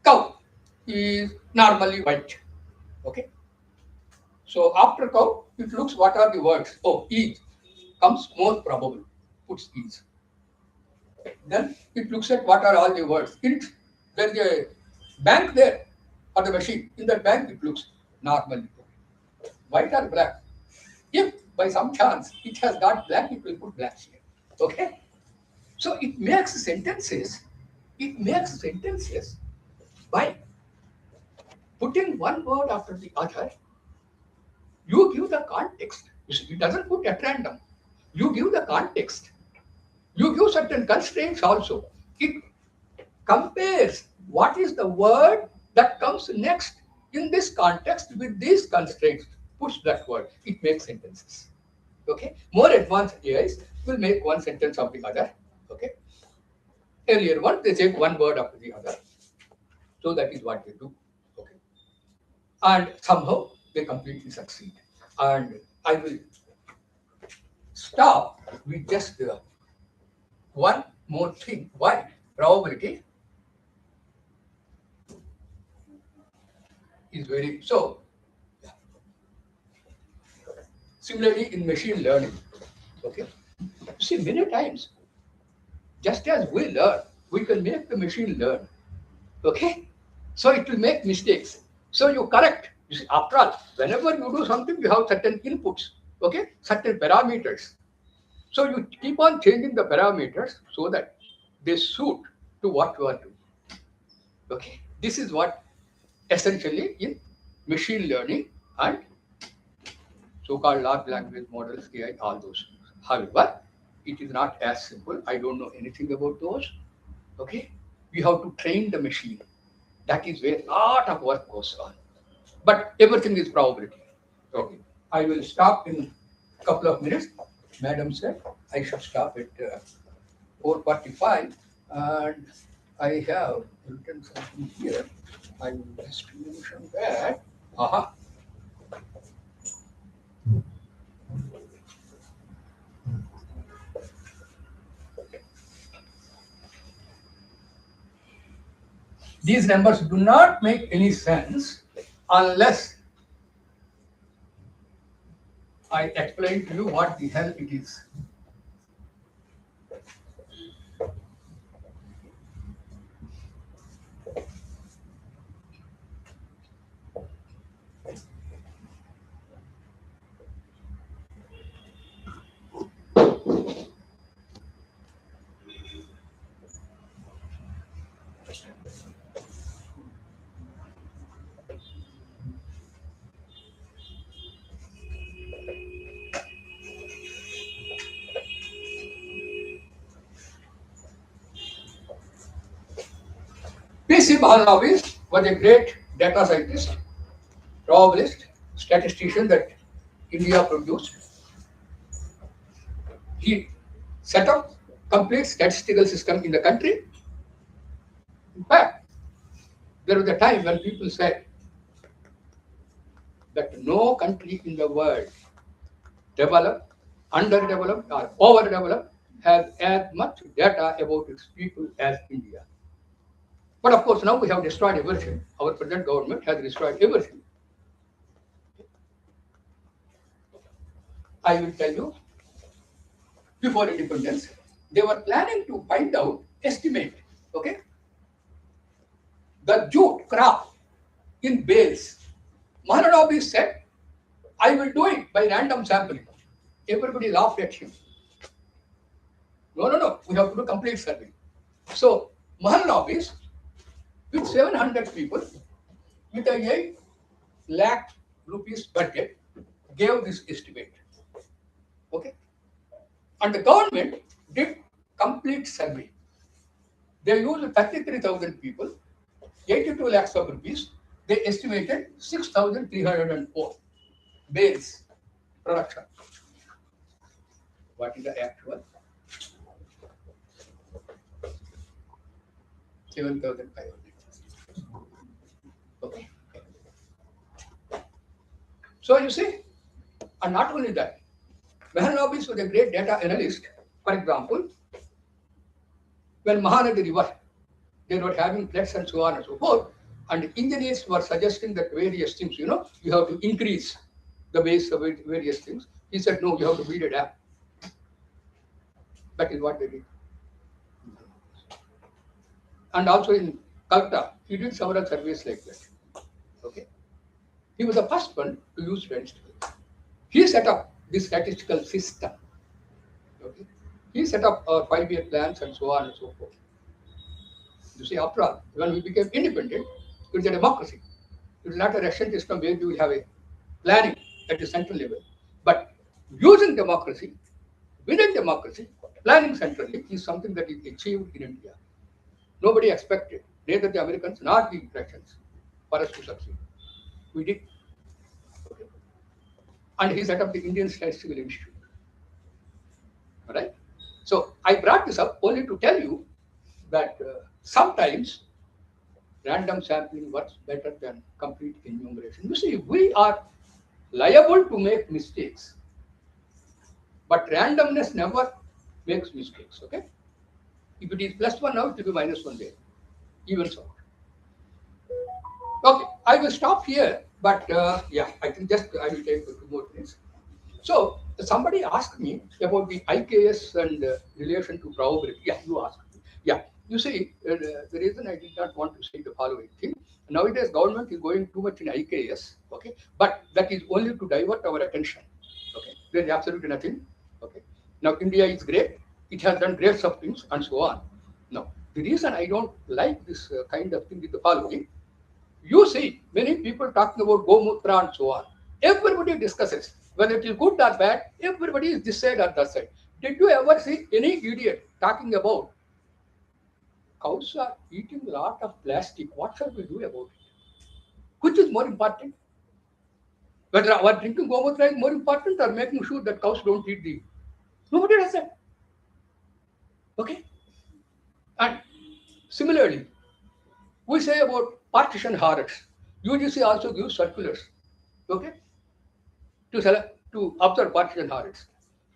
cow is normally white. Okay, so after cow, it looks what are the words. Oh, is comes most probable. Puts is. Then it looks at what are all the words. There is a bank there for the machine. In that bank, it looks normally white or black. If by some chance it has got black, it will put black here. Okay? So it makes sentences. It makes sentences by putting one word after the other. You give the context. You see, it doesn't put at random. You give the context. You give certain constraints also. It compares what is the word that comes next in this context with these constraints. Push that word. It makes sentences. Okay. More advanced AIs will make one sentence of the other. Okay. Earlier one, they take one word after the other. So that is what they do. Okay. And somehow they completely succeed. And I will stop with just one more thing. Why? Probability is very so. Similarly, in machine learning, okay, you see many times, just as we learn, we can make the machine learn. Okay, so it will make mistakes. So you correct. You see, after all, whenever you do something, you have certain inputs. Okay, certain parameters. So you keep on changing the parameters so that they suit to what you are doing. Okay, this is what essentially in machine learning and so-called large language models, AI, all those things. However, it is not as simple. I don't know anything about those. Okay, we have to train the machine. That is where a lot of work goes on. But everything is probability. Okay, I will stop in a couple of minutes. Madam said I should stop at 4:45, and I have written something here. I will just mention that. Aha. These numbers do not make any sense unless I explain to you what the hell it is. P.C. Mahalanobis was a great data scientist, probabilist, statistician that India produced. He set up complete statistical system in the country. In fact, there was a time when people said that no country in the world, developed, underdeveloped, or overdeveloped, has as much data about its people as India. But of course, now we have destroyed everything. Our present government has destroyed everything. I will tell you, before independence, they were planning to find out, estimate, okay, the jute crop in bales. Mahalanobis said, I will do it by random sampling. Everybody laughed at him. No, we have to do complete survey. So Mahalanobis, with 700 people, with a 8 lakh rupees budget, gave this estimate. Okay? And the government did complete survey. They used 33,000 people, 82 lakhs of rupees. They estimated 6,304. base production. What is the actual? 7,500. Okay. So you see, and not only that, Mahalanobis was a great data analyst. For example, when Mahanadi River, they were having floods and so on and so forth, and engineers were suggesting that various things, you have to increase the base of various things. He said, no, you have to build a dam. That is what they did. And also in Calcutta, he did several surveys like that. Okay. He was the first one to use statistical. He set up the statistical system. Okay. He set up 5-year plans and so on and so forth. You see, after all, when we became independent, it is a democracy. It is not a Russian system where you will have a planning at the central level. But using democracy, within democracy, planning centrally is something that is achieved in India. Nobody expected, neither the Americans nor the Russians, for us to succeed. We did. Okay. And he set up the Indian Statistical Institute. All right. So I brought this up only to tell you that sometimes random sampling works better than complete enumeration. You see, we are liable to make mistakes, but randomness never makes mistakes. Okay. If it is +1 now, it will be -1 there. Even so. Okay, I will stop here, but yeah, I will take 2 more minutes. So somebody asked me about the IKS and relation to probability. Yeah, you asked me. Yeah, you see, the reason I did not want to say the following thing. Nowadays, government is going too much in IKS, okay, but that is only to divert our attention. Okay, there is absolutely nothing. Okay, now India is great; it has done great of things and so on. Now, the reason I don't like this kind of thing is the following. You see many people talking about Gomutra and so on. Everybody discusses whether it is good or bad. Everybody is this side or that side. Did you ever see any idiot talking about cows are eating a lot of plastic? What shall we do about it? Which is more important? Whether our drinking Gomutra is more important or making sure that cows don't eat the. Nobody does that. Okay? And similarly, we say about partition horrors. UGC also gives circulars. Okay? To observe partition horrors.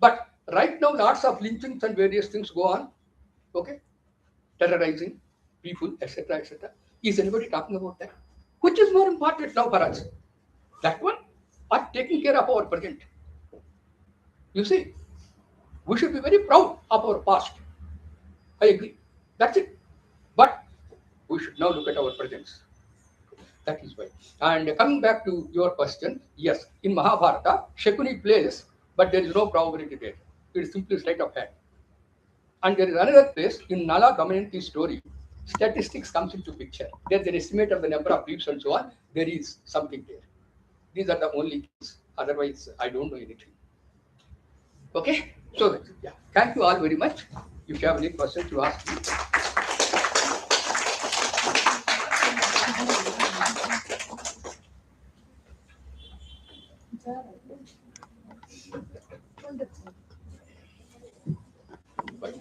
But right now, lots of lynchings and various things go on. Okay, terrorizing people, etc., etc. Is anybody talking about that? Which is more important now for us? That one or taking care of our present? You see, we should be very proud of our past. I agree. That's it. But we should now look at our presence. That is why. And coming back to your question, yes, in Mahabharata, Shakuni plays, but there is no probability there. It is simply sleight of hand. And there is another place in Nala Damayanti story, statistics comes into picture. There's an estimate of the number of reefs and so on. There is something there. These are the only things. Otherwise, I don't know anything. Okay? So, yeah. Thank you all very much. If you have any questions, you ask me. Bye.